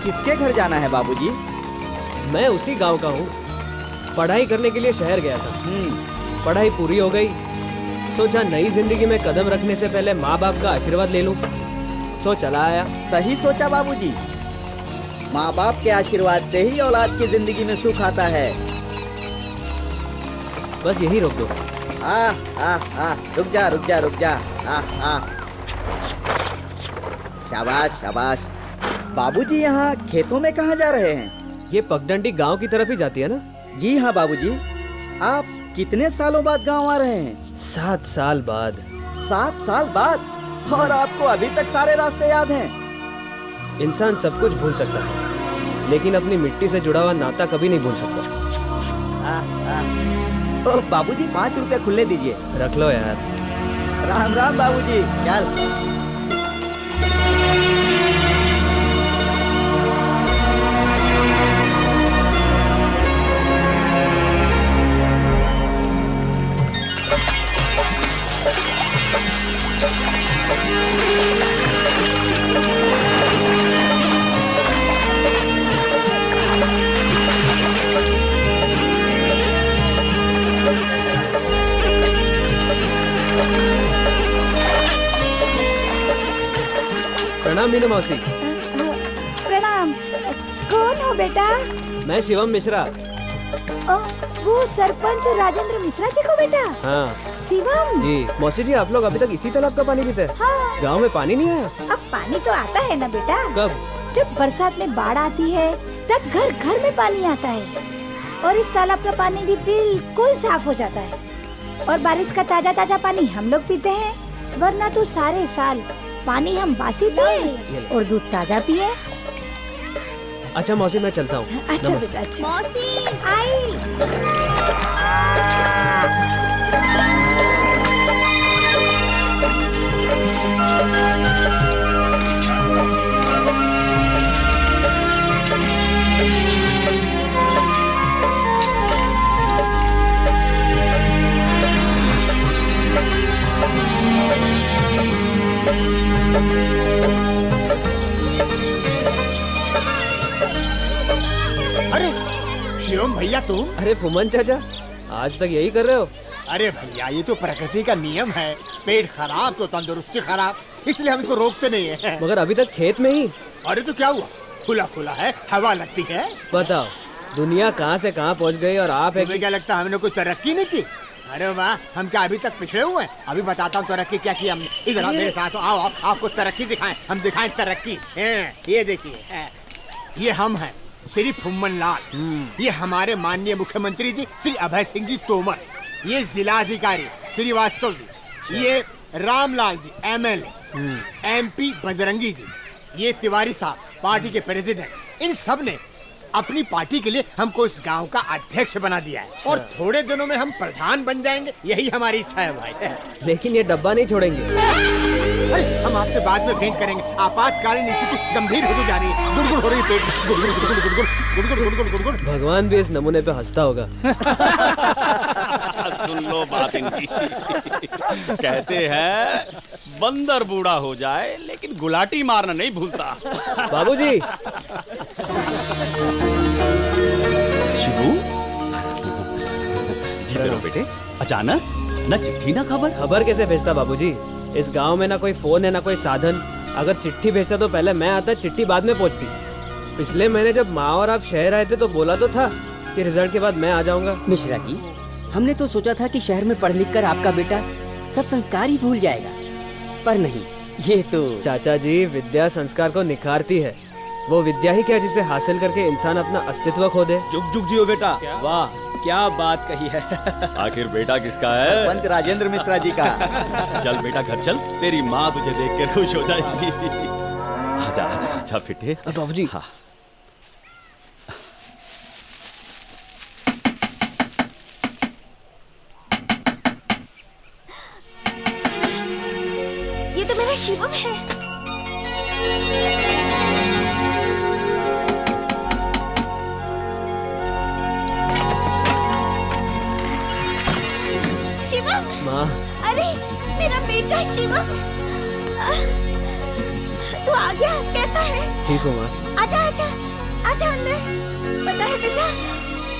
किसके घर जाना है बाबूजी? मैं उसी गांव का हूँ। पढ़ाई करने के लिए शहर गया था। पढ़ाई पूरी हो गई, सोचा नई जिंदगी में कदम रखने से पहले माँ बाप का आशीर्वाद ले लूं, सो चला आया। सही सोचा बाबूजी। माँ बाप के आशीर्वाद से ही औलाद की जिंदगी में सुख आता है। बस यही रोक दो। रुक जा। शाबाश शाबाश। बाबूजी यहाँ खेतों में कहाँ जा रहे हैं? ये पगडंडी गांव की तरफ ही जाती है ना? जी हाँ बाबूजी। आप कितने सालों बाद गांव आ रहे हैं? 7 साल बाद। 7 साल बाद? और आपको अभी तक सारे रास्ते याद हैं? इंसान सब कुछ भूल सकता है, लेकिन अपनी मिट्टी से जुड़ा हुआ नाता कभी नहीं भूल सकता। ओ बाबूजी 5 रुपए खुले दीजिए। रख लो यार। राम राम बाबूजी। चल। प्रणाम मीनू मौसी। प्रणाम। कौन हो बेटा? मैं शिवम मिश्रा। वो सरपंच राजेंद्र मिश्रा जी को बेटा? हाँ शिवम जी। मौसी जी, आप लोग अभी तक इसी तालाब का पानी पीते हैं? हाँ। गांव में पानी नहीं आया? अब पानी तो आता है ना बेटा। कब? जब बरसात में बाढ़ आती है तब घर घर में पानी आता है, और इस तालाब का पानी भी बिल्कुल साफ हो जाता है। और बारिश का ताजा ताजा पानी हम लोग पीते हैं, वरना तो सारे साल पानी हम बासी पिए और दूध ताजा पिए। अच्छा मौसी, मैं चलता हूँ। अच्छा बेटा। अच्छा मौसी आई। अरे शिवम भैया तुम? अरे फुमन चाचा, आज तक यही कर रहे हो? अरे भैया ये तो प्रकृति का नियम है, पेट खराब तो तंदुरुस्ती खराब, इसलिए हम इसको रोकते नहीं है। मगर अभी तक खेत में ही। अरे तो क्या हुआ, खुला खुला है, हवा लगती है। बताओ, दुनिया कहाँ से कहाँ पहुँच गई और आप है तुम्हें क्या लगता है हमने कोई तरक्की नहीं की? अरे वाह, हम क्या अभी तक पिछड़े हुए हैं? अभी बताता हूँ तरक्की क्या की हमने। इधर आओ मेरे साथ, आओ आपको तरक्की दिखाएं, हम दिखाएं तरक्की। ये देखिए, ये हम हैं श्री फुम्मन लाल। ये हमारे माननीय मुख्यमंत्री जी श्री अभय सिंह जी तोमर। ये जिला अधिकारी श्रीवास्तव जी। ये रामलाल जी MLA। MP बजरंगी जी। ये तिवारी साहब पार्टी के प्रेसिडेंट। इन सब ने अपनी पार्टी के लिए हमको इस गांव का अध्यक्ष बना दिया है, और थोड़े दिनों में हम प्रधान बन जाएंगे, यही हमारी इच्छा है भाई। लेकिन ये डब्बा नहीं छोड़ेंगे। अरे हम आपसे बाद में भेंट करेंगे, आपातकालीन स्थिति गंभीर होती जा रही है, गुड़गुड़ हो रही है पेट में, गुड़गुड़ गुड़गुड़ गुड़गुड़ गुड़गुड़ गुड़गुड़ गुड़गुड़। भगवान भी इस नमूने पे हंसता होगा। सुन लो बात इनकी। कहते हैं बंदर बूढ़ा हो जाए लेकिन गुलाटी मारना नहीं भूलता। बाबूजी। शिबू जीते रहो बेटे। अचानक न चिट्ठी ना खबर। खबर कैसे भेजता बाबूजी? इस गांव में ना कोई फोन है ना कोई साधन। अगर चिट्ठी भेजता तो पहले मैं आता, चिट्ठी बाद में पहुंचती। पिछले महीने जब माँ और आप शहर आए थे तो बोला तो था कि रिजल्ट के बाद मैं आ जाऊंगा। मिश्रा जी, हमने तो सोचा था कि शहर में पढ़ लिख कर आपका बेटा सब संस्कार ही भूल जाएगा, पर नहीं, ये तो। चाचा जी, विद्या संस्कार को निखारती है। वो विद्या ही क्या जिसे हासिल करके इंसान अपना अस्तित्व खो दे। जुग जुग जियो बेटा। वाह, क्या बात कही है। आखिर बेटा किसका है? सरपंच राजेंद्र मिश्रा जी का। चल बेटा घर चल, तेरी माँ तुझे देख कर खुश हो जाएगी। आजा आजा आजा फिटे। बाबूजी। हाँ। ये तो मेरा शिवम है। शिवम। माँ। अरे मेरा बेटा शिवम, तू आ गया, कैसा है? ठीक हो माँ। आजा आजा आजा अंदर। पता है बेटा,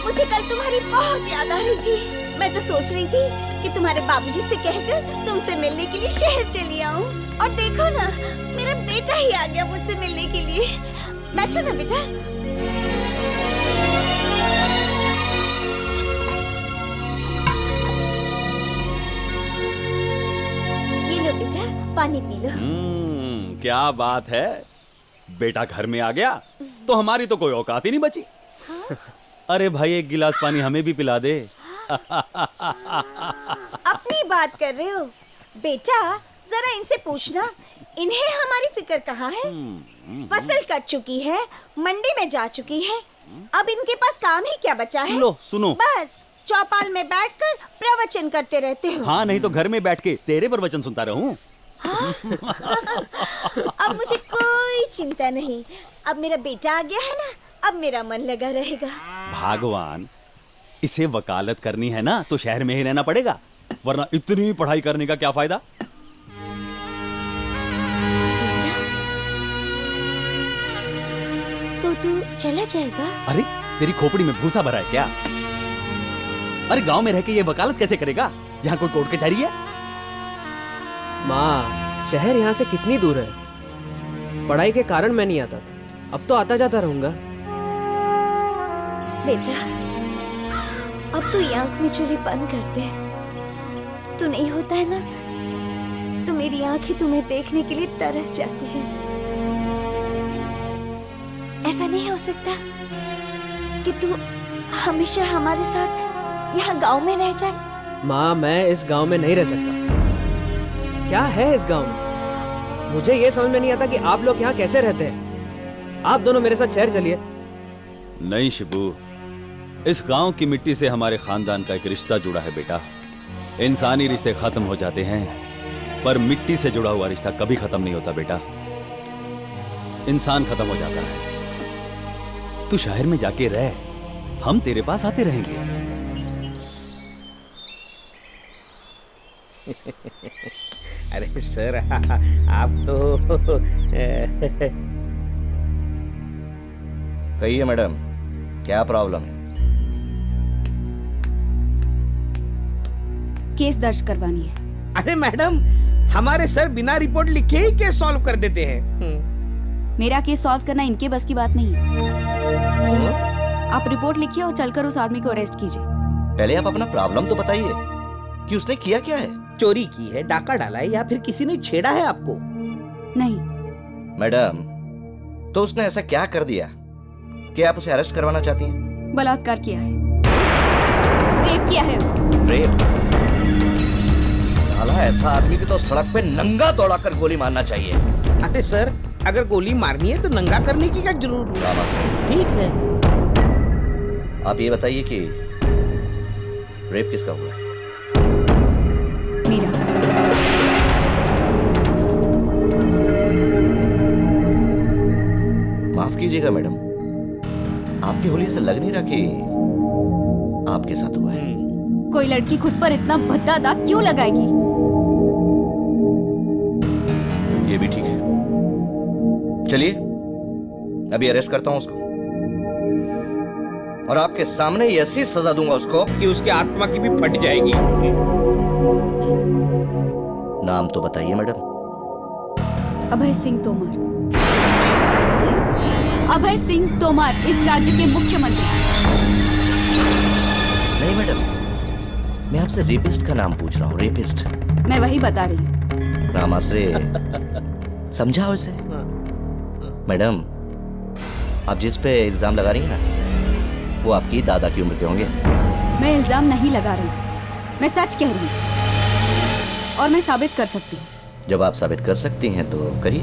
मुझे कल तुम्हारी बहुत याद आ रही थी। मैं तो सोच रही थी कि तुम्हारे बाबूजी से कहकर तुमसे मिलने के लिए शहर चली आऊं। और देखो ना, मेरा बेटा ही आ गया मुझसे मिलने के लिए। बैठो ना बेटा। ये लो बेटा, पानी पी लो। क्या बात है, बेटा घर में आ गया तो हमारी तो कोई औकात ही नहीं बची। अरे भाई, एक गिलास पानी हमें भी पिला दे। अपनी बात कर रहे हो बेटा, जरा इनसे पूछना, इन्हें हमारी फिक्र कहाँ है? फसल कट चुकी है, मंडी में जा चुकी है, अब इनके पास काम ही क्या बचा है? लो सुनो, बस चौपाल में बैठकर प्रवचन करते रहते हो। हाँ, नहीं तो घर में बैठ के तेरे प्रवचन सुनता रहूं। अब मुझे कोई चिंता नहीं, अब मेरा बेटा आ गया है ना, अब मेरा मन लगा रहेगा। भगवान, इसे वकालत करनी है ना तो शहर में ही रहना पड़ेगा, वरना इतनी पढ़ाई करने का क्या फायदा। बेटा, तो तू चला जाएगा? अरे तेरी खोपड़ी में भूसा भरा है क्या? अरे गांव में रह के ये वकालत कैसे करेगा? यहाँ कोई कोर्ट कचहरी है? माँ, शहर यहाँ से कितनी दूर है? पढ़ाई के कारण मैं नहीं आता था, अब तो आता जाता रहूंगा। बेटा, अब तू ये आंख में चूड़ी बंद कर दे। तू नहीं होता है ना, तो मेरी आंखें तुम्हें देखने के लिए तरस जाती है। ऐसा नहीं हो सकता कि तू हमेशा हमारे साथ यहाँ गांव में रह जाए। माँ, मैं इस गांव में नहीं रह सकता। क्या है इस गांव में? मुझे ये समझ में नहीं आता कि आप लोग यहाँ कैसे रहते हैं। आप दोनों मेरे साथ शहर चलिए। नहीं शिबू, इस गांव की मिट्टी से हमारे खानदान का एक रिश्ता जुड़ा है बेटा। इंसानी रिश्ते खत्म हो जाते हैं, पर मिट्टी से जुड़ा हुआ रिश्ता कभी खत्म नहीं होता बेटा। इंसान खत्म हो जाता है। तू शहर में जाके रह, हम तेरे पास आते रहेंगे। अरे सर, आप तो कहिए मैडम, क्या प्रॉब्लम है? केस दर्ज करवानी है। अरे मैडम, हमारे सर बिना रिपोर्ट लिखे ही केस सॉल्व कर देते हैं। मेरा केस सॉल्व करना इनके बस की बात नहीं है। आप रिपोर्ट लिखिए और चलकर उस आदमी को अरेस्ट कीजिए। पहले आप अपना प्रॉब्लम तो बताइए कि उसने किया क्या है। चोरी की है, डाका डाला है, या फिर किसी ने छेड़ा है आपको? नहीं। मैडम, तो उसने ऐसा क्या कर दिया कि आप उसे अरेस्ट करवाना चाहती हैं? बलात्कार किया है, रेप किया है उसने। रेप? साला, ऐसा आदमी की तो सड़क पे नंगा दौड़ाकर गोली मारना चाहिए। अरे सर, अगर गोली मारनी है तो नंगा करने की क्या जरूरत है? ठीक है। आप ये बताइए कि रेप किसका हुआ है? मेरा। माफ कीजिएगा मैडम, आपकी होली से लग नहीं रहा कि आपके साथ हुआ है। कोई लड़की खुद पर इतना भद्दा दाग क्यों लगाएगी? ये भी ठीक है। चलिए, अभी अरेस्ट करता हूं उसको, और आपके सामने ही ऐसी सजा दूंगा उसको कि उसकी आत्मा की भी फट जाएगी। नाम तो बताइए मैडम। अभय सिंह तोमर। अभय सिंह तोमर, इस राज्य के मुख्यमंत्री। नहीं मैडम, मैं आपसे रेपिस्ट का नाम पूछ रहा हूँ। रेपिस्ट? मैं वही बता रही हूँ। रामाश्रे, समझाओ इसे। मैडम, आप जिस पे इल्जाम लगा रही हैं ना, वो आपकी दादा की उम्र के होंगे। मैं इल्जाम नहीं लगा रही, मैं सच कह रही हूँ, और मैं साबित कर सकती हूँ। जब आप साबित कर सकती हैं तो करिए,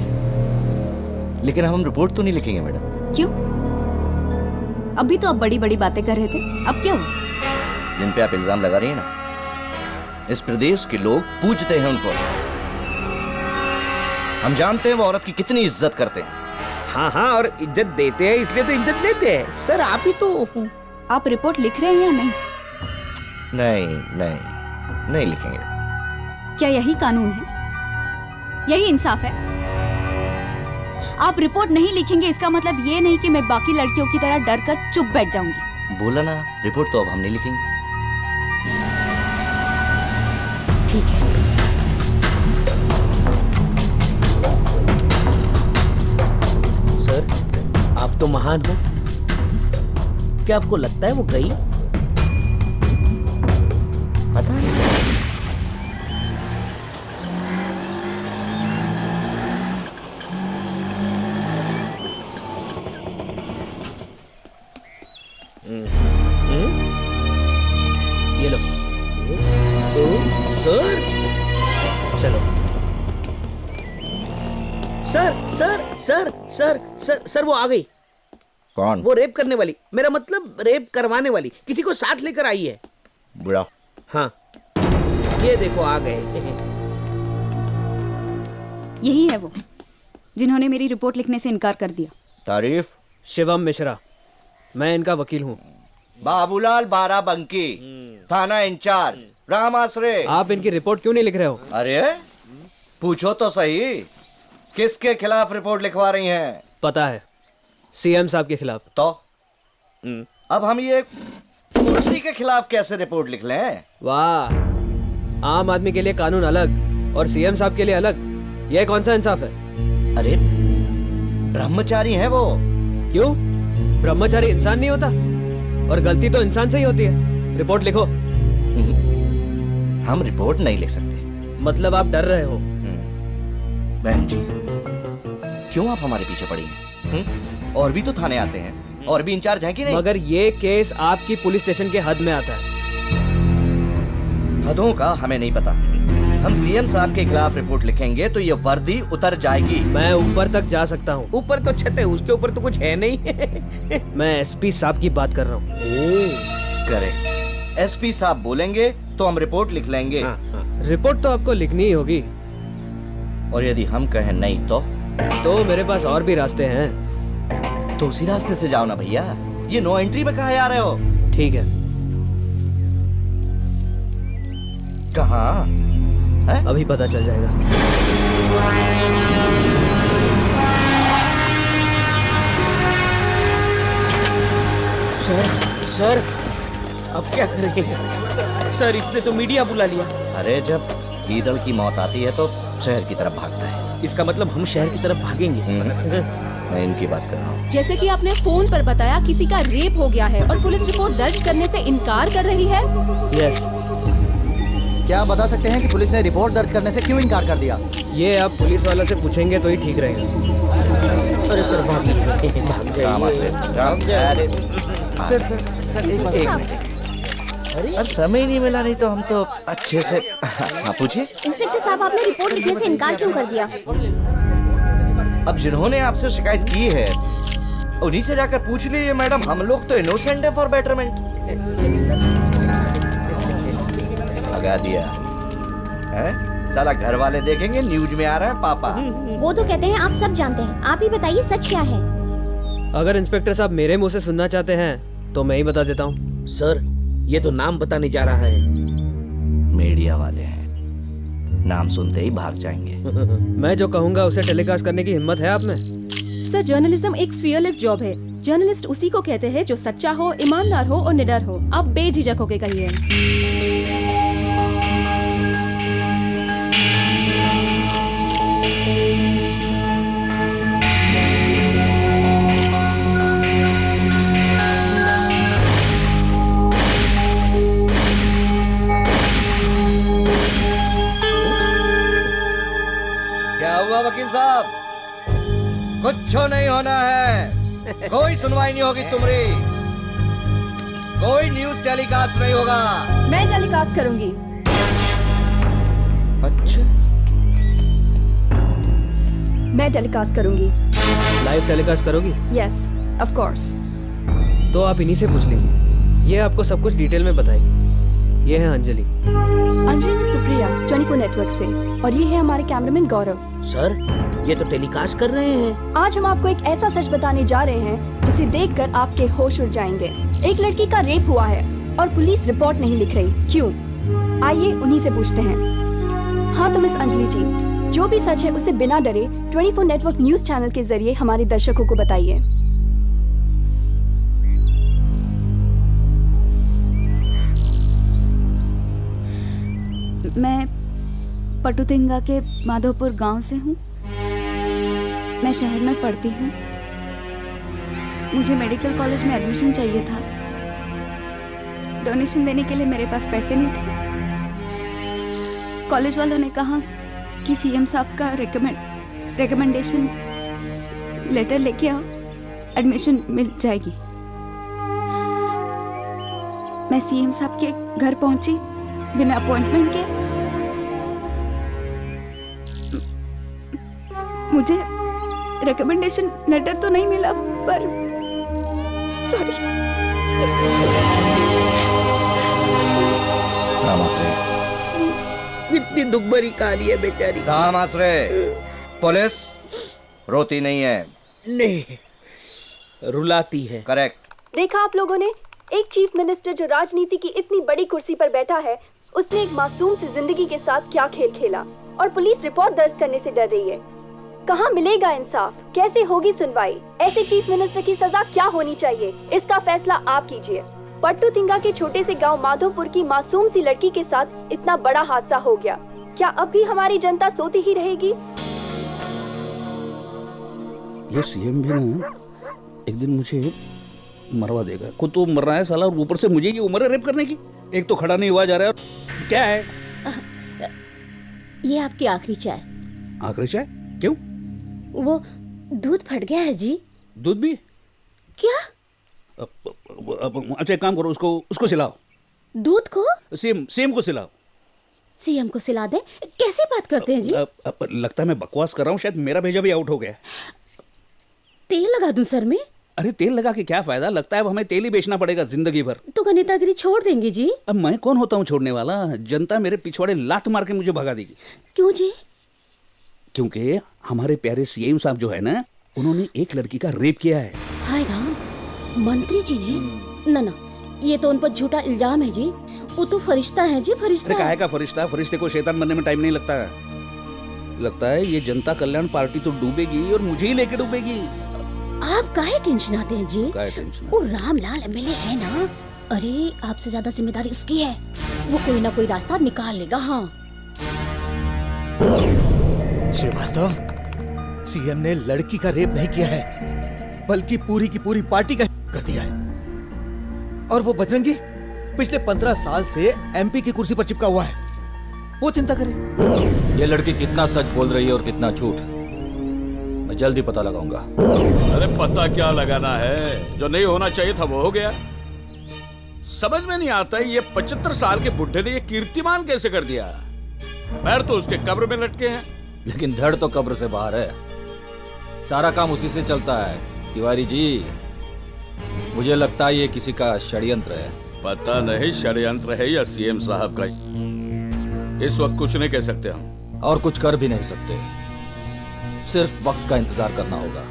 लेकिन हम रिपोर्ट तो नहीं लिखेंगे मैडम। क्यों? अभी तो आप बड़ी बड़ी बातें कर रहे थे, अब क्या हुआ? जिन पे आप इल्जाम लगा रही हैं ना, इस प्रदेश के लोग पूजते हैं उनको। हम जानते हैं वो औरत की कितनी इज्जत करते हैं। हाँ हाँ, और इज्जत देते हैं, इसलिए तो इज्जत लेते हैं। सर, आप ही तो। आप रिपोर्ट लिख रहे हैं या नहीं? नहीं नहीं, नहीं लिखेंगे। क्या यही कानून है? यही इंसाफ है? आप रिपोर्ट नहीं लिखेंगे इसका मतलब ये नहीं कि मैं बाकी लड़कियों की तरह डर कर चुप बैठ जाऊंगी। बोला ना, रिपोर्ट तो अब हम नहीं लिखेंगे। ठीक है। सर, आप तो महान हो। क्या आपको लगता है वो गई? पता नहीं। ये लो। सर, चलो। सर वो आ गई। कौन? वो रेप करने वाली, मेरा मतलब रेप करवाने वाली, किसी को साथ लेकर आई है। बुढ़ा। हाँ, ये देखो आ गए। यही है वो जिन्होंने मेरी रिपोर्ट लिखने से इनकार कर दिया। तारीफ? शिवम मिश्रा, मैं इनका वकील हूँ। बाबूलाल बाराबंकी, थाना इंचार्ज, रामाश्रय। आप इनकी रिपोर्ट क्यों नहीं लिख रहे हो? अरे पूछो तो सही, किसके खिलाफ रिपोर्ट लिखवा रही हैं? पता है, सीएम साहब के खिलाफ। तो अब हम ये कुर्सी के खिलाफ कैसे रिपोर्ट लिख लें? वाह, आम आदमी के लिए कानून अलग और सीएम साहब के लिए अलग, यह कौन सा इंसाफ है? अरे ब्रह्मचारी हैं वो। क्यों? ब्रह्मचारी इंसान नहीं होता? और गलती तो इंसान से ही होती है। रिपोर्ट लिखो। हम रिपोर्ट नहीं लिख सकते। मतलब आप डर रहे हो? बहन जी, क्यों आप हमारे पीछे पड़ी हैं? और भी तो थाने आते हैं, और भी इंचार्ज हैं कि नहीं? मगर ये केस आपकी पुलिस स्टेशन के हद में आता है। हदों का हमें नहीं पता। हम सीएम साहब के खिलाफ रिपोर्ट लिखेंगे तो ये वर्दी उतर जाएगी। मैं ऊपर तक जा सकता हूँ। ऊपर तो छत है, उसके ऊपर तो कुछ है नहीं। मैं एसपी साहब की बात कर रहा हूँ। करेक्ट, एसपी साहब बोलेंगे तो हम रिपोर्ट लिख लेंगे। रिपोर्ट तो आपको लिखनी ही होगी। और यदि हम कहें नहीं तो मेरे पास और भी रास्ते हैं। तो उसी रास्ते से जाओ ना भैया, ये नो एंट्री में कहाँ आ रहे हो? ठीक है। कहाँ? अभी पता चल जाएगा। सर, अब क्या करेंगे? सर, इसने तो मीडिया बुला लिया। अरे जब गीदड़ की मौत आती है तो शहर की तरफ भागता है। इसका मतलब हम शहर की तरफ भागेंगे। मैं इनकी बात कर रहा हूँ। जैसे कि आपने फोन पर बताया किसी का रेप हो गया है और पुलिस रिपोर्ट दर्ज करने से इनकार कर रही है। यस। क्या बता सकते हैं कि पुलिस ने रिपोर्ट दर्ज करने से क्यों इनकार कर दिया? ये आप पुलिस वाला से पूछेंगे तो ही ठीक रहेगा। अरे सर, भाग सर एक मिनट। अब समय नहीं मिला, नहीं तो हम तो अच्छे से। हाँ पूछिए। इंस्पेक्टर साहब, आपने रिपोर्ट लिखने से इनकार क्यों कर दिया? अब जिन्होंने आपसे शिकायत की है उन्हीं से जाकर पूछ लीजिए मैडम। हम लोग तो इनोसेंट है फॉर बेटरमेंट। लगा दिया है? साला घर वाले देखेंगे न्यूज में आ रहा है पापा। वो तो कहते हैं आप सब जानते हैं, आप ही बताइए सच क्या है? अगर इंस्पेक्टर साहब मेरे मुंह से सुनना चाहते हैं तो मैं ही बता देता हूँ। सर, ये तो नाम बताने जा रहा है। मीडिया वाले हैं, नाम सुनते ही भाग जाएंगे। मैं जो कहूँगा उसे टेलीकास्ट करने की हिम्मत है आप में? सर, जर्नलिज्म एक फियरलेस जॉब है। जर्नलिस्ट उसी को कहते हैं जो सच्चा हो, ईमानदार हो और निडर हो। आप बेझिझक होके कहिए। क्या हुआ वकील साहब? कुछ नहीं होना है। कोई सुनवाई नहीं होगी तुम्हारी। कोई न्यूज टेलीकास्ट नहीं होगा। मैं टेलीकास्ट करूंगी। अच्छा, मैं टेलीकास्ट करूंगी। लाइव टेलीकास्ट करोगी? Yes, of course. तो आप इन्हीं से पूछ लीजिए, ये आपको सब कुछ डिटेल में बताएगी। ये है अंजलि। अंजलि में सुप्रिया 24 नेटवर्क से, और ये है हमारे कैमरामैन गौरव। सर, ये तो टेलीकास्ट कर रहे हैं। आज हम आपको एक ऐसा सच बताने जा रहे हैं जिसे देखकर आपके होश उड़ जाएंगे। एक लड़की का रेप हुआ है और पुलिस रिपोर्ट नहीं लिख रही। क्यों? आइए उन्हीं से पूछते हैं। हाँ तो मिस अंजलि जी, जो भी सच है उसे बिना डरे 24 नेटवर्क न्यूज चैनल के जरिए हमारे दर्शकों को बताइए। मैं पटुतिंगा के माधोपुर गांव से हूँ। मैं शहर में पढ़ती हूँ। मुझे मेडिकल कॉलेज में एडमिशन चाहिए था। डोनेशन देने के लिए मेरे पास पैसे नहीं थे। कॉलेज वालों ने कहा कि सीएम साहब का रिकमेंडेशन लेटर लेके आओ, एडमिशन मिल जाएगी। मैं सीएम साहब के घर पहुंची बिना अपॉइंटमेंट के। मुझे रिकमेंडेशन लेटर तो नहीं मिला, पर सॉरी। रामाश्रय, इतनी दुख भरी कहानी है बेचारी। रामाश्रय, पुलिस रोती नहीं है। नहीं, रुलाती है। करेक्ट। देखा आप लोगों ने, एक चीफ मिनिस्टर जो राजनीति की इतनी बड़ी कुर्सी पर बैठा है, उसने एक मासूम से जिंदगी के साथ क्या खेल खेला, और पुलिस रिपोर्ट दर्ज करने से डर रही है। कहाँ मिलेगा इंसाफ? कैसे होगी सुनवाई? ऐसे चीफ मिनिस्टर की सजा क्या होनी चाहिए? इसका फैसला आप कीजिए। पट्टुतिंगा के छोटे से गांव माधोपुर की मासूम सी लड़की के साथ इतना बड़ा हादसा हो गया। क्या अब भी हमारी जनता सोती ही रहेगी? ये सीएम भी ना एक दिन मुझे मरवा देगा। खुद तो मर रहा है साला, और ऊपर से मुझे ये उम्र है रेप करने की। एक तो खड़ा नहीं हुआ जा रहा है। क्या है ये? आपकी आखिरी चाय। आखिरी चाय? क्यों? वो दूध फट गया है जी। दूध भी? क्या? अच्छा एक काम करो, उसको सिलाओ। दूध को? सीएम को सिलाओ। सीएम को सिला दे? कैसे बात करते हैं जी? लगता है मैं बकवास कर रहा हूँ, शायद मेरा भेजा भी आउट हो गया। तेल लगा दूं सर में? अरे तेल लगा के क्या फायदा, लगता है अब हमें तेल ही बेचना पड़ेगा जिंदगी भर। तो नेतागिरी छोड़ देंगे जी? अब मैं कौन होता हूँ छोड़ने वाला? जनता मेरे पिछवाड़े लात मार के मुझे भगा देगी। क्यों जी? क्योंकि हमारे प्यारे सीएम साहब जो है ना, उन्होंने एक लड़की का रेप किया है। हाय राम, मंत्री जी ने? ना, ये तो उन पर झूठा इल्जाम है जी। वो तो फरिश्ता है जी, फरिश्ता। काहे का फरिश्ता? फरिश्ते को शैतान बनने में टाइम नहीं लगता है। लगता है ये जनता कल्याण पार्टी तो डूबेगी और मुझे ही लेके डूबेगी। आप काहे टेंशन आते हैं जी? काहे टेंशन? वो रामलाल एमएलए है ना, अरे आपसे ज्यादा जिम्मेदारी उसकी है। वो कोई ना कोई रास्ता निकाल लेगा। हाँ श्रीवास्तव, सीएम ने लड़की का रेप नहीं किया है, बल्कि पूरी की पूरी पार्टी का कर दिया है। और वो बजरंगी पिछले 15 साल से एमपी की कुर्सी पर चिपका हुआ है। वो चिंता करे। ये लड़की कितना सच बोल रही है और कितना झूठ, मैं जल्दी पता लगाऊंगा। अरे पता क्या लगाना है, जो नहीं होना चाहिए था वो हो गया। समझ में नहीं आता है ये 75 साल के बुढ़े ने ये कीर्तिमान कैसे कर दिया। पैर तो उसके कब्र में लटके हैं, लेकिन धड़ तो कब्र से बाहर है। सारा काम उसी से चलता है। तिवारी जी, मुझे लगता है ये किसी का षड्यंत्र है। पता नहीं षड्यंत्र है या सीएम साहब का। इस वक्त कुछ नहीं कह सकते हम, और कुछ कर भी नहीं सकते। सिर्फ वक्त का इंतजार करना होगा।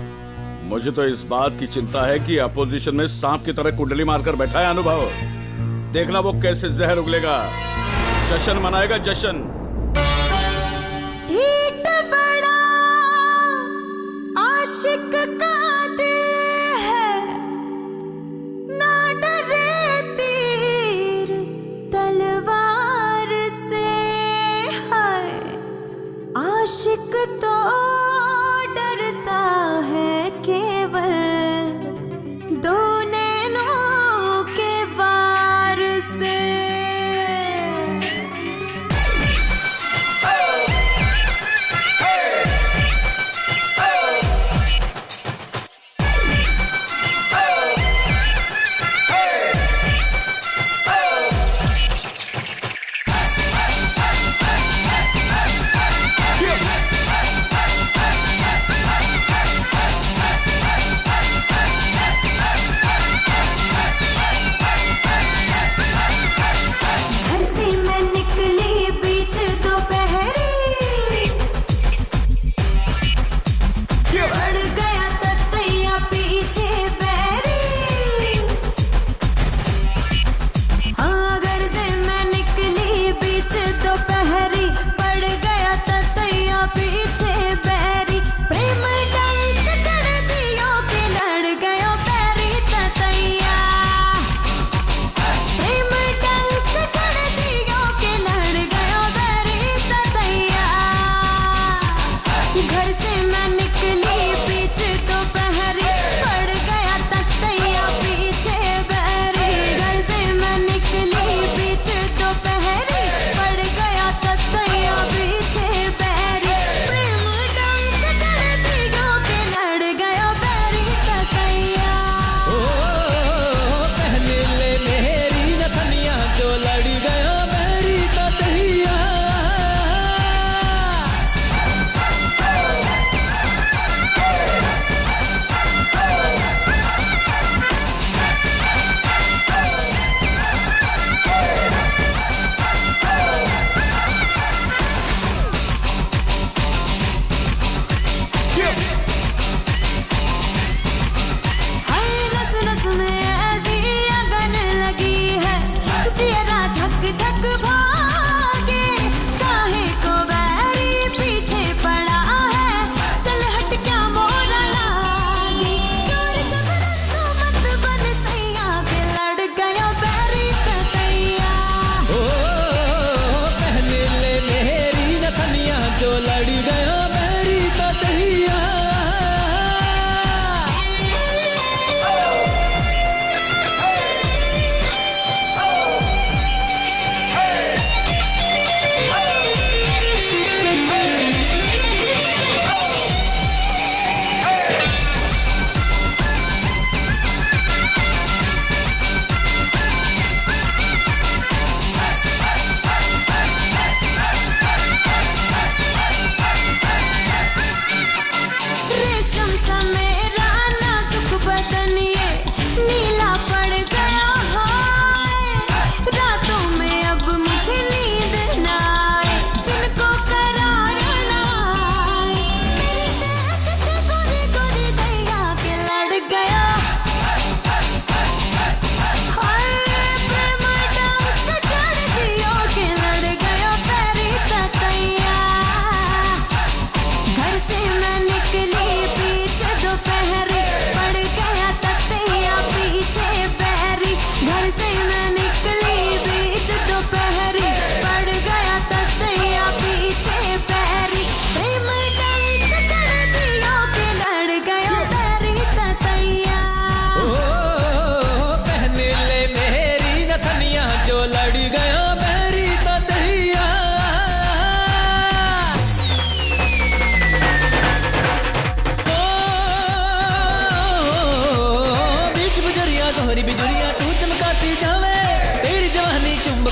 मुझे तो इस बात की चिंता है कि अपोजिशन में सांप की तरह कुंडली मारकर बैठा है अनुभव। देखना वो कैसे जहर उगलेगा। जश्न मनाएगा, जश्न। ढीठ बड़ा आशिक का दिल है, ना डरे तीर तलवार से। है आशिक तो डरता है केवल दो नैनों के वार से।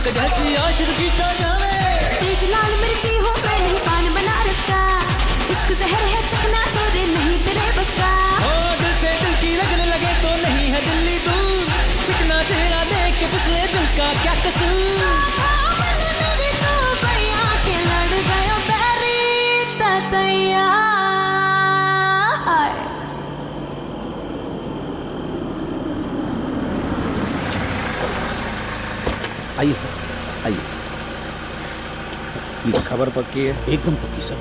नमक जैसी आशिक जीता जावे। तेज लाल मिर्ची हो मैं नहीं पान बनारस का, इश्क जहर है चखना छोड़े नहीं तेरे बस का। ओ दिल से दिल की लगने लगे तो नहीं है दिल्ली दूर, चिकना चेहरा देख के फिसले दिल का क्या कसूर। मेरी तो भैया के लड़ गयो बैरी ततैया। आइए सर, आइए। खबर पक्की है? एकदम पक्की सर।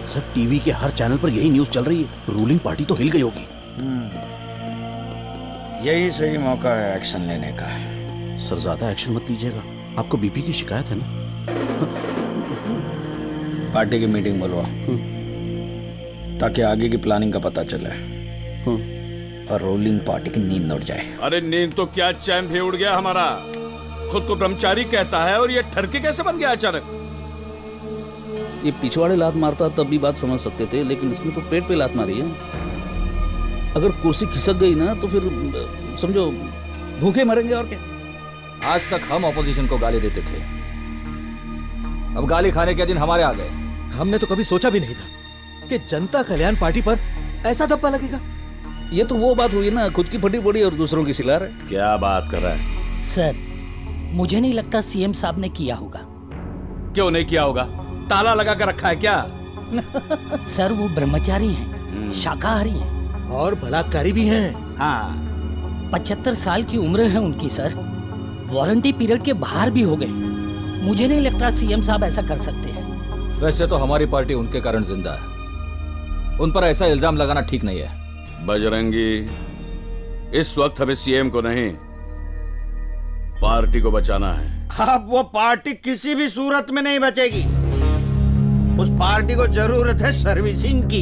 सर टीवी के हर चैनल पर यही न्यूज़ चल रही है, रूलिंग पार्टी तो हिल गई होगी। यही सही मौका है एक्शन लेने का। सर ज्यादा एक्शन मत लीजिएगा, आपको बीपी की शिकायत है ना। पार्टी की मीटिंग बुलवा, ताकि आगे की प्लानिंग का पता चले और रूलिंग पार्टी की नींद उड़ जाए। अरे नींद तो क्या, चैन भी उड़ गया हमारा। खुद को ब्रह्मचारी कहता है और ये ठरके कैसे बन गया अचानक? ये पिछवाड़े लात मारता तब भी बात समझ सकते थे, लेकिन इसने तो पेट पे लात मारी है। अगर कुर्सी खिसक गई ना तो फिर समझो भूखे मरेंगे और क्या। आज तक हम ऑपोजिशन को गाली देते थे, अब गाली खाने के दिन हमारे आ गए। हमने तो कभी सोचा भी नहीं था कि जनता कल्याण पार्टी पर ऐसा धब्बा लगेगा। ये तो वो बात हुई ना, खुद की फटी पड़ी और दूसरों की सिला रहे। क्या बात कर रहा है? सर मुझे नहीं लगता सीएम साहब ने किया होगा। क्यों नहीं किया होगा? ताला लगा कर रखा है क्या? सर वो ब्रह्मचारी हैं, शाकाहारी हैं और बलात्कारी भी हैं। हाँ 75 साल की उम्र है उनकी सर, वारंटी पीरियड के बाहर भी हो गए। मुझे नहीं लगता सीएम साहब ऐसा कर सकते हैं। वैसे तो हमारी पार्टी उनके कारण जिंदा है, उन पर ऐसा इल्जाम लगाना ठीक नहीं है। बजरंगी, इस वक्त हमें सीएम को नहीं पार्टी को बचाना है। अब वो पार्टी किसी भी सूरत में नहीं बचेगी। उस पार्टी को जरूरत है सर्विसिंग की।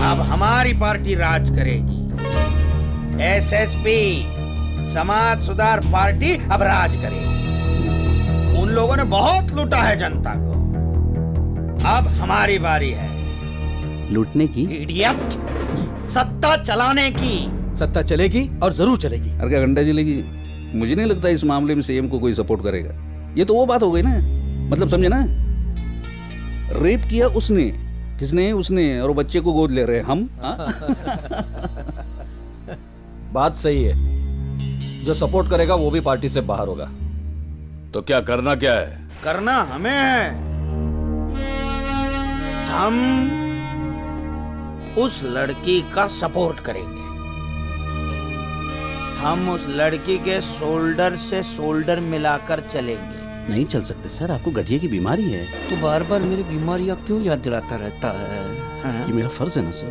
अब हमारी पार्टी राज करेगी। एसएसपी समाज सुधार पार्टी अब राज करेगी। उन लोगों ने बहुत लूटा है जनता को, अब हमारी बारी है लूटने की। इडियट, सत्ता चलाने की। सत्ता चलेगी और जरूर चलेगी। अरे क्या घंटा जलेगी? मुझे नहीं लगता इस मामले में सीएम को कोई सपोर्ट करेगा। ये तो वो बात हो गई ना, मतलब समझे ना, रेप किया उसने, किसने? उसने, और बच्चे को गोद ले रहे हम। बात सही है, जो सपोर्ट करेगा वो भी पार्टी से बाहर होगा। तो क्या करना क्या है? करना हमें है। हम उस लड़की का सपोर्ट करेंगे। हम उस लड़की के शोल्डर से शोल्डर मिलाकर चलेंगे। नहीं चल सकते सर, आपको गठिया की बीमारी है। तो बार बार मेरी बीमारियां क्यों याद दिलाता रहता है? ये मेरा फर्ज है ना सर।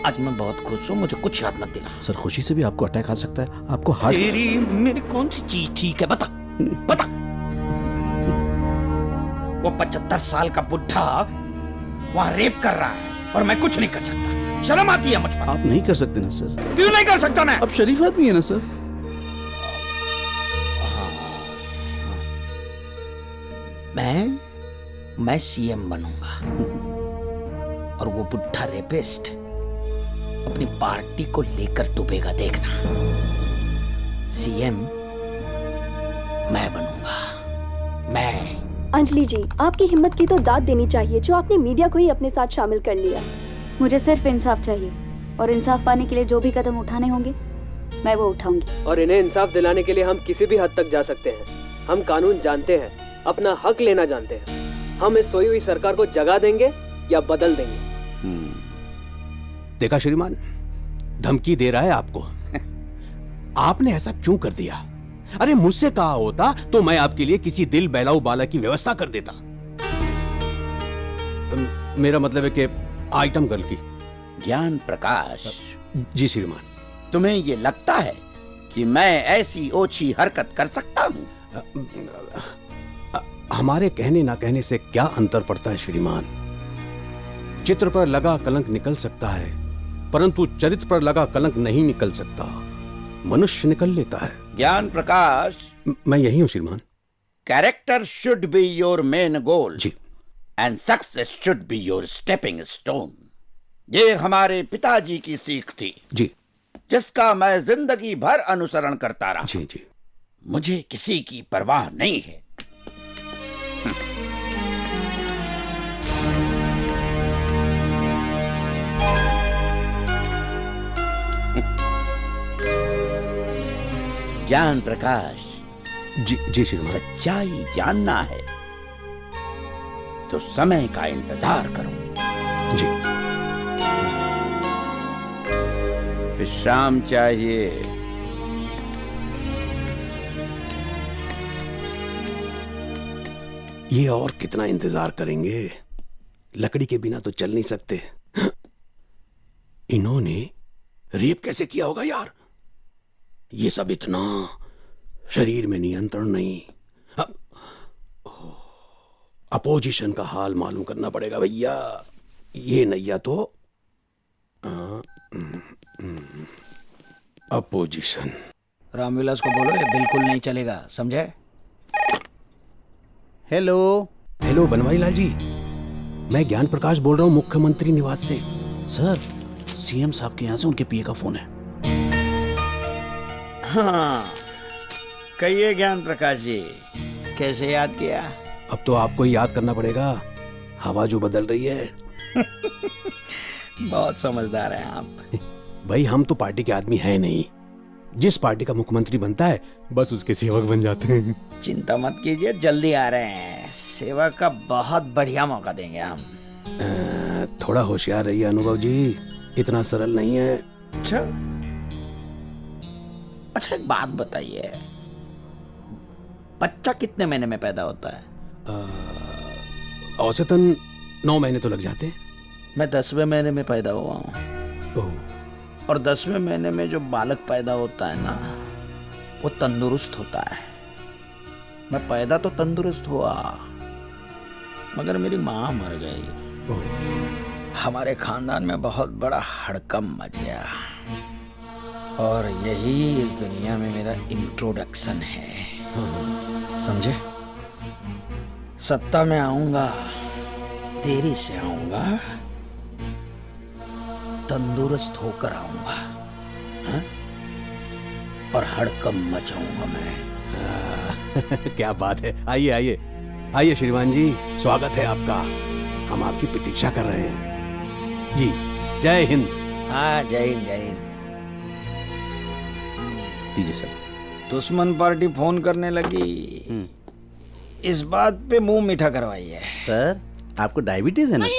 आज मैं बहुत खुश हूँ, मुझे कुछ याद मत दिला। सर खुशी से भी आपको अटैक आ सकता है, आपको हार्ट। तेरी मेरी कौन सी चीज ठीक है? बता बता। वो 75 साल का बुढ़ा वहां रेप कर रहा है और मैं कुछ नहीं कर सकता। शर्म आती है मुझ पर। आप नहीं कर सकते ना सर। क्यों नहीं कर सकता मैं? आप शरीफ आदमी है ना सर। मैं सीएम बनूंगा और वो बुढ़ा रेपिस्ट अपनी पार्टी को लेकर डूबेगा, देखना। सीएम मैं बनूंगा, मैं। अंजलि जी, आपकी हिम्मत की तो दाद देनी चाहिए जो आपने मीडिया को ही अपने साथ शामिल कर लिया। मुझे सिर्फ इंसाफ चाहिए और इंसाफ पाने के लिए जो भी कदम उठाने होंगे मैं वो उठाऊंगी। और इन्हें इंसाफ दिलाने के लिए हम किसी भी हद तक जा सकते हैं। हम कानून जानते हैं, अपना हक लेना जानते हैं। हम इस सोई हुई सरकार को जगा देंगे या बदल देंगे। देखा श्रीमान, धमकी दे रहा है आपको। आपने ऐसा क्यों कर दिया? अरे मुझसे कहा होता तो मैं आपके लिए किसी दिल बहलाऊ बाला की व्यवस्था कर देता। मेरा मतलब है कि आइटम गर्ल की। ज्ञान प्रकाश जी श्रीमान। तुम्हें ये लगता है कि मैं ऐसी ओछी हरकत कर सकता हूँ? हमारे कहने ना कहने से क्या अंतर पड़ता है श्रीमान? चित्र पर लगा कलंक निकल सकता है, परंतु चरित्र पर लगा कलंक नहीं निकल सकता। मनुष्य निकल लेता है। ज्ञान प्रकाश, मैं यही हूं श्रीमान। Character should be your main goal जी, and success should be your stepping stone. ये हमारे पिताजी की सीख थी जी, जिसका मैं जिंदगी भर अनुसरण करता रहा। जी जी। मुझे किसी की परवाह नहीं है। ज्ञान प्रकाश, जी श्रीमान। सच्चाई जानना है तो समय का इंतजार करो। जी। विश्राम चाहिए। ये और कितना इंतजार करेंगे? लकड़ी के बिना तो चल नहीं सकते। इन्होंने रेप कैसे किया होगा यार? ये सब इतना शरीर में नियंत्रण नहीं। अपोजिशन का हाल मालूम करना पड़ेगा भैया। ये नैया तो अपोजिशन। रामविलास को बोलो ये बिल्कुल नहीं चलेगा, समझे? हेलो हेलो बनवारी लाल जी, मैं ज्ञान प्रकाश बोल रहा हूँ मुख्यमंत्री निवास से। सर, सीएम साहब के यहाँ से उनके पीए का फोन है। हाँ, कहिए ज्ञान प्रकाश जी, कैसे याद किया? अब तो आपको ही याद करना पड़ेगा, हवा जो बदल रही है। बहुत समझदार हैं आप। भाई हम तो पार्टी के आदमी हैं नहीं, जिस पार्टी का मुख्यमंत्री बनता है बस उसके सेवक बन जाते हैं। चिंता मत कीजिए, जल्दी आ रहे हैं। सेवा का बहुत बढ़िया मौका देंगे हम। थोड़ा होशियार रहिए अनुभव जी, इतना सरल नहीं है। अच्छा एक बात बताइए, बच्चा कितने महीने में पैदा होता है? औसतन 9 महीने तो लग जाते हैं। मैं 10वें महीने में पैदा हुआ हूँ, और 10वें महीने में जो बालक पैदा होता है ना, वो तंदुरुस्त होता है। मैं पैदा तो तंदुरुस्त हुआ, मगर मेरी माँ मर गई। हमारे खानदान में बहुत बड़ा हड़कंप मच गया, और यही इस दुनिया में मेरा इंट्रोडक्शन है, समझे? सत्ता में आऊंगा, देरी से आऊंगा, तंदुरुस्त होकर आऊंगा, हाँ? और हड़कंप मचाऊंगा मैं। क्या बात है, आइए आइए आइए श्रीमान जी, स्वागत है आपका। हम आपकी प्रतीक्षा कर रहे हैं जी। जय हिंद। हाँ, जय हिंद जय हिंद। दीजिए सर। दुश्मन पार्टी फोन करने लगी, इस बात पे मुंह मीठा करवाइए। सर, आपको डायबिटीज है ना सर?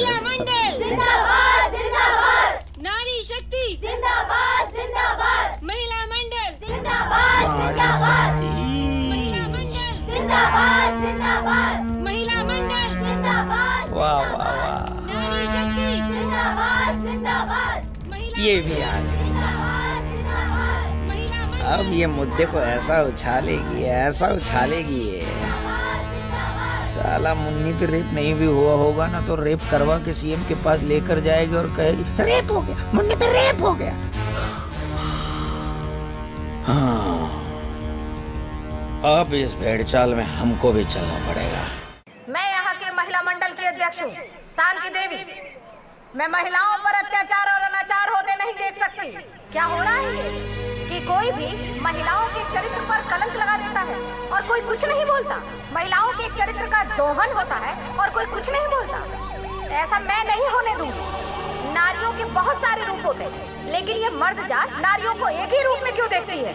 जिंदाबाद जिंदाबाद, नारी शक्ति जिंदाबाद जिंदाबाद, महिला मंडल जिंदाबाद जिंदाबाद, महिला मंडल जिंदाबाद जिंदाबाद, महिला मंडल जिंदाबाद। वाह वाह वाह, नारी शक्ति जिंदाबाद जिंदाबाद, ये भी आ गई। अब ये मुद्दे को ऐसा उछालेगी, ऐसा उछालेगी ये। साला मुन्नी पे रेप नहीं भी हुआ होगा ना, तो रेप करवा के सीएम के पास लेकर जाएगी और कहेगी रेप हो गया, मुन्नी पे रेप हो गया। हाँ, अब इस भेड़चाल में हमको भी चलना पड़ेगा। मैं यहाँ के महिला मंडल की अध्यक्ष हूँ, शांति देवी। मैं महिलाओं पर अत्याचार और अनाचार होते नहीं देख सकती। क्या हो रहा है कि कोई भी महिलाओं के चरित्र पर कलंक लगा देता है और कोई कुछ नहीं बोलता। महिलाओं के चरित्र का दोहन होता है और कोई कुछ नहीं बोलता। ऐसा मैं नहीं होने दूंगी। नारियों के बहुत सारे रूप होते हैं, लेकिन ये मर्द जात नारियों को एक ही रूप में क्यों देखती है?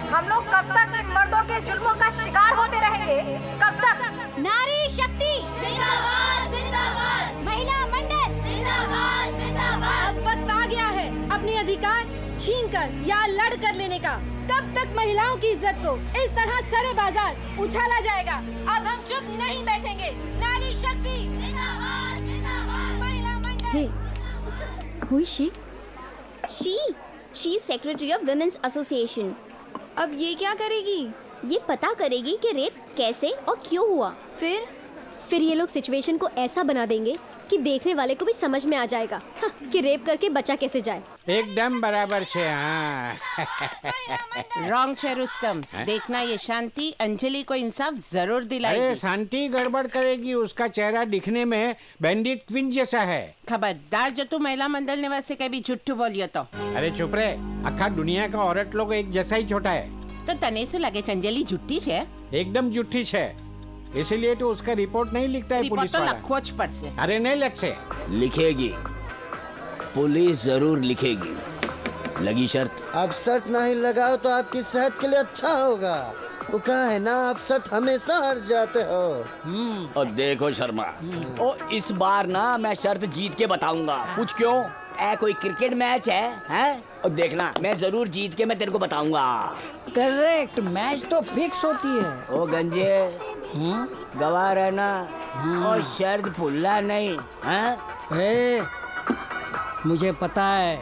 हम लोग कब तक इन मर्दों के जुल्मों का शिकार होते रहेंगे? कब तक? नारी शक्ति जिंदाबाद जिंदाबाद, महिला मंडल जिंदाबाद जिंदाबाद। अब वक्त आ गया है अपने अधिकार छीनकर या लड़ कर लेने का। कब तक महिलाओं की इज्जत को इस तरह सरे बाजार उछाला जाएगा? अब हम चुप नहीं बैठेंगे। नारी शक्ति जिंदाबाद जिंदाबाद, महिला मंडल। Hey, who is she? She is secretary of Women's Association. अब ये क्या करेगी? ये पता करेगी कि रेप कैसे और क्यों हुआ। फिर ये लोग सिचुएशन को ऐसा बना देंगे कि देखने वाले को भी समझ में आ जाएगा कि रेप करके बचा कैसे जाए। एकदम बराबर छे। हाँ। रॉन्ग छे रुस्तम। देखना ये शांति अंजलि को इंसाफ जरूर दिलाएगी। अरे शांति गड़बड़ करेगी, उसका चेहरा दिखने में बैंडिट क्वीन जैसा है। खबरदार जो तू महिला मंडल निवास से कभी झूठ बोलियो तो। अरे चुप रे, अखा दुनिया का औरत लोग एक जैसा ही छोटा है। तो तने से लगे अंजलि झुट्टी छे। एकदम झूठी है, इसीलिए तो उसका रिपोर्ट नहीं लिखता है रिपोर्ट पुलिस तो वाला। लखोज पर से। अरे नहीं लिख से। लिखेगी, पुलिस जरूर लिखेगी। लगी शर्त? अब शर्त नहीं लगाओ तो आपकी सेहत के लिए अच्छा होगा। वो कहा है ना, आप शर्त हमेशा हार जाते हो। और देखो शर्मा, ओ इस बार ना मैं शर्त जीत के बताऊंगा। पूछ क्यों? कोई क्रिकेट मैच है, हैं? और देखना मैं जरूर जीत के मैं तेरे को बताऊंगा। करेक्ट, मैच तो फिक्स होती है। ओ गंजे, गवाह रहना और शर्त भूलना नहीं, हैं? मुझे पता है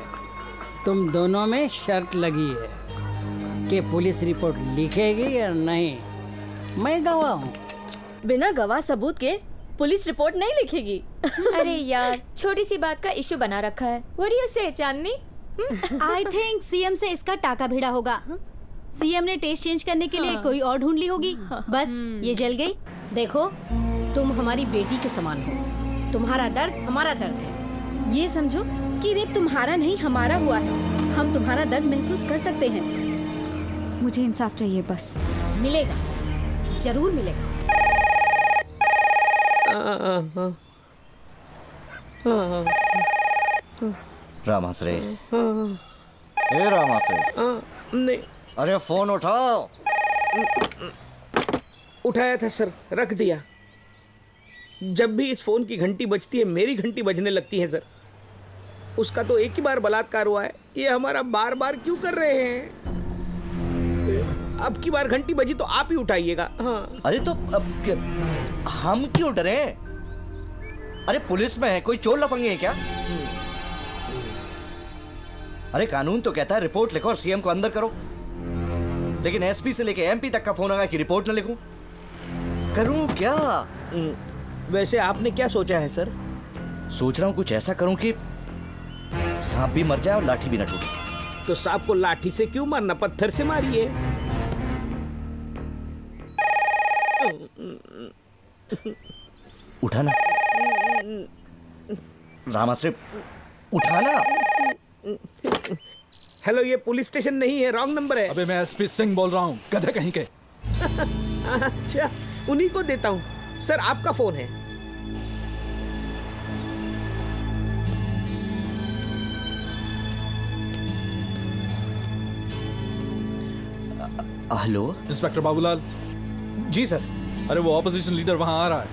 तुम दोनों में शर्त लगी है कि पुलिस रिपोर्ट लिखेगी या नहीं। मैं गवाह हूँ। बिना गवाह सबूत के पुलिस रिपोर्ट नहीं लिखेगी। अरे यार, छोटी सी बात का इशू बना रखा है। What do you say, Chandni? I think CM से इसका टाका भिड़ा होगा। सीएम ने टेस्ट चेंज करने के लिए कोई और ढूंढ ली होगी। बस ये जल गई। देखो, तुम हमारी बेटी के समान हो। तुम्हारा दर्द हमारा दर्द है। ये समझो कि रेप तुम्हारा नहीं हमारा हुआ है। हम तुम्हारा दर्द महसूस कर सकते हैं। मुझे इंसाफ चाहिए बस। मिलेगा, जरूर मिलेगा। रामाश्रय, ए रामाश्रय, नहीं, अरे फोन उठाओ। उठाया था सर, रख दिया। जब भी इस फोन की घंटी बजती है मेरी घंटी बजने लगती है सर। उसका तो एक ही बार बलात्कार हुआ है, ये हमारा बार बार क्यों कर रहे हैं? अब की बार घंटी बजी तो आप ही उठाइएगा। हाँ। अरे तो अब हम क्यों डरे? अरे पुलिस में है, कोई चोर लफंगे है क्या? अरे कानून तो कहता है रिपोर्ट लिखो और सीएम को अंदर करो, लेकिन एसपी से लेके एमपी तक का फोन आया कि रिपोर्ट न लिखूं। करूं क्या? वैसे आपने क्या सोचा है सर? सोच रहा हूं कुछ ऐसा करूं कि सांप भी मर जाए और लाठी भी न टूटे। तो सांप को लाठी से क्यों मारना, पत्थर से मारिए। उठाना रामाश्रय, उठाना। हेलो, ये पुलिस स्टेशन नहीं है, रॉन्ग नंबर है। अबे मैं एसपी सिंह बोल रहा हूँ, गधे कहीं के। अच्छा, उन्हीं को देता हूँ। सर आपका फोन है। Hello, inspector Babulal. जी सर। अरे वो ऑपोजिशन लीडर वहां आ रहा है,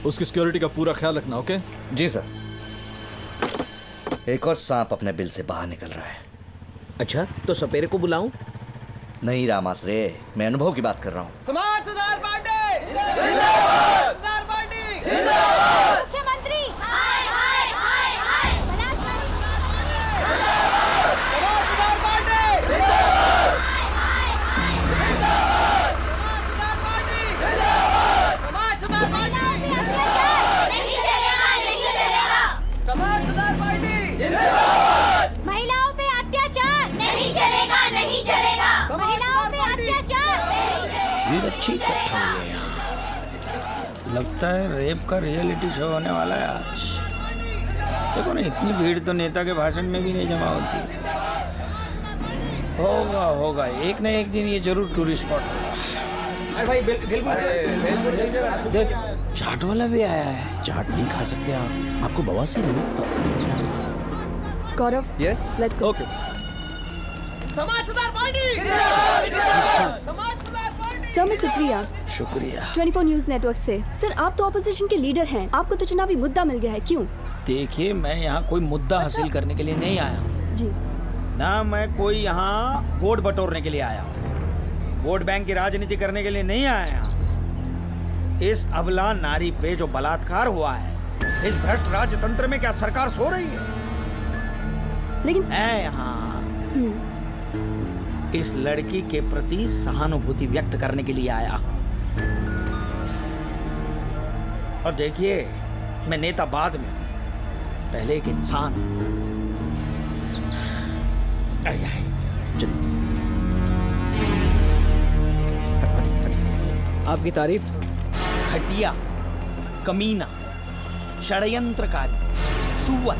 उसकी सिक्योरिटी का पूरा ख्याल रखना। ओके जी सर। एक और सांप अपने बिल से बाहर निकल रहा है। अच्छा, तो सपेरे को बुलाऊं? नहीं रामाश्रय, मैं अनुभव की बात कर रहा हूँ। समाज सुधार पार्टी जिंदाबाद, सुधार पार्टी जिंदाबाद, मुख्यमंत्री हाय हाय हाय हाय, समाज सुधार पार्टी जिंदाबाद, हाय हाय जिंदाबाद, समाज सुधार पार्टी जिंदाबाद, समाज सुधार पार्टी नहीं चलेगा, नहीं चलेगा, समाज सुधार पार्टी जिंदाबाद, महिलाओं पे अत्याचार नहीं चलेगा, नहीं चलेगा, महिलाओं पे अत्याचार। भीड़ अच्छी इकट्ठा हुई है यहाँ। लगता है रेप का रियलिटी शो होने वाला है आज। देखो ना, इतनी भीड़ तो नेता के भाषण में भी नहीं जमा होती। होगा होगा, एक न एक दिन ये जरूर टूरिस्ट स्पॉट होगा। अरे भाई बिल्कुल देख, चाट वाला भी आया है। चाट नहीं खा सकते आप, आपको बवासीर है। गौरव, यस, लेट्स गो। ओके। समाज सुधार पार्टी जिंदाबाद, समाज सुधार पार्टी। सर, मैं सुप्रिया, शुक्रिया। 24 न्यूज नेटवर्क से। सर, आप तो ऑपोजिशन के लीडर हैं, आपको तो चुनावी मुद्दा मिल गया है, क्यों? देखिए, मैं यहाँ कोई मुद्दा हासिल करने के लिए नहीं आया हूँ जी। ना मैं कोई यहाँ वोट बटोरने के लिए आया हूँ, वोट बैंक की राजनीति करने के लिए नहीं आया हूँ। इस अबला नारी पे जो बलात्कार हुआ है, इस भ्रष्ट राजतंत्र में क्या सरकार सो रही है? लेकिन मैं यहाँ इस लड़की के प्रति सहानुभूति व्यक्त करने के लिए आया हूँ। और देखिए, मैं नेता बाद में हूँ, पहले एक इंसान हूँ। आपकी तारीफ? घटिया, कमीना, षड्यंत्रकारी, सुअर,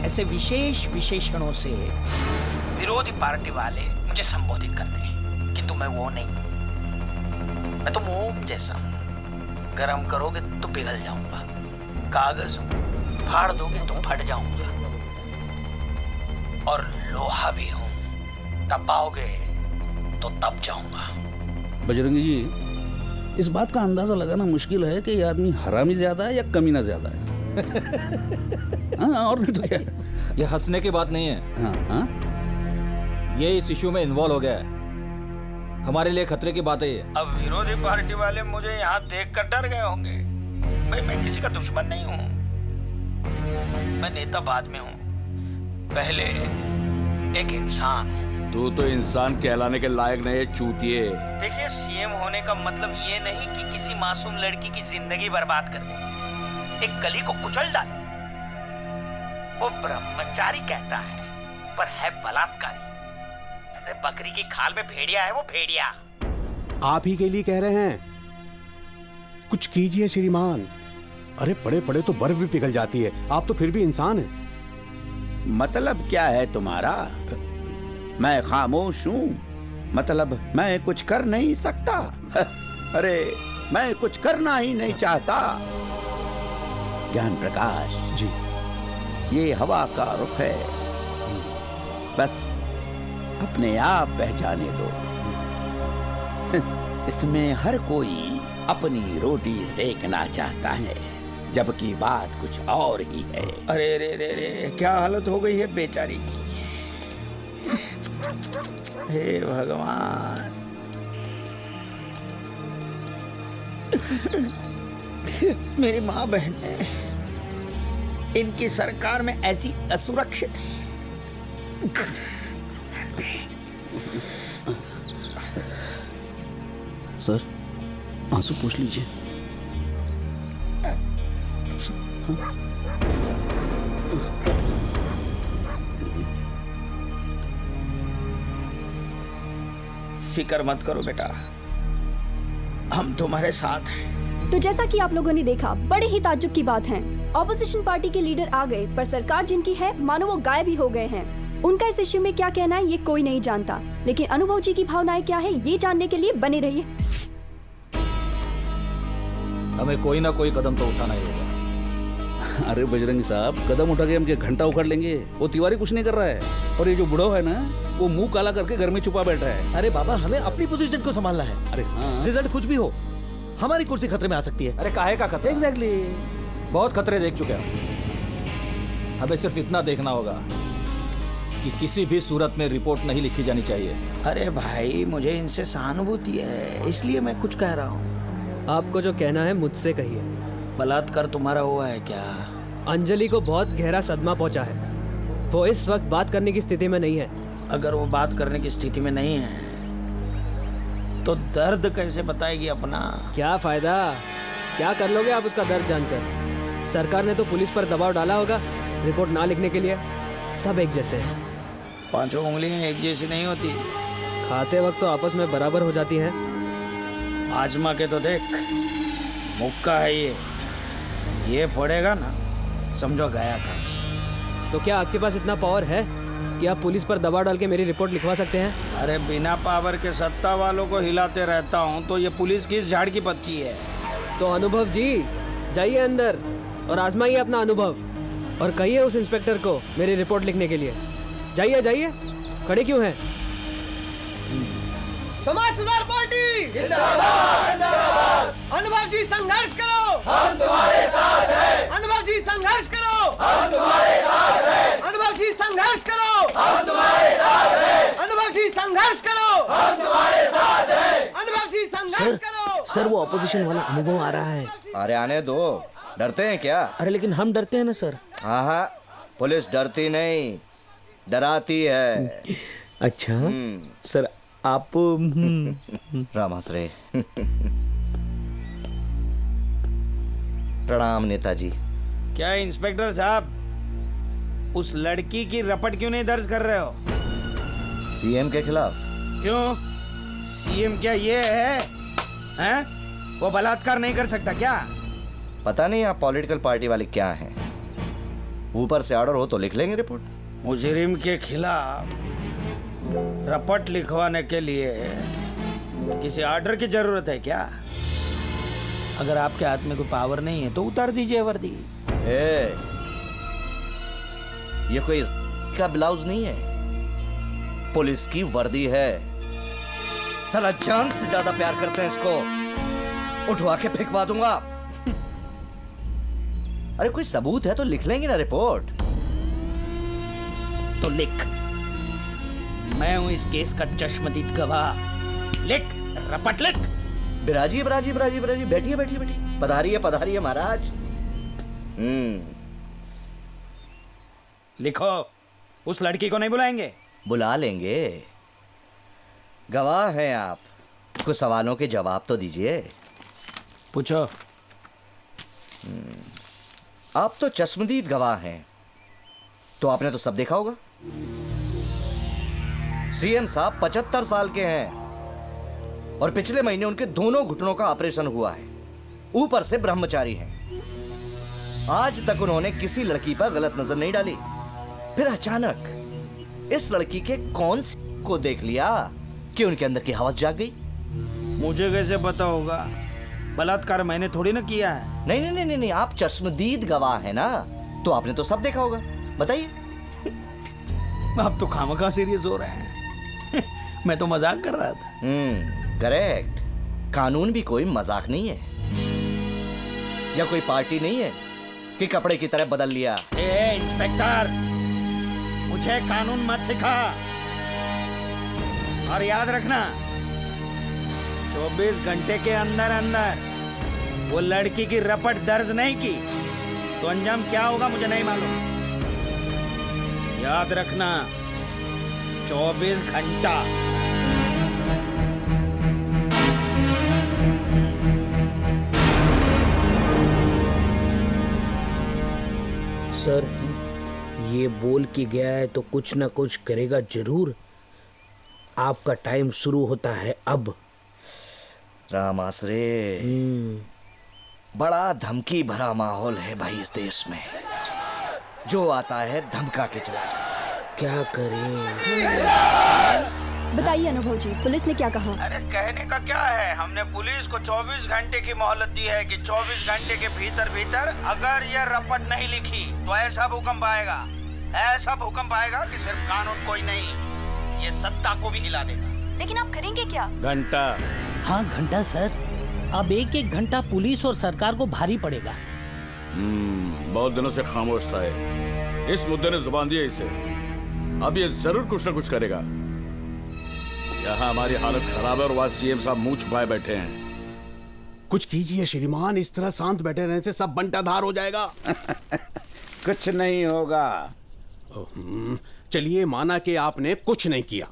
ऐसे विशेष विशेषणों से विरोधी पार्टी वाले मुझे संबोधित करते हैं कि किंतु मैं वो नहीं, मैं तो मोम जैसा हूं। गरम करोगे तो पिघल जाऊंगा, कागज हूं, फाड़ दोगे तो फट जाऊंगा, और लोहा भी हूं, तपाओगे तो तप जाऊंगा। बजरंगी जी, इस बात का अंदाजा लगाना मुश्किल है कि ये आदमी हरामी ज्यादा है या कमीना ज्यादा है। हाँ, और नहीं तो क्या। ये हंसने की बात नहीं है। हाँ, हाँ? ये इस इश्यू में इन्वॉल्व हो गया है, हमारे लिए खतरे की बात है ये। अब विरोधी पार्टी वाले मुझे यहाँ देखकर डर गए होंगे। भाई मैं किसी का दुश्मन नहीं हूँ, मैं नेता बाद में हूँ, पहले एक इंसान हूँ। तू तो इंसान कहलाने के लायक नहीं है, चूतिए। देखिए, सीएम होने का मतलब ये नहीं कि किसी मासूम लड़की की जिंदगी बर्बाद कर दे, एक गली को कुचल डाले। वो ब्रह्मचारी कहता है पर है बलात्कारी। अरे बकरी की खाल में भेड़िया है वो, भेड़िया। आप ही के लिए कह रहे हैं, कुछ कीजिए श्रीमान। अरे पड़े पड़े तो बर्फ भी पिघल जाती है, आप तो फिर भी इंसान हैं। मतलब क्या है तुम्हारा? मैं खामोश हूँ, मतलब मैं कुछ कर नहीं सकता? अरे मैं कुछ करना ही नहीं चाहता। ज्ञान प्रकाश जी, ये हवा का रुख है, बस अपने आप पहचाने दो। इसमें हर कोई अपनी रोटी सेकना चाहता है, जबकि बात कुछ और ही है। अरे रे रे रे, क्या हालत हो गई है बेचारी की। हे भगवान, मेरी माँ बहन है, इनकी सरकार में ऐसी असुरक्षित है। सर, आंसू पूछ लीजिए। फिक्र मत करो बेटा, हम तुम्हारे साथ हैं। तो जैसा कि आप लोगों ने देखा, बड़े ही ताज्जुब की बात है, ऑपोजिशन पार्टी के लीडर आ गए पर सरकार जिनकी है मानो वो गायब ही हो गए हैं। उनका इस इश्यू में क्या कहना है ये कोई नहीं जानता, लेकिन अनुभव जी की भावनाएं क्या है ये जानने के लिए बने रहिए। हमें कोई ना कोई कदम तो उठाना ही होगा। अरे बजरंगी साहब, कदम उठा के हम क्या घंटा उखाड़ लेंगे? वो तिवारी कुछ नहीं कर रहा है, और ये जो बुढ़ा है ना, वो मुंह काला करके घर में छुपा बैठा है। अरे बाबा, हमें अपनी पोजीशन को संभालना है। अरे हाँ, रिजल्ट कुछ भी हो, हमारी कुर्सी खतरे में आ सकती है। अरे काहे का खतरा? एग्जैक्टली, बहुत खतरे देख चुके हैं। हमें सिर्फ इतना देखना होगा कि किसी भी सूरत में रिपोर्ट नहीं लिखी जानी चाहिए। अरे भाई, मुझे इनसे सहानुभूति है, इसलिए मैं कुछ कह रहा हूँ। आपको जो कहना है मुझसे कहिए। बलात्कार तुम्हारा हुआ है क्या? अंजलि को बहुत गहरा सदमा पहुंचा है, वो इस वक्त बात करने की स्थिति में नहीं है। अगर वो बात करने की स्थिति में नहीं है तो दर्द कैसे बताएगी अपना? क्या फायदा, क्या कर लोगे आप उसका दर्द जानकर? सरकार ने तो पुलिस पर दबाव डाला होगा रिपोर्ट ना लिखने के लिए। सब एक जैसे हैं। पांचों उंगलियां एक जैसी नहीं होती, खाते वक्त तो आपस में बराबर हो जाती हैं। आजमा के तो देख, मुक्का है ये पड़ेगा ना, समझो गया काम। तो क्या आपके पास इतना पावर है कि आप पुलिस पर दबाव डाल के मेरी रिपोर्ट लिखवा सकते हैं? अरे बिना पावर के सत्ता वालों को हिलाते रहता हूँ तो ये पुलिस किस झाड़ की पत्ती है? तो अनुभव जी, जाइए अंदर और आजमाइए अपना अनुभव, और कहिए उस इंस्पेक्टर को मेरी रिपोर्ट लिखने के लिए। जाइए जाइए, खड़े क्यों हैं? समाज सुधार पार्टी जिंदाबाद, जिंदाबाद। अनुभव जी संघर्ष करो, हम तुम्हारे साथ हैं। अनुभव जी संघर्ष करो, हम तुम्हारे साथ हैं। अनुभव जी संघर्ष करो, हम तुम्हारे साथ हैं। अनुभव जी संघर्ष करो, हम तुम्हारे साथ हैं। अनुभव जी संघर्ष करो। सर, वो ऑपोजिशन वाला अनुभव आ रहा है। अरे आने दो, डरते हैं क्या? अरे लेकिन हम डरते हैं ना सर। हाँ हाँ, पुलिस डरती नहीं, डराती है। अच्छा सर, आप रामाश्रय। प्रणाम नेताजी। क्या इंस्पेक्टर साहब, उस लड़की की रपट क्यों नहीं दर्ज कर रहे हो? सीएम के खिलाफ। क्यों? सीएम क्या ये है? हैं? वो बलात्कार नहीं कर सकता क्या? पता नहीं आप पॉलिटिकल पार्टी वाले क्या हैं, ऊपर से ऑर्डर हो तो लिख लेंगे रिपोर्ट। मुजरिम के खिलाफ रपट लिखवाने के लिए किसी ऑर्डर की जरूरत है क्या? अगर आपके हाथ में कोई पावर नहीं है तो उतार दीजिए वर्दी। ये कोई का ब्लाउज नहीं है, पुलिस की वर्दी है। साला जान से ज्यादा प्यार करते हैं इसको, उठवा के फेंकवा दूंगा। अरे कोई सबूत है तो लिख लेंगे ना रिपोर्ट। तो लिख, मैं हूं इस केस का चश्मदीद गवाह। लिख, रपट लिख। बिराजी बिराजी बिराजी बिराजी, बैठिए बैठिए बैठिए, पधारिए महाराज। लिखो, उस लड़की को नहीं बुलाएंगे? बुला लेंगे, गवाह हैं आप, कुछ सवालों के जवाब तो दीजिए। पूछो। आप तो चश्मदीद गवाह हैं, तो आपने तो सब देखा होगा। सीएम साहब 75 साल के हैं और पिछले महीने उनके दोनों घुटनों का ऑपरेशन हुआ है, ऊपर से ब्रह्मचारी हैं। आज तक उन्होंने किसी लड़की पर गलत नजर नहीं डाली, फिर अचानक इस लड़की के कौन सी को देख लिया कि उनके अंदर की हवस जाग गई। मुझे कैसे पता होगा? बलात्कार मैंने थोड़ी ना किया है। नहीं नहीं नहीं नहीं, आप चश्मदीद गवाह है ना, तो आपने तो सब देखा होगा। बताइए। आप तो खामखा सीरियस हो रहे हैं। मैं तो मजाक कर रहा था। करेक्ट। कानून भी कोई मजाक नहीं है, या कोई पार्टी नहीं है कि कपड़े की तरह बदल लिया। इंस्पेक्टर, मुझे कानून मत सिखा। और याद रखना, 24 घंटे के अंदर अंदर वो लड़की की रपट दर्ज नहीं की तो अंजाम क्या होगा मुझे नहीं मालूम। याद रखना, 24 घंटा। सर, ये बोल के गया है तो कुछ ना कुछ करेगा जरूर। आपका टाइम शुरू होता है अब। राम आसरे, बड़ा धमकी भरा माहौल है भाई इस देश में। जो आता है धमका के चला जाता है। क्या करें? बताइए अनुभव जी, पुलिस ने क्या कहा? अरे कहने का क्या है, हमने पुलिस को 24 घंटे की मोहलत दी है कि 24 घंटे के भीतर भीतर अगर ये रपट नहीं लिखी तो ऐसा भूकंप आएगा, ऐसा भूकंप आएगा कि सिर्फ कानून कोई नहीं, ये सत्ता को भी हिला देगा। लेकिन आप करेंगे क्या? घंटा। हाँ घंटा सर, अब एक एक घंटा पुलिस और सरकार को भारी पड़ेगा। बहुत दिनों से खामोश था ये। इस मुद्दे ने जुबान दी है इसे, अब ये जरूर कुछ न कुछ करेगा। यहाँ हमारी हालत खराब है और वहाँ सीएम साहब मुंह छुपाए बैठे हैं। कुछ कीजिए श्रीमान, इस तरह शांत बैठे रहने से सब बंटाधार हो जाएगा। कुछ नहीं होगा। चलिए, माना कि आपने कुछ नहीं किया।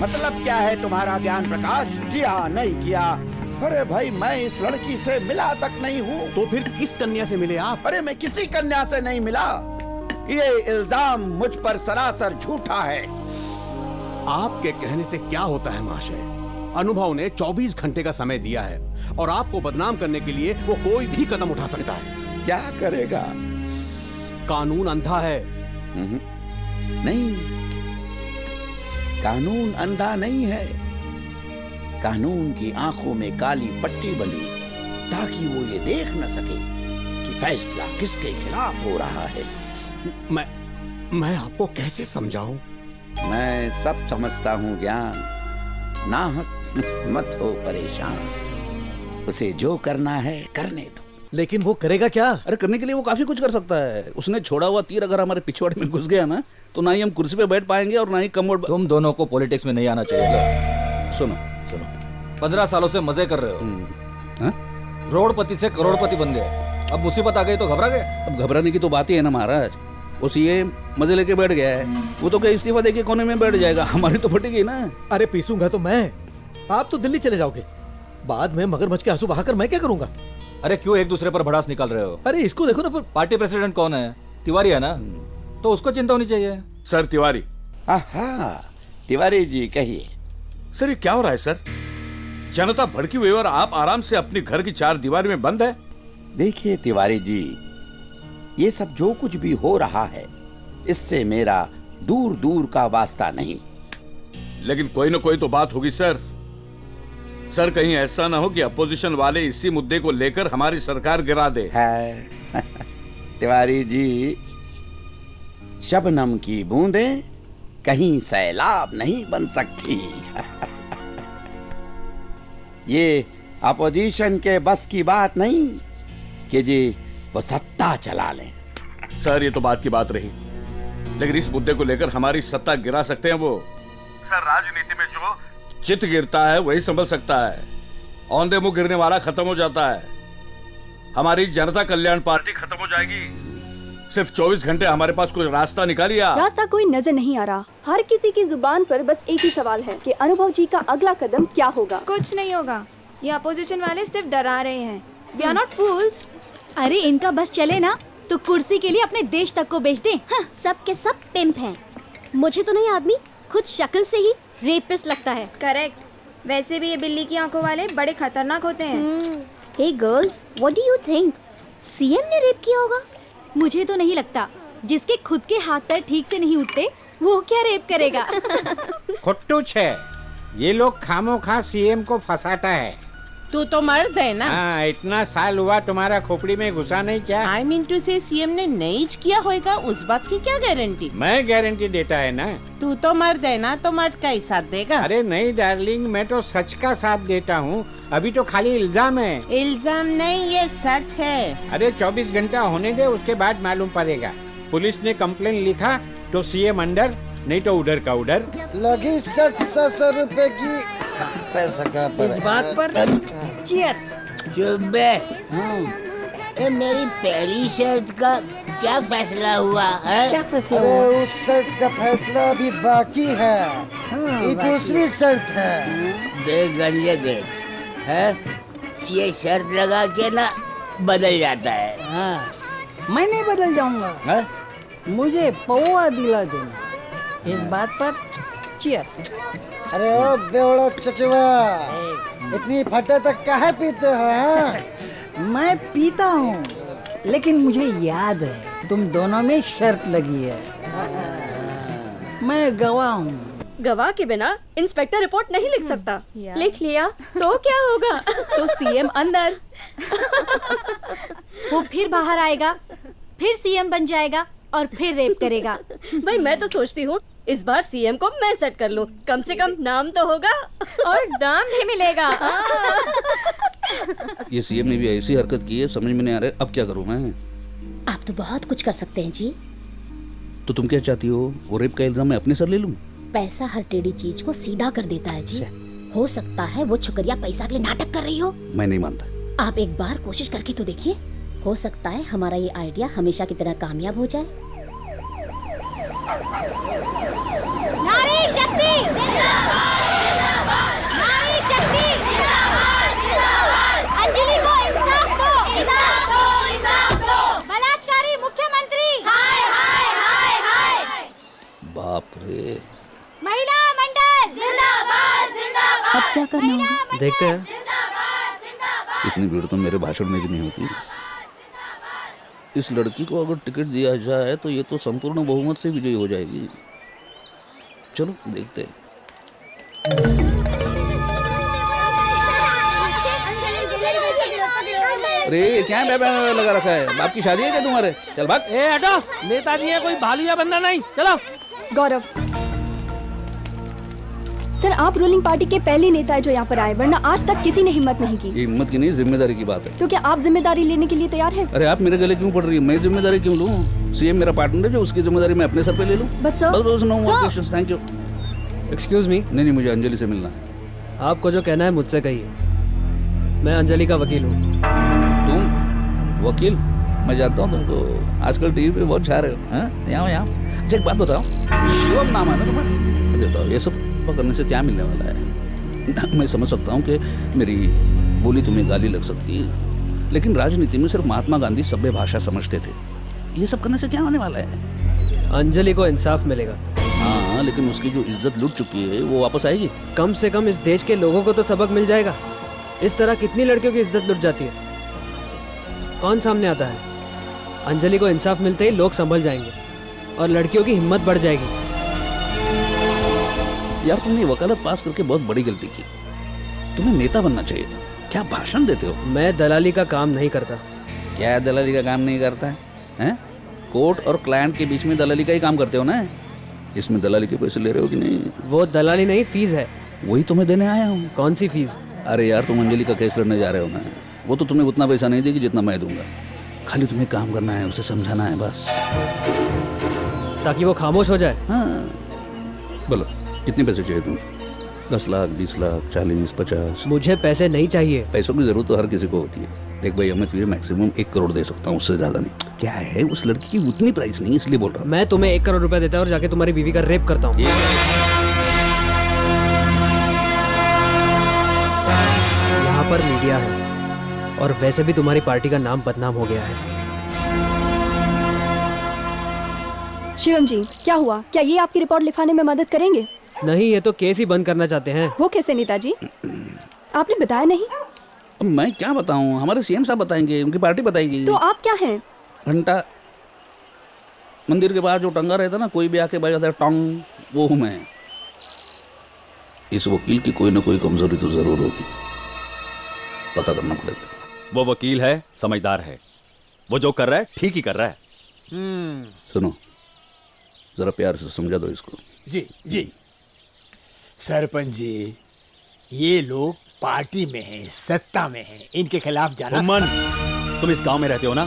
मतलब क्या है तुम्हारा ज्ञान प्रकाश? किया नहीं किया? अरे भाई, मैं इस लड़की से मिला तक नहीं हूँ। तो फिर किस कन्या से मिले आप? अरे मैं किसी कन्या से नहीं मिला। ये इल्जाम मुझ पर सरासर झूठा है। आपके कहने से क्या होता है महाशय? अनुभव ने 24 घंटे का समय दिया है और आपको बदनाम करने के लिए वो कोई भी कदम उठा सकता है। क्या करेगा? कानून अंधा है। नहीं, कानून अंधा नहीं है। कानून की आंखों में काली पट्टी बनी ताकि वो ये देख न सके कि फैसला किसके खिलाफ हो रहा है। मैं आपको कैसे समझाऊं? मैं सब समझता हूँ ज्ञान, नाहक मत हो परेशान। उसे जो करना है करने दो। लेकिन वो करेगा क्या? अरे करने के लिए वो काफी कुछ कर सकता है। उसने छोड़ा हुआ तीर अगर हमारे पिछवाड़े में घुस गया ना, तो ना ही हम कुर्सी पे बैठ पाएंगे और ना ही कमोड। तुम दोनों को पॉलिटिक्स में नहीं आना चाहिए। सुनो सुनो, 15 सालों से मजे कर रहे हो, रोडपति से करोड़पति बन गए, अब मुसीबत आ गई तो घबरा गए। अब घबराने की तो बात ही है ना महाराज। उस ये मजे लेके बैठ गया है, वो तो क्या इस्तीफा देके कोने में बैठ जाएगा, हमारी तो फटेगी ना। अरे पीसूंगा तो मैं, आप तो दिल्ली चले जाओगे, बाद में मगरमच्छ के आंसू बहाकर मैं क्या करूंगा? अरे क्यों एक दूसरे पर भड़ास निकाल रहे हो? अरे इसको देखो ना। पार्टी प्रेसिडेंट कौन है? तिवारी है ना, तो उसको चिंता होनी चाहिए। सर तिवारी। तिवारी जी कहिए। सर ये क्या हो रहा है सर? जनता भड़की हुई और आप आराम से अपनी घर की 4 दीवार में बंद है। देखिए तिवारी जी, ये सब जो कुछ भी हो रहा है इससे मेरा दूर दूर का वास्ता नहीं। लेकिन कोई ना कोई तो बात होगी सर। सर कहीं ऐसा ना हो कि अपोजिशन वाले इसी मुद्दे को लेकर हमारी सरकार गिरा दे। है तिवारी जी, शबनम की बूंदें कहीं सैलाब नहीं बन सकती। ये अपोजिशन के बस की बात नहीं कि जी वो सत्ता चला लें। सर ये तो बात की बात रही, लेकिन इस मुद्दे को लेकर हमारी सत्ता गिरा सकते हैं वो। सर राजनीति में जो चित गिरता है वही संभल सकता है। औंधे मुंह गिरने वाला खत्म हो जाता है। हमारी जनता कल्याण पार्टी खत्म हो जाएगी। सिर्फ 24 घंटे हमारे पास कोई रास्ता निकालिए। रास्ता कोई नजर नहीं आ रहा। हर किसी की जुबान पर बस एक ही सवाल है कि अनुभव जी का अगला कदम क्या होगा। कुछ नहीं होगा, ये अपोजिशन वाले सिर्फ डरा रहे हैं। वी आर नॉट फूल्स। अरे इनका बस चले ना तो कुर्सी के लिए अपने देश तक को बेच दे। हाँ, सब के सब पिंप हैं। मुझे तो नहीं आदमी खुद शक्ल से ही रेपिस्ट लगता है। करेक्ट। वैसे भी ये बिल्ली की आंखों वाले बड़े खतरनाक होते हैं। Hey girls, what do you think? CM ने रेप किया होगा? मुझे तो नहीं लगता। जिसके खुद के हाथ पैर ठीक से नहीं उठते वो क्या रेप करेगा। खुट्टू छे, ये लोग खामोखा सीएम को फंसाता है। तू तो मर्द है ना। हाँ, इतना साल हुआ तुम्हारा खोपड़ी में घुसा नहीं क्या? आई मीन टू से सीएम ने नहीं किया होगा, उस बात की क्या गारंटी? मैं गारंटी देता है ना। तू तो मर्द है ना, तो मर्द का ही साथ देगा। अरे नहीं डार्लिंग, मैं तो सच का साथ देता हूँ। अभी तो खाली इल्जाम है। इल्जाम नहीं, ये सच है। अरे 24 घंटा होने दे, उसके बाद मालूम पड़ेगा। पुलिस ने कंप्लेन लिखा तो सीएम अंडर, नहीं तो उधर का उधर। लगी 60-700 रुपए की पैसा का इस बात पर चीयर। ए, मेरी पहली शर्त का क्या फैसला हुआ है? क्या फैसला अरे हुआ? उस शर्त का फैसला अभी बाकी है। ये दूसरी शर्त है। देख गंजे देख, है ये शर्त लगा के ना बदल जाता है। हाँ, मैं नहीं बदल जाऊंगा। है? मुझे पौवा दिला देना। इस बात पर चीयर। अरे ओ बेवड़ा चचवा, इतनी फटे तक काहे पीते हो? हाँ? मैं पीता हूँ, लेकिन मुझे याद है तुम दोनों में शर्त लगी है। मैं गवाह हूँ। गवाह के बिना इंस्पेक्टर रिपोर्ट नहीं लिख सकता। लिख लिया तो क्या होगा? तो सीएम अंदर। वो फिर बाहर आएगा, फिर सीएम बन जाएगा और फिर रेप करेगा। भाई मैं तो सोचती हूँ इस बार सीएम को मैं सेट कर लूँ, कम से कम नाम तो होगा और दाम भी मिलेगा। ये सीएम ने भी ऐसी हरकत की है, समझ में नहीं आ रहा है अब क्या करूँ मैं। आप तो बहुत कुछ कर सकते हैं जी। तो तुम क्या चाहती हो, वो रेप का इल्जाम मैं अपने सर ले लूं? पैसा हर टेढ़ी चीज को सीधा कर देता है जी। हो सकता है वो छुकरिया पैसा के लिए नाटक कर रही हो। मैं नहीं मानता। आप एक बार कोशिश करके तो देखिए, हो सकता है हमारा ये आइडिया हमेशा की तरह कामयाब हो जाए। नारी शक्ति जिंदाबाद, जिंदाबाद। नारी शक्ति जिंदाबाद, जिंदाबाद। अंजलि को इंसाफ दो, इंसाफ दो, इंसाफ दो। बलात्कारी मुख्यमंत्री हाय हाय हाय हाय। बाप रे। महिला मंडल जिंदाबाद, जिंदाबाद। अब क्या करना होगा? देखते हैं। इतनी भीड़ तो मेरे भाषण में भी नहीं होती। इस लड़की को अगर टिकट दिया जाए तो ये तो संपूर्ण बहुमत से विजयी हो जाएगी। चलो देखते हैं। अरे क्या लगा रखा है? बाप की शादी है क्या तुम्हारे? चल भाग। ए हटो, नेताजी है कोई भालू या बंदा नहीं। चलो। गौरव सर, आप रूलिंग पार्टी के पहले नेता है जो यहाँ पर आए, वरना आज तक किसी ने हिम्मत नहीं की। ये हिम्मत की नहीं, जिम्मेदारी की बात है। तो क्या आप जिम्मेदारी लेने के लिए तैयार हैं? अरे आप मेरे गले क्यों पड़ रही है? मैं जिम्मेदारी क्यों लूं? सीएम मेरा पार्टनर है, जो उसकी जिम्मेदारी मैं अपने सर पे ले लूं। बस no more questions, thank you. Excuse me. नहीं, मुझे अंजलि से मिलना है। आपको जो कहना है मुझसे कहिए। मैं अंजलि का वकील हूँ। तुम वकील? मैं जानता हूँ तुमको, आजकल टीवी पे बहुत छा रहे हो। यहाँ अच्छा एक बात बताओ, शिवम नाम है ना तुम्हारा? बताओ ये सब करने से क्या मिलने वाला है? मैं समझ सकता हूँ कि मेरी बोली तुम्हें गाली लग सकती है, लेकिन राजनीति में सिर्फ महात्मा गांधी सभ्य भाषा समझते थे। ये सब करने से क्या होने वाला है? अंजलि को इंसाफ मिलेगा। हाँ, लेकिन उसकी जो इज्जत लूट चुकी है वो वापस आएगी। कम से कम इस देश के लोगों को तो सबक मिल जाएगा। इस तरह कितनी लड़कियों की इज्जत लुट जाती है। कौन सामने आता है? अंजलि को इंसाफ मिलते ही लोग संभल जाएंगे और लड़कियों की हिम्मत बढ़ जाएगी। यार तुमने वकालत पास करके बहुत बड़ी गलती की। तुम्हें नेता बनना चाहिए था। क्या भाषण देते हो? मैं दलाली का काम नहीं करता। क्या दलाली का काम नहीं करता है, हैं? कोर्ट और क्लाइंट के बीच में दलाली का ही काम करते हो ना? इसमें दलाली के पैसे ले रहे हो कि नहीं? वो दलाली नहीं, फीस है। वही तुम्हें देने आया हूँ। कौन सी फीस? अरे यार तुम अंजलि का केस लड़ने जा रहे हो ना, वो तो तुम्हें उतना पैसा नहीं देगी जितना मैं दूंगा। खाली तुम्हें काम करना है, उसे समझाना है बस, ताकि वो खामोश हो जाए। हाँ बोलो कितने पैसे चाहिए तुम्हें? 10 लाख, 20 लाख, 40, 50? मुझे पैसे नहीं चाहिए। पैसों की जरूरत तो हर किसी को होती है। देख भाई, मैं तुझे मैक्सिमम 1 करोड़ दे सकता हूँ, उससे ज्यादा नहीं। क्या है, उस लड़की की उतनी प्राइस नहीं, इसलिए बोल रहा हूँ। मैं तुम्हें 1 करोड़ रुपए देता हूँ और जाके तुम्हारी बीवी का रेप करता हूँ। यहाँ पर मीडिया है और वैसे भी तुम्हारी पार्टी का नाम बदनाम हो गया है। शिवम जी, क्या हुआ? क्या ये आपकी रिपोर्ट लिखवाने में मदद करेंगे? नहीं, ये तो केस ही बंद करना चाहते हैं। वो कैसे नेताजी? आपने बताया नहीं। अब मैं क्या बताऊं, हमारे सीएम साहब बताएंगे, उनकी पार्टी बताएगी। तो आप क्या हैं? घंटा मंदिर के बाहर जो टंगा रहता ना, कोई भी आके बजाता है टोंग, वो हूं मैं। इस वकील की कोई ना कोई कमजोरी तो जरूर होगी, पता करना पड़ेगा। वो वकील है, समझदार है, वो जो कर रहा है ठीक ही कर रहा है। सुनो, जरा प्यार से समझा दो इसको। जी जी सरपंच जी, ये लोग पार्टी में हैं, सत्ता में हैं, इनके खिलाफ जाना। उमन, तुम इस गांव में रहते हो ना,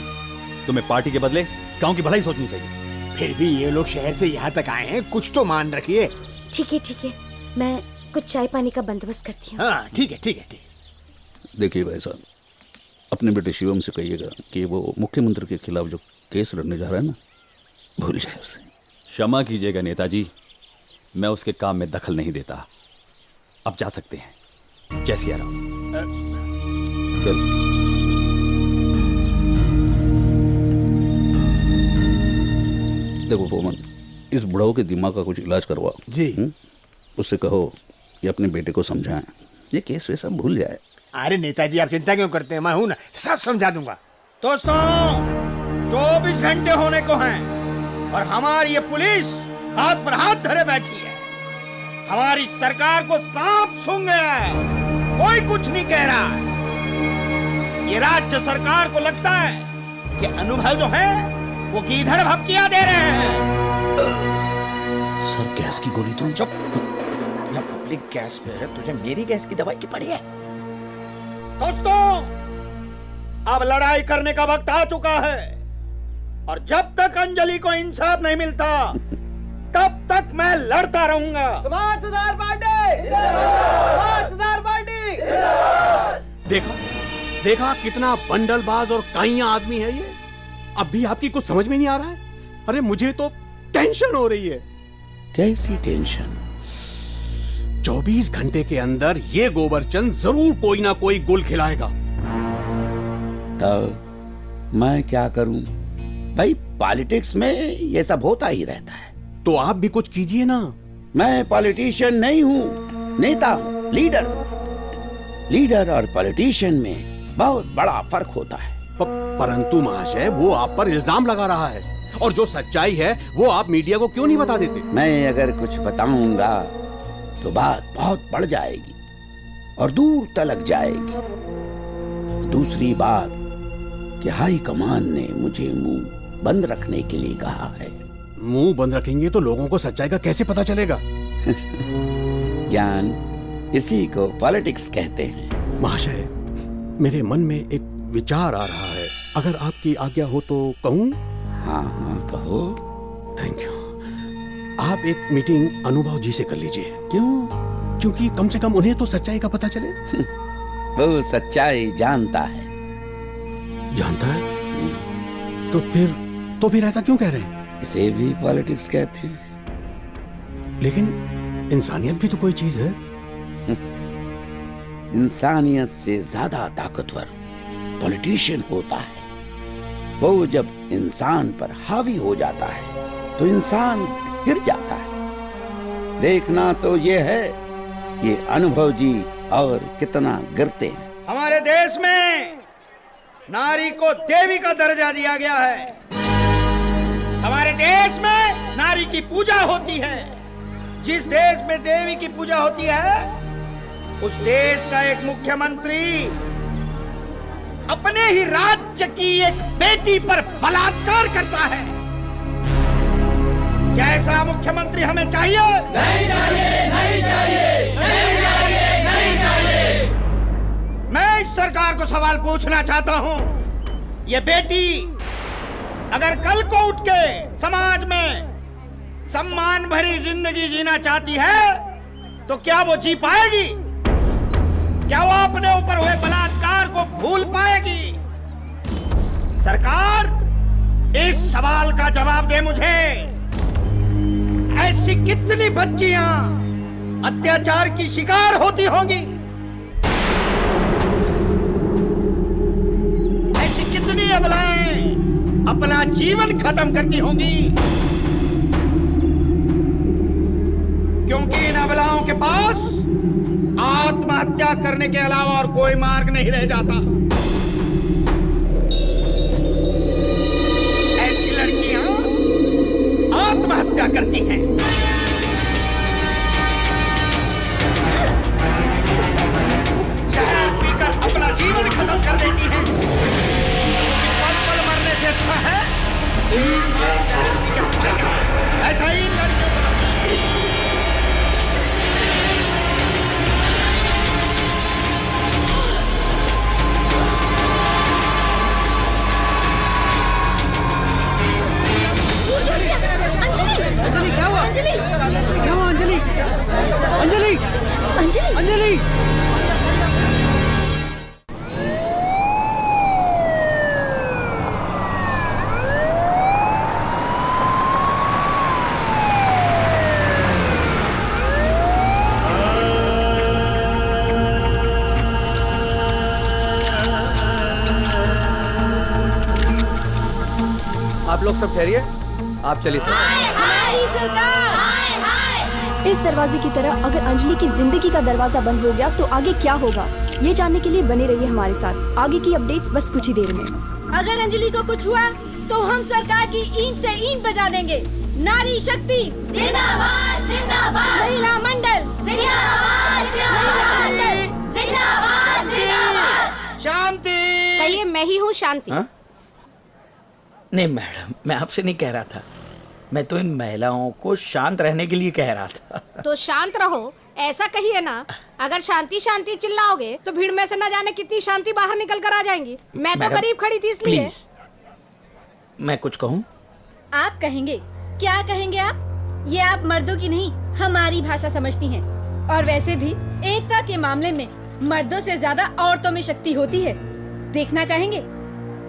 तुम्हें पार्टी के बदले गांव की भलाई सोचनी चाहिए। फिर भी ये लोग शहर से यहाँ तक आए हैं, कुछ तो मान रखिए। ठीक है, मैं कुछ चाय पानी का बंदोबस्त करती हूँ। हाँ ठीक है। देखिए भाई साहब, अपने बेटे शिवम से कहिएगा कि वो मुख्यमंत्री के खिलाफ जो केस लड़ने जा रहा है ना, भूल जाए उसे। क्षमा कीजिएगा नेताजी, मैं उसके काम में दखल नहीं देता। अब जा सकते हैं। जय सिया राम। देखो पोमन, इस बुढ़ाओ के दिमाग का कुछ इलाज करवाओ जी। उससे कहो कि अपने बेटे को समझाएं, ये केस वे सब भूल जाए। अरे नेताजी, आप चिंता क्यों करते हैं, मैं हूं ना, सब समझा दूंगा। दोस्तों, 24 घंटे होने को हैं और हमारी ये पुलिस हाथ पर हाथ धरे बैठी है। हमारी सरकार को सांप सूंघ गया है, कोई कुछ नहीं कह रहा है। ये राज्य सरकार को लगता है कि अनुभव जो है वो गीधड़ भपकियां दे रहे हैं। सर, गैस की गोली तुम चुप। जब पब्लिक गैस पे है, तुझे मेरी गैस की दवाई की पड़ी है। दोस्तों, अब लड़ाई करने का वक्त आ चुका है और जब तक अंजलि को इंसाफ नहीं मिलता तब तक मैं लड़ता रहूंगा। समाज सुधार पार्टी, समाज सुधार पार्टी। देखा कितना बंडलबाज और काइया आदमी है ये। अब भी आपकी कुछ समझ में नहीं आ रहा है? अरे मुझे तो टेंशन हो रही है। कैसी टेंशन? 24 घंटे के अंदर ये गोबरचंद जरूर कोई ना कोई गुल खिलाएगा। तो मैं क्या करूं भाई, पॉलिटिक्स में ये सब होता ही रहता है। तो आप भी कुछ कीजिए ना। मैं पॉलिटिशियन नहीं हूँ, नेता हूँ, लीडर हूँ। लीडर और पॉलिटिशियन में बहुत बड़ा फर्क होता है। परंतु महाशय, वो आप पर इल्जाम लगा रहा है और जो सच्चाई है वो आप मीडिया को क्यों नहीं बता देते? मैं अगर कुछ बताऊंगा तो बात बहुत बढ़ जाएगी और दूर तलक जाएगी। दूसरी बात कि हाई कमान ने मुझे मुंह बंद रखने के लिए कहा है। मुंह बंद रखेंगे तो लोगों को सच्चाई का कैसे पता चलेगा? ज्ञान, इसी को पॉलिटिक्स कहते हैं। महाशय, मेरे मन में एक विचार आ रहा है, अगर आपकी आज्ञा हो तो कहूं? हाँ कहो। Thank you. आप एक मीटिंग अनुभव जी से कर लीजिए। क्यों? क्योंकि कम से कम उन्हें तो सच्चाई का पता चले। वो सच्चाई जानता है। जानता है? तो फिर ऐसा क्यों कह रहे हैं? इसे भी पॉलिटिक्स कहते हैं। लेकिन इंसानियत भी तो कोई चीज है। इंसानियत से ज्यादा ताकतवर पॉलिटिशियन होता है। वो जब इंसान पर हावी हो जाता है तो इंसान गिर जाता है। देखना तो ये है ये अनुभव जी और कितना गिरते हैं। हमारे देश में नारी को देवी का दर्जा दिया गया है। हमारे देश में नारी की पूजा होती है। जिस देश में देवी की पूजा होती है, उस देश का एक मुख्यमंत्री अपने ही राज्य की एक बेटी पर बलात्कार करता है। क्या ऐसा मुख्यमंत्री हमें चाहिए? नहीं चाहिए, नहीं चाहिए, नहीं चाहिए, नहीं चाहिए। मैं इस सरकार को सवाल पूछना चाहता हूं, ये बेटी अगर कल को उठ के समाज में सम्मान भरी जिंदगी जीना चाहती है तो क्या वो जी पाएगी? क्या वो अपने ऊपर हुए बलात्कार को भूल पाएगी? सरकार इस सवाल का जवाब दे मुझे। ऐसी कितनी बच्चियां अत्याचार की शिकार होती होंगी? ऐसी कितनी अबलाएं अपना जीवन खत्म करती होंगी? क्योंकि इन अबलाओं के पास आत्महत्या करने के अलावा और कोई मार्ग नहीं रह जाता। ऐसी लड़कियां आत्महत्या करती हैं। शहर पीकर अपना जीवन खत्म कर देती हैं। पल पल मरने से अच्छा है ऐसा ही लड़कियों को अंजलि क्या हुआ? अंजलि क्या हुआ? अंजलि अंजलि अंजलि अंजलि आप लोग सब ठहरिए, आप चलिए इस दरवाजे की तरह अगर अंजलि की जिंदगी का दरवाजा बंद हो गया तो आगे क्या होगा, ये जानने के लिए बने रहिए हमारे साथ। आगे की अपडेट्स बस कुछ ही देर में। अगर अंजलि को कुछ हुआ तो हम सरकार की ईंट से ईंट बजा देंगे। नारी शक्ति जिंदाबाद, जिंदाबाद। महिला मंडल जिंदाबाद, जिंदाबाद, जिंदाबाद। शांति। कहिए, मैं ही हूँ शांति। नहीं मैडम, मैं आपसे नहीं कह रहा था, मैं तो इन महिलाओं को शांत रहने के लिए कह रहा था। तो शांत रहो, ऐसा कहिए ना। अगर शांति शांति चिल्लाओगे तो भीड़ में से न जाने कितनी शांति बाहर निकल कर आ जाएंगी। मैं तो करीब खड़ी थी इसलिए। प्लीज, मैं कुछ कहूँ? आप कहेंगे? क्या कहेंगे आप? ये आप मर्दों की नहीं हमारी भाषा समझती हैं। और वैसे भी एकता के मामले में मर्दों से ज्यादा औरतों में शक्ति होती है। देखना चाहेंगे?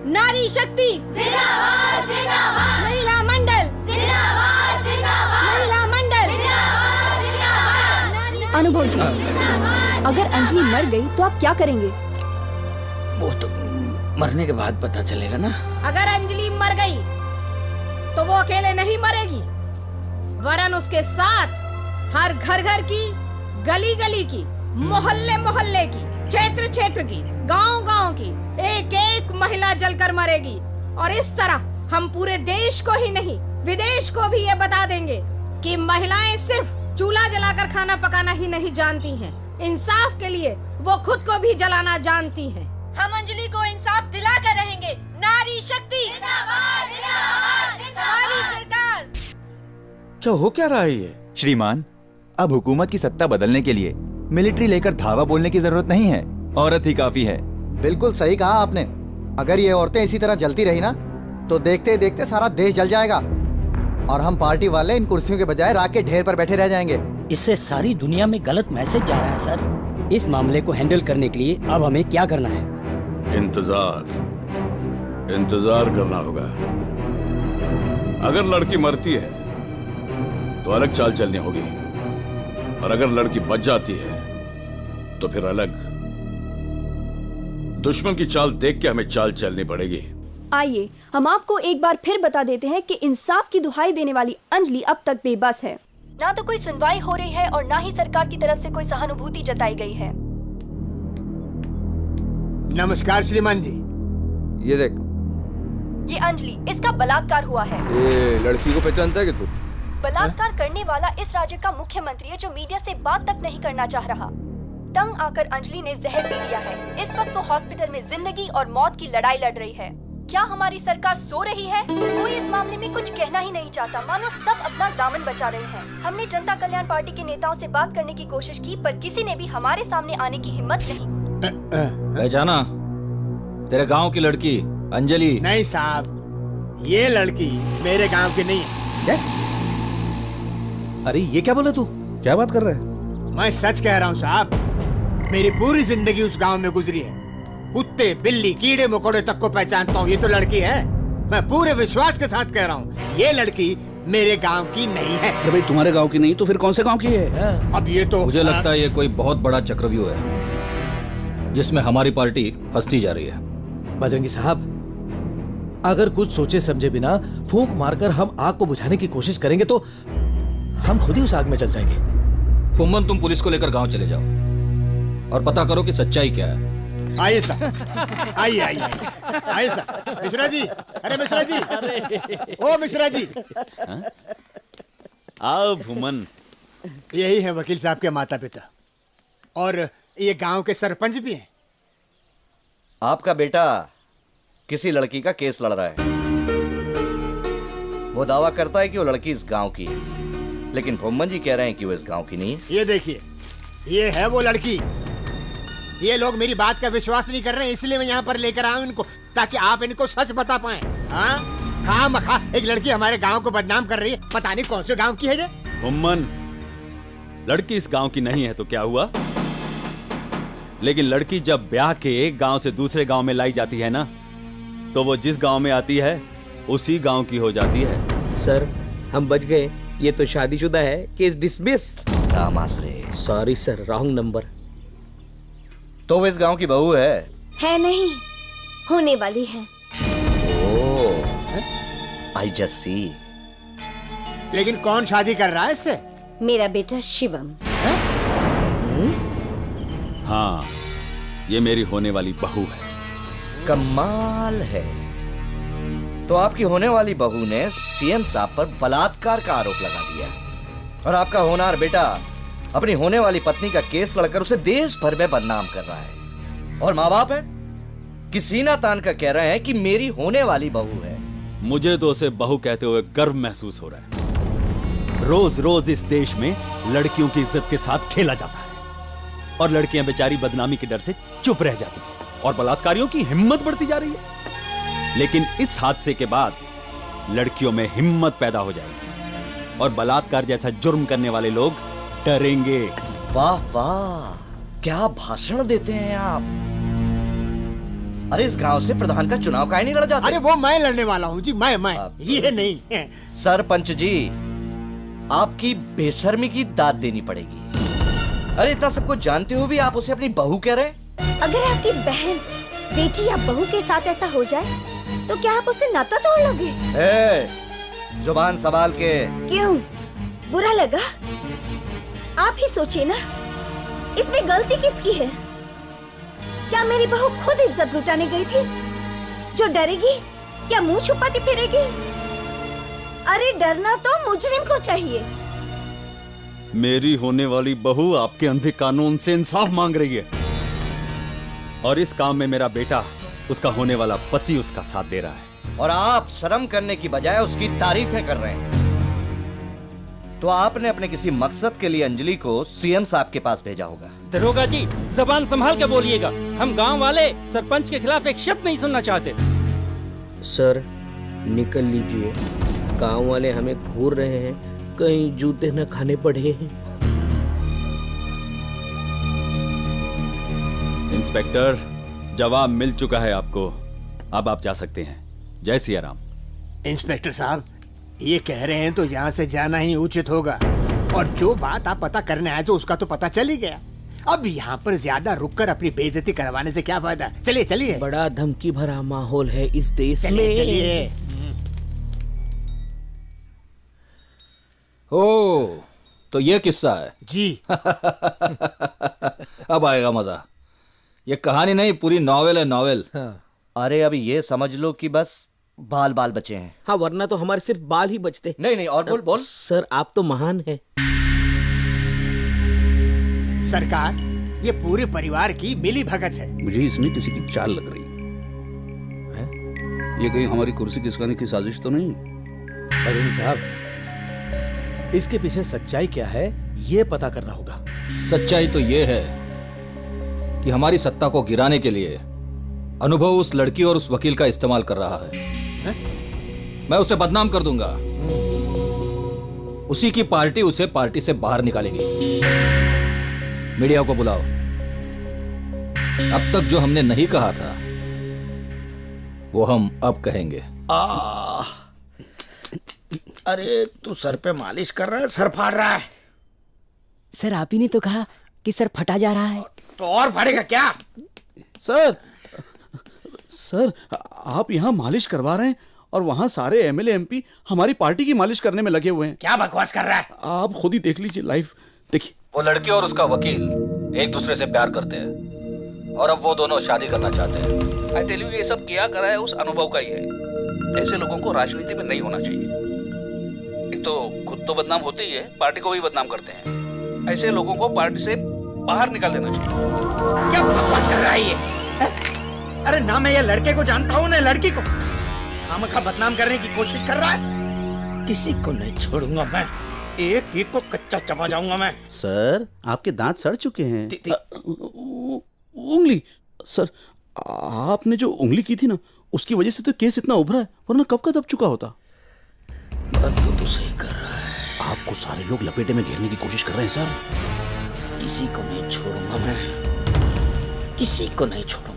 नारी शक्ति जिंदाबाद, जिंदाबाद। महिला मंडल जिंदाबाद, जिंदाबाद। महिला मंडल जिंदाबाद, जिंदाबाद। अनुभव जी, अगर अंजलि मर गई तो आप क्या करेंगे? वो तो मरने के बाद पता चलेगा ना। अगर अंजलि मर गई तो वो अकेले नहीं मरेगी, वरन उसके साथ हर घर घर की, गली गली की, मोहल्ले मोहल्ले की, क्षेत्र क्षेत्र की, गांव गांव की एक एक महिला जलकर मरेगी। और इस तरह हम पूरे देश को ही नहीं विदेश को भी ये बता देंगे कि महिलाएं सिर्फ चूल्हा जलाकर खाना पकाना ही नहीं जानती हैं, इंसाफ के लिए वो खुद को भी जलाना जानती हैं। हम अंजलि को इंसाफ दिला कर रहेंगे। नारी शक्ति जिंदाबाद, जिंदाबाद, जिंदाबाद। सरकार क्या हो क्या रहा है ये? श्रीमान, अब हुकूमत की सत्ता बदलने के लिए मिलिट्री लेकर धावा बोलने की जरूरत नहीं है, औरत ही काफी है। बिल्कुल सही कहा आपने। अगर ये औरतें इसी तरह जलती रही ना तो देखते देखते सारा देश जल जाएगा और हम पार्टी वाले इन कुर्सियों के बजाय राख के ढेर पर बैठे रह जाएंगे। इससे सारी दुनिया में गलत मैसेज जा रहा है सर। इस मामले को हैंडल करने के लिए अब हमें क्या करना है? इंतजार करना होगा। अगर लड़की मरती है तो अलग चाल चलनी होगी, और अगर लड़की बच जाती है तो फिर अलग। दुश्मन की चाल देख के हमें चाल चलनी पड़ेगी। आइए हम आपको एक बार फिर बता देते हैं कि इंसाफ की दुहाई देने वाली अंजलि अब तक बेबस है। ना तो कोई सुनवाई हो रही है और ना ही सरकार की तरफ से कोई सहानुभूति जताई गई है। नमस्कार श्रीमान जी। ये देख, ये अंजलि, इसका बलात्कार हुआ है। ये लड़की को पहचानता है कि तू? बलात्कार करने वाला इस राज्य का मुख्यमंत्री है जो मीडिया से बात तक नहीं करना चाह रहा। तंग आकर अंजलि ने जहर पी लिया है। इस वक्त वो हॉस्पिटल में जिंदगी और मौत की लड़ाई लड़ रही है। क्या हमारी सरकार सो रही है? कोई इस मामले में कुछ कहना ही नहीं चाहता, मानो सब अपना दामन बचा रहे हैं। हमने जनता कल्याण पार्टी के नेताओं से बात करने की कोशिश की, पर किसी ने भी हमारे सामने आने की हिम्मत नहीं। पहचाना? तेरे गांव की लड़की अंजलि? नहीं साहब, ये लड़की मेरे गांव की नहीं है। अरे ये क्या बोला तू? क्या बात कर रहा है? मैं सच कह रहा हूँ साहब, मेरी पूरी जिंदगी उस गांव में गुजरी है। कुत्ते, बिल्ली, कीड़े मकोड़े तक को पहचानता हूँ। ये तो लड़की है। मैं पूरे विश्वास के साथ कह रहा हूँ, ये लड़की मेरे गांव की नहीं है। अरे भाई तुम्हारे गांव की नहीं तो फिर कौन से गांव की है? अब ये तो मुझे लगता है ये कोई बहुत बड़ा चक्रव्यूह है जिसमें हमारी पार्टी फंसती जा रही है। बजरंगी साहब, अगर कुछ सोचे समझे बिना फूंक मारकर हम आग को बुझाने की कोशिश करेंगे तो हम खुद ही उस आग में चल जाएंगे। फुम्मन, तुम पुलिस को लेकर गांव चले जाओ और पता करो कि सच्चाई क्या है। आइए साहब, आइए आइए आइए साहब। मिश्रा जी, अरे मिश्रा जी, ओ मिश्रा जी। आओ भूमन। यही है वकील साहब के माता पिता, और ये गांव के सरपंच भी हैं। आपका बेटा किसी लड़की का केस लड़ रहा है। वो दावा करता है कि वो लड़की इस गांव की है, लेकिन फुम्मन जी कह रहे हैं कि वो इस गांव की नहीं है। ये देखिए, ये है वो लड़की। ये लोग मेरी बात का विश्वास नहीं कर रहे हैं, इसलिए मैं यहाँ पर लेकर आया हूँ इनको, ताकि आप इनको सच बता पाएं। हाँ, खामखा एक लड़की हमारे गांव को बदनाम कर रही है। पता नहीं कौन से गांव की है ये। भूमन, लड़की इस गांव की नहीं है तो क्या हुआ? लेकिन लड़की जब ब्याह के गांव से दूसरे गांव में लाई जाती है ना, तो वो जिस गांव में आती है उसी गांव की हो जाती है। सर, हम बच गए। ये तो शादीशुदा है। Case dismiss. Ramashray, sorry sir, wrong number. तो वो इस गांव की बहू है? है नहीं, होने वाली है। I just see. लेकिन कौन शादी कर रहा है इससे? मेरा बेटा शिवम। हाँ, ये मेरी होने वाली बहू है। कमाल है। तो आपकी होने वाली बहू ने सीएम साहब पर बलात्कार का आरोप लगा दिया, और आपका होनहार बेटा अपनी होने वाली पत्नी का केस लड़कर उसे देश भर में बदनाम कर रहा है। और माँ बाप है कि सीना तान कर कह रहे हैं कि मेरी होने वाली बहू है। मुझे तो उसे बहू कहते हुए गर्व महसूस हो रहा है। रोज रोज इस देश में लड़कियों की इज्जत के साथ खेला जाता है, और लड़कियां बेचारी बदनामी के डर से चुप रह जाती हैं, और बलात्कारियों की हिम्मत बढ़ती जा रही है। लेकिन इस हादसे के बाद लड़कियों में हिम्मत पैदा हो जाएगी, और बलात्कार जैसा जुर्म करने वाले लोग डरेंगे। वाह वाह, क्या भाषण देते हैं आप। अरे इस गांव से प्रधान का चुनाव काहे नहीं लड़ जाते? अरे वो मैं लड़ने वाला हूँ जी, मैं ये नहीं है। सरपंच जी, आपकी बेशर्मी की दाद देनी पड़ेगी। अरे इतना सब कुछ जानते हो भी आप उसे अपनी बहू कह रहे हैं? अगर आपकी बहन, बेटी या बहू के साथ ऐसा हो जाए तो क्या आप उससे नाता तोड़ लोगे? जुबान संभाल के। क्यों, बुरा लगा? आप ही सोचिए ना, इसमें गलती किसकी है? क्या मेरी बहू खुद इज्जत लुटाने गई थी जो डरेगी या मुंह छुपाती फिरेगी? अरे डरना तो मुजरिम को चाहिए। मेरी होने वाली बहू आपके अंधे कानून से इंसाफ मांग रही है, और इस काम में मेरा बेटा, उसका होने वाला पति उसका साथ दे रहा है। और आप शर्म करने की बजाय उसकी तारीफें कर रहे हैं। तो आपने अपने किसी मकसद के लिए अंजलि को सीएम साहब के पास भेजा होगा। दरोगा जी, जबान संभाल के बोलिएगा। हम गांव वाले सरपंच के खिलाफ एक शब्द नहीं सुनना चाहते। सर, निकल लीजिए। गांव वाले हमें घूर रहे हैं, कहीं जूते न खाने पड़े हैं। इंस्पेक्टर, जवाब मिल चुका है आपको, अब आप जा सकते हैं। जय सिया राम। इंस्पेक्टर साहब, ये कह रहे हैं तो यहाँ से जाना ही उचित होगा, और जो बात आप पता करने आए तो उसका तो पता चल ही गया। अब यहाँ पर ज्यादा रुककर अपनी बेइज्जती करवाने से क्या फायदा। चलिए चलिए। बड़ा धमकी भरा माहौल है इस देश में। चलिए। ओ, तो ये किस्सा है जी। अब आएगा मजा। ये कहानी नहीं, पूरी नॉवेल है, नॉवेल। अरे अभी ये समझ लो कि बस बाल बाल बचे हैं। हाँ, वरना तो हमारे सिर्फ बाल ही बचते। नहीं नहीं, और बोल बोल। सर आप तो महान हैं। सरकार, ये पूरे परिवार की मिली भगत है। मुझे इसमें किसी की चाल लग रही है। ये कहीं हमारी कुर्सी खिसकाने की साजिश तो नहीं? बजरंगी साहब, इसके पीछे सच्चाई क्या है ये पता करना होगा। सच्चाई तो ये है कि हमारी सत्ता को गिराने के लिए अनुभव उस लड़की और उस वकील का इस्तेमाल कर रहा है। मैं उसे बदनाम कर दूंगा, उसी की पार्टी उसे पार्टी से बाहर निकालेगी। मीडिया को बुलाओ। अब तक जो हमने नहीं कहा था वो हम अब कहेंगे। अरे तू सर पे मालिश कर रहा है, सर फाड़ रहा है। सर आप ही ने तो कहा कि सर फटा जा रहा है। तो और फाड़ेगा क्या? सर आप यहाँ मालिश करवा रहे हैं और वहाँ सारे एमएलए एमपी हमारी पार्टी की मालिश करने में लगे हुए हैं। क्या बकवास कर रहा है? आप खुद ही देख लीजिए, लाइव देखिए। वो लड़की और उसका वकील एक दूसरे से प्यार करते हैं और अब वो दोनों शादी करना चाहते हैं। आई टेल यू, ये सब किया करा है उस अनुभव का ही है। ऐसे लोगों को राजनीति में नहीं होना चाहिए। एक तो खुद तो बदनाम होते ही है, पार्टी को भी बदनाम करते हैं। ऐसे लोगों को पार्टी से बाहर निकाल देना चाहिए। क्या बकवास कर रहा है ये? अरे ना मैं ये लड़के को जानता हूँ ना लड़की को। खामखा बदनाम करने की कोशिश कर रहा है। किसी को नहीं छोड़ूंगा मैं, एक एक को कच्चा चबा जाऊंगा मैं। सर आपके दांत सड़ चुके हैं। उंगली सर, आपने जो उंगली की थी ना उसकी वजह से तो केस इतना उभरा है, वरना कब का दब चुका होता। बात तो सही कर रहा है। आपको सारे लोग लपेटे में घेरने की कोशिश कर रहे हैं सर। किसी को नहीं छोड़ूंगा मैं, किसी को नहीं छोड़ूंगा।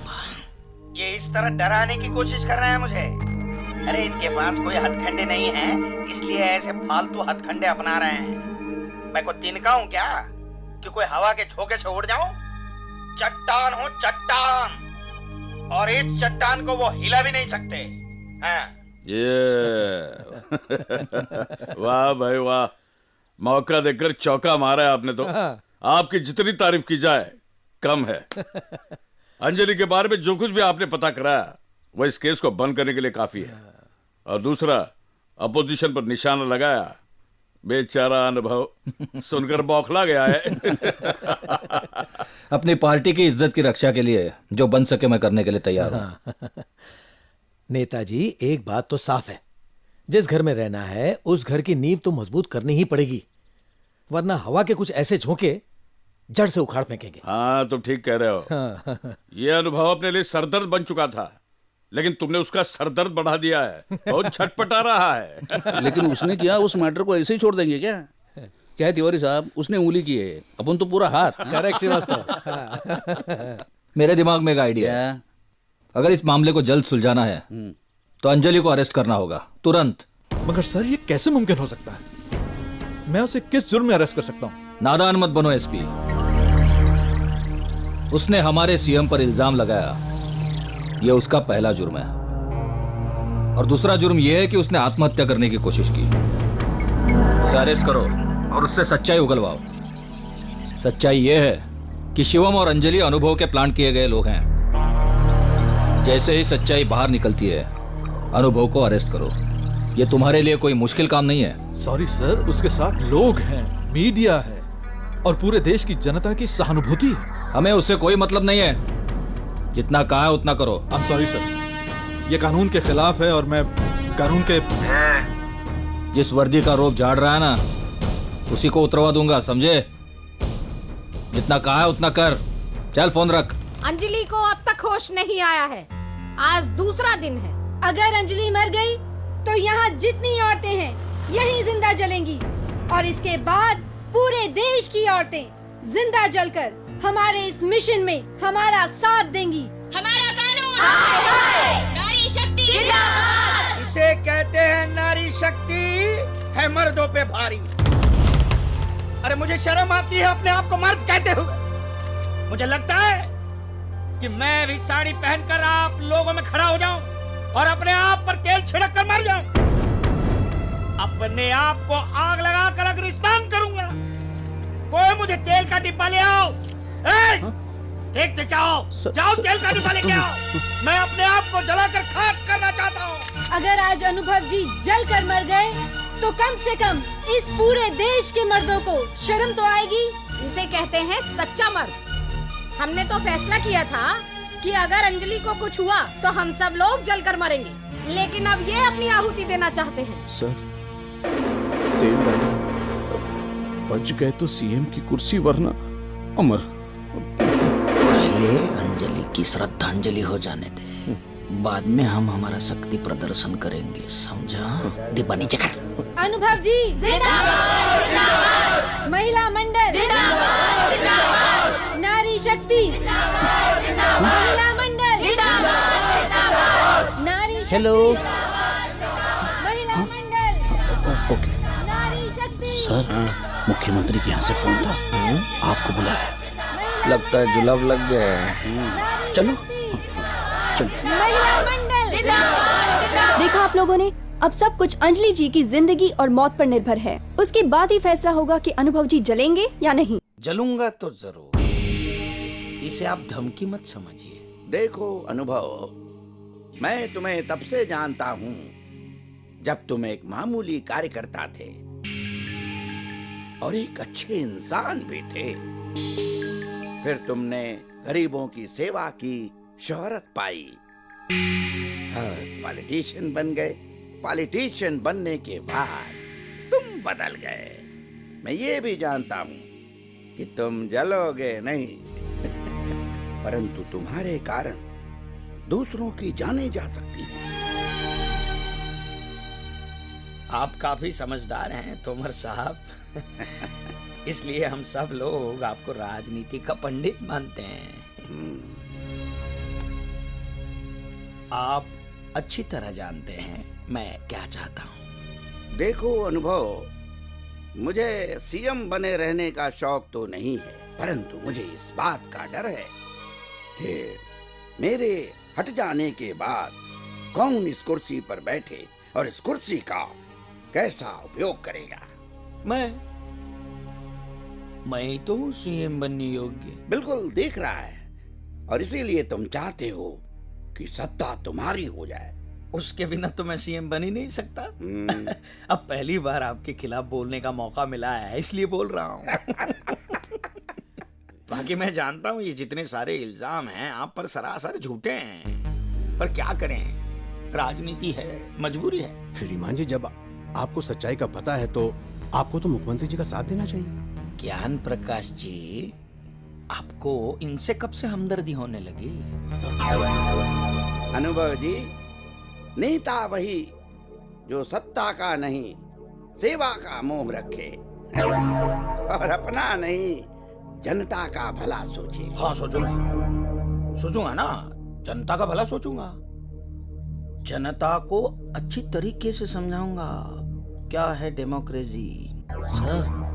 ये इस तरह डराने की कोशिश कर रहे हैं मुझे। अरे इनके पास कोई हथकंडे नहीं है, इसलिए ऐसे फालतू हथकंडे अपना रहे हैं। मैं कोई तिनका हूँ क्या कि कोई हवा के झोंके से उड़ जाऊं? चट्टान हूँ चट्टान, और इस चट्टान को वो हिला भी नहीं सकते। हाँ। ये वाह भाई वाह, मौका देकर चौका मारा है आपने तो। आपकी जितनी तारीफ की जाए कम है। अंजलि के बारे में जो कुछ भी आपने पता कराया वो इस केस को बंद करने के लिए काफी है। और दूसरा, अपोजिशन पर निशाना लगाया, बेचारा अनुभव सुनकर बौखला गया है। अपनी पार्टी की इज्जत की रक्षा के लिए जो बन सके मैं करने के लिए तैयार हूं। नेताजी एक बात तो साफ है, जिस घर में रहना है उस घर की नींव तो मजबूत करनी ही पड़ेगी, वरना हवा के कुछ ऐसे झोंके जड़ से उखाड़ फेंकेंगे। हाँ तुम ठीक कह रहे हो। ये अनुभव अपने लिए सरदर्द बन चुका था, लेकिन तुमने उसका सरदर्द बढ़ा दिया है, बहुत छटपटा रहा है। लेकिन उसने किया, उस मैटर को ऐसे ही छोड़ देंगे क्या? क्या है तिवारी साहब, उसने उंगली की है, अपन तो पूरा हाथ। करेक्ट श्रीवास्तव। मेरे दिमाग में एक आइडिया है। अगर इस मामले को जल्द सुलझाना है तो अंजलि को अरेस्ट करना होगा तुरंत। मगर सर ये कैसे मुमकिन हो सकता है? मैं उसे किस जुर्म में अरेस्ट कर सकता हूँ? नादान मत बनो एसपी। उसने हमारे सीएम पर इल्जाम लगाया, यह उसका पहला जुर्म है। और दूसरा जुर्म यह है कि उसने आत्महत्या करने की कोशिश की। उसे अरेस्ट करो और उससे सच्चाई उगलवाओ। सच्चाई यह है कि शिवम और अंजलि अनुभव के प्लान किए गए लोग हैं। जैसे ही सच्चाई बाहर निकलती है अनुभव को अरेस्ट करो। यह तुम्हारे लिए कोई मुश्किल काम नहीं है। सॉरी सर, उसके साथ लोग हैं, मीडिया है और पूरे देश की जनता की सहानुभूति है। हमें उससे कोई मतलब नहीं है। जितना कहा है उतना करो। आई एम सॉरी सर, ये कानून के खिलाफ है और मैं कानून के। जिस वर्दी का रोप झाड़ रहा है ना, उसी को उतरवा दूंगा, समझे? जितना कहा है उतना कर। चल फोन रख। अंजलि को अब तक होश नहीं आया है। आज दूसरा दिन है। अगर अंजलि मर गई तो यहाँ जितनी औरतें हैं यहीं जिंदा जलेंगी, और इसके बाद पूरे देश की औरतें जिंदा जलकर हमारे इस मिशन में हमारा साथ देंगी। हमारा कानून नारी शक्ति जिंदाबाद। इसे कहते हैं नारी शक्ति है मर्दों पे भारी। अरे मुझे शर्म आती है अपने आप को मर्द कहते हुए। मुझे लगता है कि मैं भी साड़ी पहनकर आप लोगों में खड़ा हो जाऊं और अपने आप पर तेल छिड़क कर मर जाऊं। अपने आप को आग लगाकर अग्निस्नान करूंगा। कोई मुझे तेल का डिब्बा ले आओ। देखते क्या हो, जाओ तेल का डिब्बा लेके आओ। मैं अपने आप को जलाकर खाक करना चाहता हूँ। अगर आज अनुभव जी जल कर मर गए तो कम से कम इस पूरे देश के मर्दों को शर्म तो आएगी। इसे कहते हैं सच्चा मर्द। हमने तो फैसला किया था कि अगर अंजलि को कुछ हुआ तो हम सब लोग जलकर मरेंगे, लेकिन अब ये अपनी आहुति देना चाहते हैं। सर, तेल डालो। बच गए तो सीएम की कुर्सी, वरना अमर। पहले अंजलि की श्रद्धांजलि हो जाने दे, बाद में हम हमारा शक्ति प्रदर्शन करेंगे, समझा? डिब्बा नीचे कर। अनुभव जी जिंदाबाद, जिंदाबाद। महिला मंडल जिंदाबाद, जिंदाबाद। नारी शक्ति जिंदाबाद, जिंदाबाद। महिला मंडल जिंदाबाद, जिंदाबाद। नारी हेलो। महिला मंडल। ओके नारी शक्ति। सर, मुख्यमंत्री के यहाँ से फोन था, आपको बुलाया। लगता है जुलाब लग गया है। चलो महिला मंडल जिंदाबाद, जिंदाबाद। देखा आप लोगों ने, अब सब कुछ अंजलि जी की जिंदगी और मौत पर निर्भर है। उसके बाद ही फैसला होगा कि अनुभव जी जलेंगे या नहीं। जलूंगा तो जरूर, इसे आप धमकी मत समझिए। देखो अनुभव, मैं तुम्हें तब से जानता हूँ जब तुम एक मामूली कार्यकर्ता थे और एक अच्छे इंसान भी थे। फिर तुमने गरीबों की सेवा की, शोहरत पाई, पॉलिटिशियन बन गए। पॉलिटिशियन बनने के बाद तुम बदल गए। मैं ये भी जानता हूँ कि तुम जलोगे नहीं, परंतु तुम्हारे कारण दूसरों की जाने जा सकती है। आप काफी समझदार हैं तोमर साहब। इसलिए हम सब लोग आपको राजनीति का पंडित मानते हैं। आप अच्छी तरह जानते हैं मैं क्या चाहता हूँ। देखो अनुभव, मुझे सीएम बने रहने का शौक तो नहीं है, परंतु मुझे इस बात का डर है कि मेरे हट जाने के बाद कौन इस कुर्सी पर बैठे और इस कुर्सी का कैसा उपयोग करेगा। मैं तो सीएम बनने योग्य। बिल्कुल दिख रहा है, और इसीलिए तुम चाहते हो कि सत्ता तुम्हारी हो जाए। उसके बिना तो मैं सीएम बन ही नहीं सकता। अब पहली बार आपके खिलाफ बोलने का मौका मिला है, इसलिए बोल रहा हूँ। बाकी मैं जानता हूँ ये जितने सारे इल्जाम हैं आप पर सरासर झूठे हैं, पर क्या करें, राजनीति है, मजबूरी है। श्रीमान जी, जब आपको सच्चाई का पता है तो आपको तो मुख्यमंत्री जी का साथ देना चाहिए। ज्ञान प्रकाश जी, आपको इनसे कब से हमदर्दी होने लगी? अनुभव जी, नेता वही जो सत्ता का नहीं, सेवा का मोह रखे और अपना नहीं, जनता का भला सोचे। हाँ, सोचूंगा ना, जनता का भला सोचूंगा। जनता को अच्छी तरीके से समझाऊंगा क्या है डेमोक्रेसी। Sir,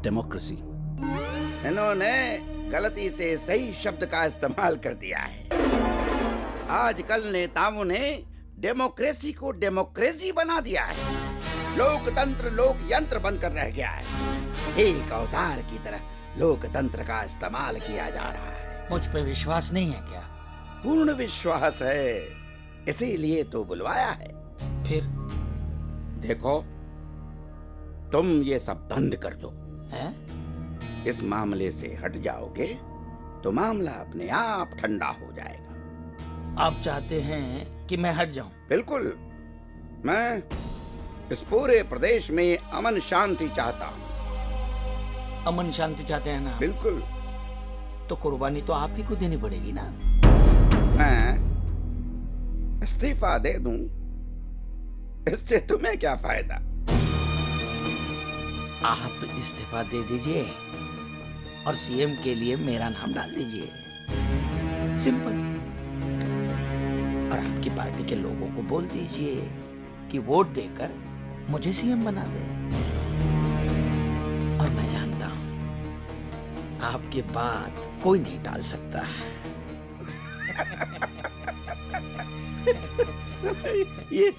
democracy. इन्होंने गलती से सही शब्द का इस्तेमाल कर दिया है। आजकल नेताओं ने डेमोक्रेसी को डेमोक्रेसी बना दिया है। लोकतंत्र लोक यंत्र बनकर रह गया है। एक औजार की तरह लोकतंत्र का इस्तेमाल किया जा रहा है। मुझ पे विश्वास नहीं है क्या? पूर्ण विश्वास है, इसीलिए तो बुलवाया है। फिर देखो, तुम ये सब बंद कर दो। है? इस मामले से हट जाओगे तो मामला अपने आप ठंडा हो जाएगा। आप चाहते हैं कि मैं हट जाऊं? बिल्कुल। मैं इस पूरे प्रदेश में अमन शांति चाहता हूँ। अमन शांति चाहते हैं ना? बिल्कुल। तो कुर्बानी तो आप ही को देनी पड़ेगी ना। मैं इस्तीफा दे दूं, इससे तुम्हें क्या फायदा? आप इस्तीफा दे दीजिए और सीएम के लिए मेरा नाम डाल दीजिए, सिंपल। और आपकी पार्टी के लोगों को बोल दीजिए कि वोट देकर मुझे सीएम बना दे। और मैं जानता हूं आपकी बात कोई नहीं टाल सकता। ये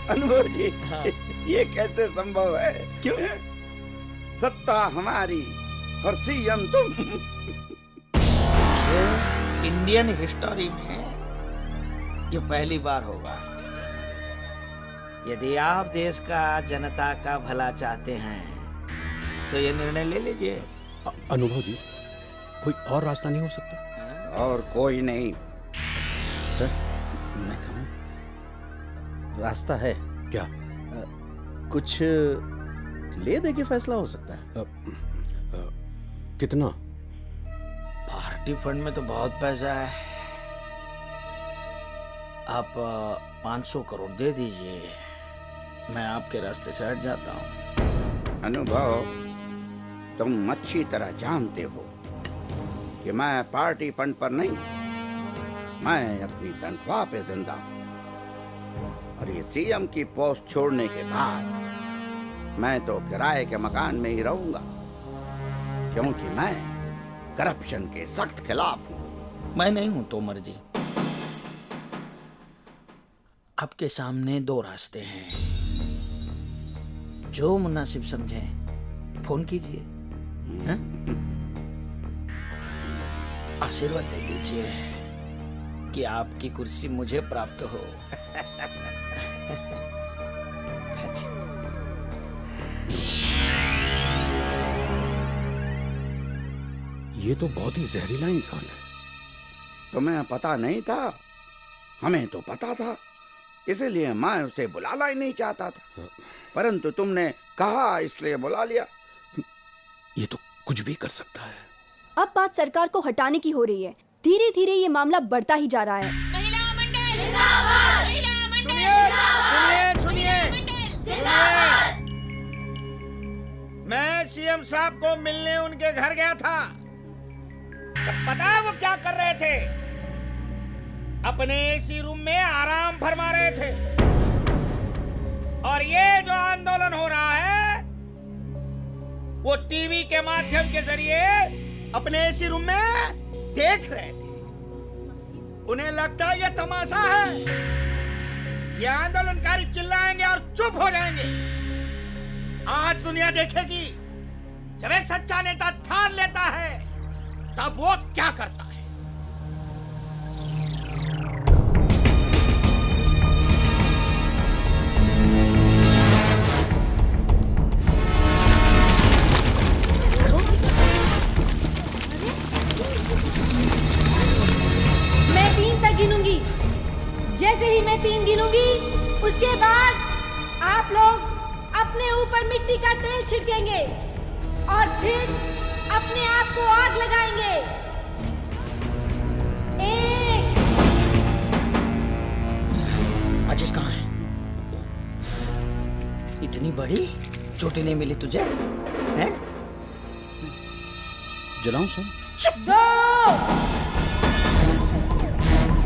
अनुभव जी, ये कैसे संभव है? क्यों? सत्ता हमारी और सीएम तुम। इंडियन हिस्टोरी में ये पहली बार होगा यदि आप देश का जनता का भला चाहते हैं तो ये निर्णय ले लीजिए। अनुभव जी, कोई और रास्ता नहीं हो सकता? और कोई नहीं। सर, मैं कहूँ रास्ता है। क्या? कुछ ले दे के फैसला हो सकता है। कितना? पार्टी फंड में तो बहुत पैसा है। आप 500 करोड़ दे दीजिए, मैं आपके रास्ते से हट जाता हूँ। अनुभव, तुम अच्छी तरह जानते हो कि मैं पार्टी फंड पर नहीं, मैं अपनी तनख्वाह पे जिंदा हूँ। और ये सीएम की पोस्ट छोड़ने के बाद मैं तो किराए के मकान में ही रहूंगा, क्योंकि मैं करप्शन के सख्त खिलाफ हूँ। मैं नहीं हूं तोमर जी। आपके सामने दो रास्ते हैं, जो मुनासिब समझे फोन कीजिए, हैं? आशीर्वाद दे दीजिए कि आपकी कुर्सी मुझे प्राप्त हो। ये तो बहुत ही जहरीला इंसान है। तुम्हें पता नहीं था? हमें तो पता था, इसलिए मैं उसे बुलाना ही नहीं चाहता था, परंतु तुमने कहा इसलिए बुला लिया। ये तो कुछ भी कर सकता है। अब बात सरकार को हटाने की हो रही है। धीरे धीरे ये मामला बढ़ता ही जा रहा है। सुनिए, मैं सीएम साहब को मिलने उनके घर गया था, तब पता है वो क्या कर रहे थे? अपने एसी रूम में आराम फरमा रहे थे। और ये जो आंदोलन हो रहा है वो टीवी के माध्यम के जरिए अपने एसी रूम में देख रहे थे। उन्हें लगता है ये तमाशा है, ये आंदोलनकारी चिल्लाएंगे और चुप हो जाएंगे। आज दुनिया देखेगी, जब एक सच्चा नेता ठान लेता है तब वो क्या करता है। मैं 3 तक गिनूंगी। जैसे ही मैं 3 गिनूंगी, उसके बाद आप लोग अपने ऊपर मिट्टी का तेल छिड़केंगे और फिर अपने आप को आग लगाएंगे। 1। माचिस कहाँ है? इतनी बड़ी चोटी नहीं मिली तुझे, हैं? जलाऊं सर? 2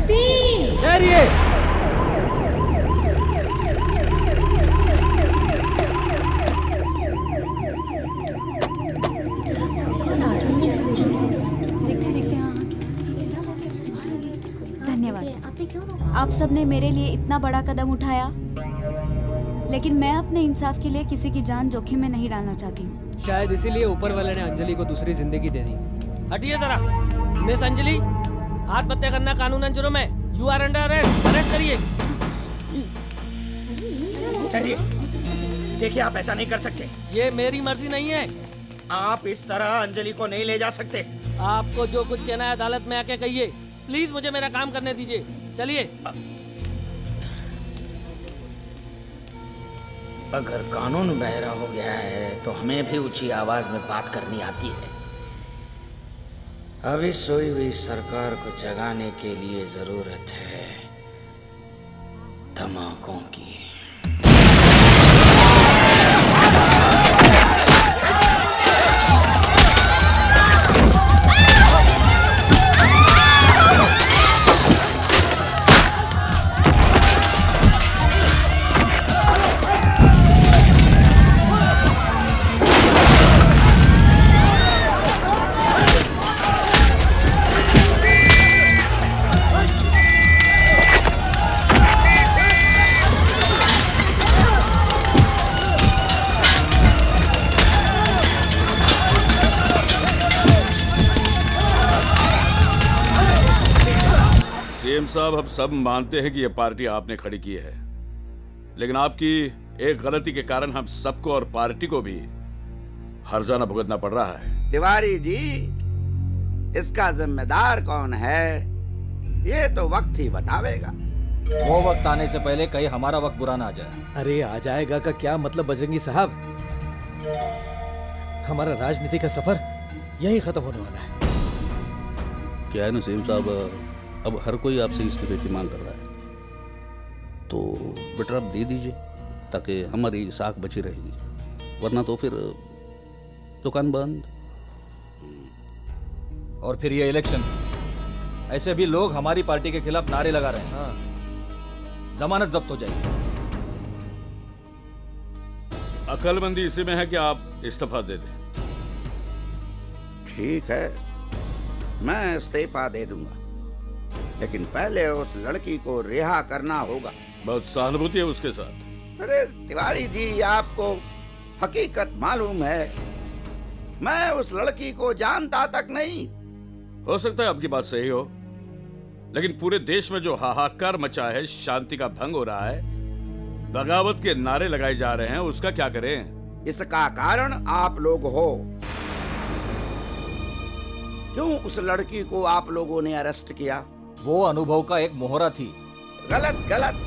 3 ठहरिए। धन्यवाद। आप सबने मेरे लिए इतना बड़ा कदम उठाया, लेकिन मैं अपने इंसाफ के लिए किसी की जान जोखिम में नहीं डालना चाहती हूँ। शायद इसीलिए ऊपर वाले ने अंजलि को दूसरी जिंदगी दे दी। हटिए जरा। मिस अंजलि, आत्महत्या करना कानूनन जुर्म है। You are under arrest. Arrest करिए। देखिए, आप ऐसा नहीं कर सकते। ये मेरी मर्जी नहीं है। आप इस तरह अंजलि को नहीं ले जा सकते। आपको जो कुछ कहना है अदालत में आके कहिए। प्लीज मुझे मेरा काम करने दीजिए। चलिए। अगर कानून बहरा हो गया है तो हमें भी ऊंची आवाज में बात करनी आती है। अभी सोई हुई सरकार को जगाने के लिए जरूरत है धमाकों की। सीएम साहब, अब सब मानते हैं कि यह पार्टी आपने खड़ी की है, लेकिन आपकी एक गलती के कारण हम सबको और पार्टी को भी हर्जाना भुगतना पड़ रहा है। तिवारी जी, इसका जिम्मेदार कौन है ये तो वक्त ही बतावेगा। वो वक्त आने से पहले कहीं हमारा वक्त बुरा ना आ जाए। अरे आ जाएगा का क्या मतलब बजरंगी साहब, हमारा राजनीति का सफर यहीं खत्म होने वाला है। क्या है ना सीएम साहब, अब हर कोई आपसे इस्तीफे की मांग कर रहा है, तो बेटर आप दे दीजिए ताकि हमारी साख बची रहेगी, वरना तो फिर दुकान बंद। और फिर ये इलेक्शन, ऐसे भी लोग हमारी पार्टी के खिलाफ नारे लगा रहे हैं। जमानत जब्त हो जाएगी। अकलमंदी इसी में है कि आप इस्तीफा दे दें। ठीक है, मैं इस्तीफा दे दूंगा, लेकिन पहले उस लड़की को रिहा करना होगा। बहुत सहानुभूति है उसके साथ। अरे तिवारी जी, आपको हकीकत मालूम है, मैं उस लड़की को जानता तक नहीं। हो सकता है आपकी बात सही हो, लेकिन पूरे देश में जो हाहाकार मचा है, शांति का भंग हो रहा है, बगावत के नारे लगाए जा रहे हैं, उसका क्या करें? इसका कारण आप लोग हो। क्यों उस लड़की को आप लोगों ने अरेस्ट किया? वो अनुभव का एक मोहरा थी। गलत गलत।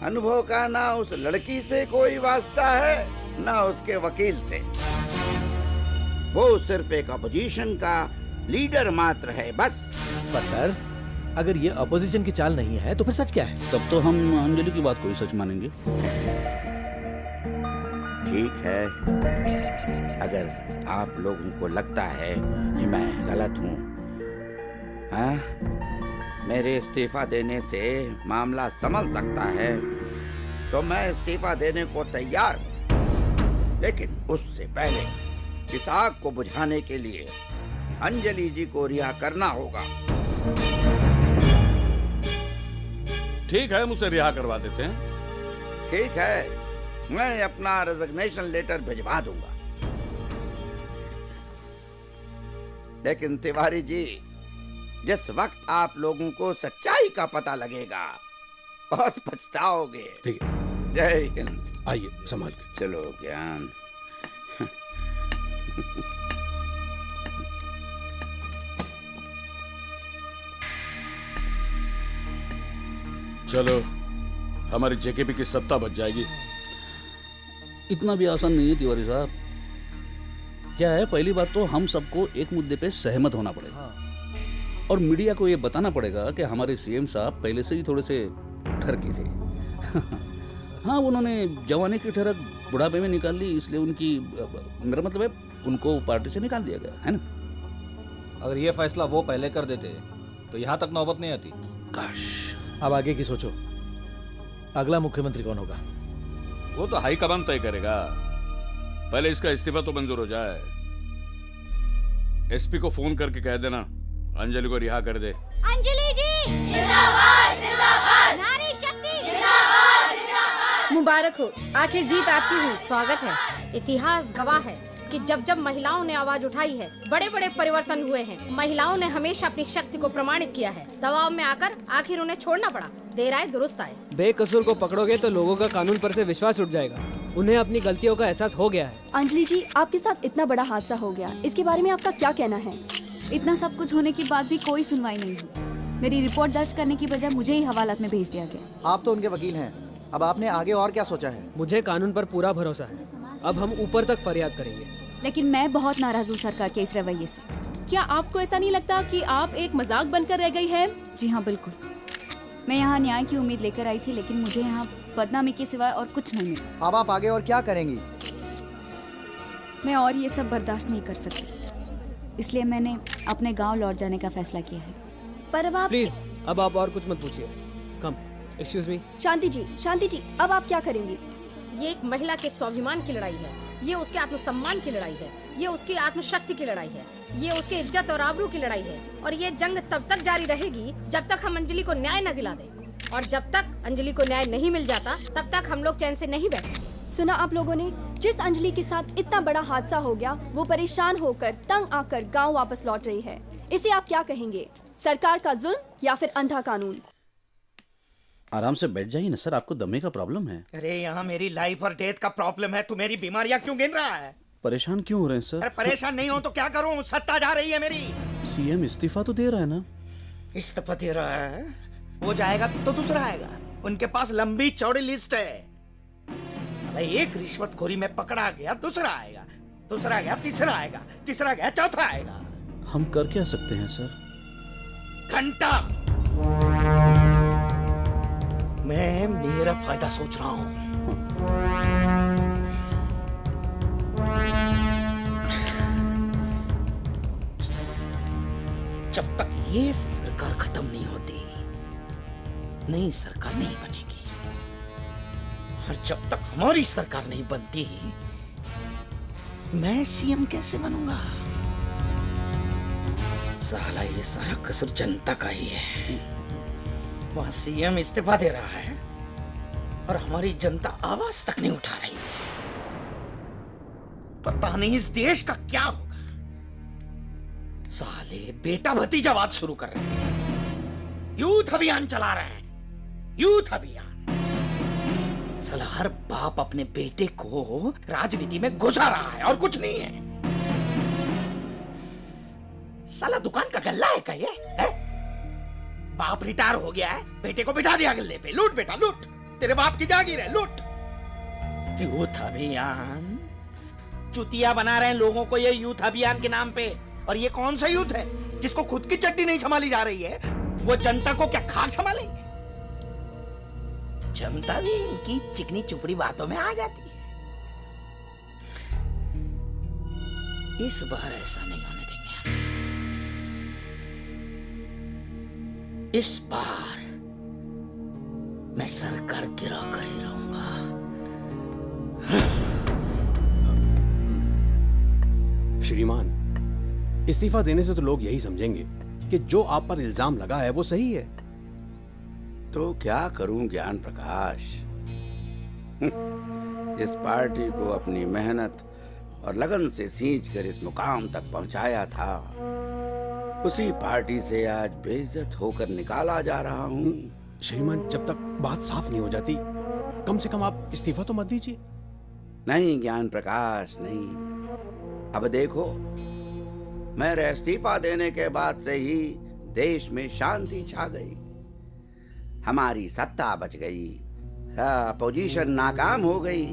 अनुभव का ना उस लड़की से कोई वास्ता है ना उसके वकील से। वो सिर्फ एक अपोजिशन का लीडर मात्र है, बस। पर सर, अगर ये अपोजिशन की चाल नहीं है तो फिर सच क्या है? तब तो हम अंजलि की बात को ही सच मानेंगे। ठीक है, अगर आप लोगों को लगता है कि मैं गलत हूँ, मेरे इस्तीफा देने से मामला संभल सकता है, तो मैं इस्तीफा देने को तैयार हूँ। लेकिन उससे पहले इस आग को बुझाने के लिए अंजलि जी को रिहा करना होगा। ठीक है, मुझे रिहा करवा देते हैं। ठीक है, मैं अपना रेजिग्नेशन लेटर भिजवा दूंगा। लेकिन तिवारी जी, जिस वक्त आप लोगों को सच्चाई का पता लगेगा, बहुत पछताओगे। ठीक है, जय हिंद। आइए संभाल के। चलो ज्ञान। चलो, हमारी जेकेपी की सत्ता बच जाएगी। इतना भी आसान नहीं है तिवारी साहब। क्या है, पहली बात तो हम सबको एक मुद्दे पे सहमत होना पड़ेगा, और मीडिया को ये बताना पड़ेगा कि हमारे सीएम साहब पहले से ही थोड़े से ठरकी थे। हाँ, उन्होंने जवानी की ठरक बुढ़ापे में निकाल ली, इसलिए उनकी, मेरा मतलब है, उनको पार्टी से निकाल दिया गया है ना। अगर ये फैसला वो पहले कर देते तो यहाँ तक नौबत नहीं आती। काश। अब आगे की सोचो, अगला मुख्यमंत्री कौन होगा? वो तो हाईकमान तय करेगा। पहले इसका इस्तीफा तो मंजूर हो जाए। एसपी को फोन करके कह देना अंजलि को रिहा कर दे। अंजलि जी जिंदाबाद, जिंदाबाद। नारी शक्ति जिंदाबाद, जिंदाबाद। मुबारक हो, आखिर जीत आपकी हुई। स्वागत है। इतिहास गवाह है कि जब जब महिलाओं ने आवाज उठाई है, बड़े बड़े परिवर्तन हुए हैं। महिलाओं ने हमेशा अपनी शक्ति को प्रमाणित किया है। दबाव में आकर आखिर उन्हें छोड़ना पड़ा। देर आए दुरुस्त आए। बेकसूर को पकड़ोगे तो लोगों का कानून पर से विश्वास उठ जाएगा। उन्हें अपनी गलतियों का एहसास हो गया है। अंजलि जी, आपके साथ इतना बड़ा हादसा हो गया, इसके बारे में आपका क्या कहना है? इतना सब कुछ होने के बाद भी कोई सुनवाई नहीं हुई। मेरी रिपोर्ट दर्ज करने की बजाय मुझे ही हवालात में भेज दिया गया। आप तो उनके वकील हैं, अब आपने आगे और क्या सोचा है? मुझे कानून पर पूरा भरोसा है। अब हम ऊपर तक फरियाद करेंगे। लेकिन मैं बहुत नाराज हूँ सरकार के इस रवैये से। क्या आपको ऐसा नहीं लगता कि आप एक मजाक बनकर रह गई हैं? जी हाँ, बिल्कुल। मैं यहाँ न्याय की उम्मीद लेकर आई थी, लेकिन मुझे यहाँ बदनामी के सिवाय और कुछ नहीं मिला। अब आप आगे और क्या करेंगी? मैं और ये सब बर्दाश्त नहीं कर सकती, इसलिए मैंने अपने गांव लौट जाने का फैसला किया है। पर अब आप प्लीज, अब आप और कुछ मत पूछिए। कम, एक्सक्यूज मी। शांति जी, अब आप क्या करेंगी? ये एक महिला के स्वाभिमान की लड़ाई है, ये उसके आत्मसम्मान की लड़ाई है, ये उसकी आत्मशक्ति की लड़ाई है, ये उसके इज्जत और आबरू की लड़ाई है। और ये जंग तब तक जारी रहेगी जब तक हम अंजलि को न्याय न दिला दें। और जब तक अंजलि को न्याय नहीं मिल जाता, तब तक हम लोग चैन से नहीं बैठेंगे। सुना आप लोगों ने, जिस अंजलि के साथ इतना बड़ा हादसा हो गया, वो परेशान होकर तंग आकर गांव वापस लौट रही है। इसे आप क्या कहेंगे? सरकार का जुल्म या फिर अंधा कानून? आराम से बैठ जाइए ना सर, आपको दमे का प्रॉब्लम है। अरे यहाँ मेरी लाइफ और डेथ का प्रॉब्लम है, तू मेरी बीमारियां क्यों गिन रहा है? परेशान क्यों हो रहे हैं सर? अरे परेशान नहीं हो तो क्या करूं, सत्ता जा रही है मेरी। सीएम इस्तीफा तो दे रहा है ना? इस्तीफा दे रहा है, वो जाएगा तो दूसरा आएगा। उनके पास लंबी चौड़ी लिस्ट है। साला एक रिश्वतखोरी में पकड़ा गया, दूसरा आएगा, दूसरा गया, तीसरा आएगा, तीसरा गया, चौथा आएगा। हम कर क्या सकते हैं सर? घंटा मैं मेरा फायदा सोच रहा हूं। जब तक ये सरकार खत्म नहीं होती, नई सरकार नहीं बनेगी। और जब तक हमारी सरकार नहीं बनती, मैं सीएम कैसे बनूंगा? साला ये सारा कसूर जनता का ही है। वहां सीएम इस्तीफा दे रहा है और हमारी जनता आवाज तक नहीं उठा रही है। पता नहीं इस देश का क्या होगा। साले बेटा भतीजावाद शुरू कर रहे हैं, यूथ अभियान चला रहे हैं, यूथ अभियान। साला हर बाप अपने बेटे को राजनीति में घुसा रहा है और कुछ नहीं है। साला दुकान का गल्ला है क्या ये? बाप रिटायर हो गया है, बेटे को बिठा दिया गल्ले पे, लूट बेटा लूट, तेरे बाप की जागीर है, लूट। यूथ अभियान, चुतिया बना रहे हैं लोगों को ये यूथ अभियान के नाम पे। और ये कौन सा यूथ है जिसको खुद की चड्डी नहीं संभाली जा रही है? वो जनता को क्या खाक संभालेंगे? जनता भी इनकी चिकनी चुपड़ी बातों में आ जाती है। इस बार ऐसा नहीं होने देंगे। इस बार मैं सरकार गिरा कर ही रहूंगा। श्रीमान, इस्तीफा देने से तो लोग यही समझेंगे कि जो आप पर इल्जाम लगा है वो सही है। तो क्या करूं ज्ञान प्रकाश? जिस पार्टी को अपनी मेहनत और लगन से सींचकर इस मुकाम तक पहुंचाया था, उसी पार्टी से आज बेइज्जत होकर निकाला जा रहा हूं। श्रीमान, जब तक बात साफ नहीं हो जाती, कम से कम आप इस्तीफा तो मत दीजिए। नहीं ज्ञान प्रकाश, नहीं। अब देखो, मेरे इस्तीफा देने के बाद से ही देश में शांति छा गई, हमारी सत्ता बच गई, अपोजिशन नाकाम हो गई,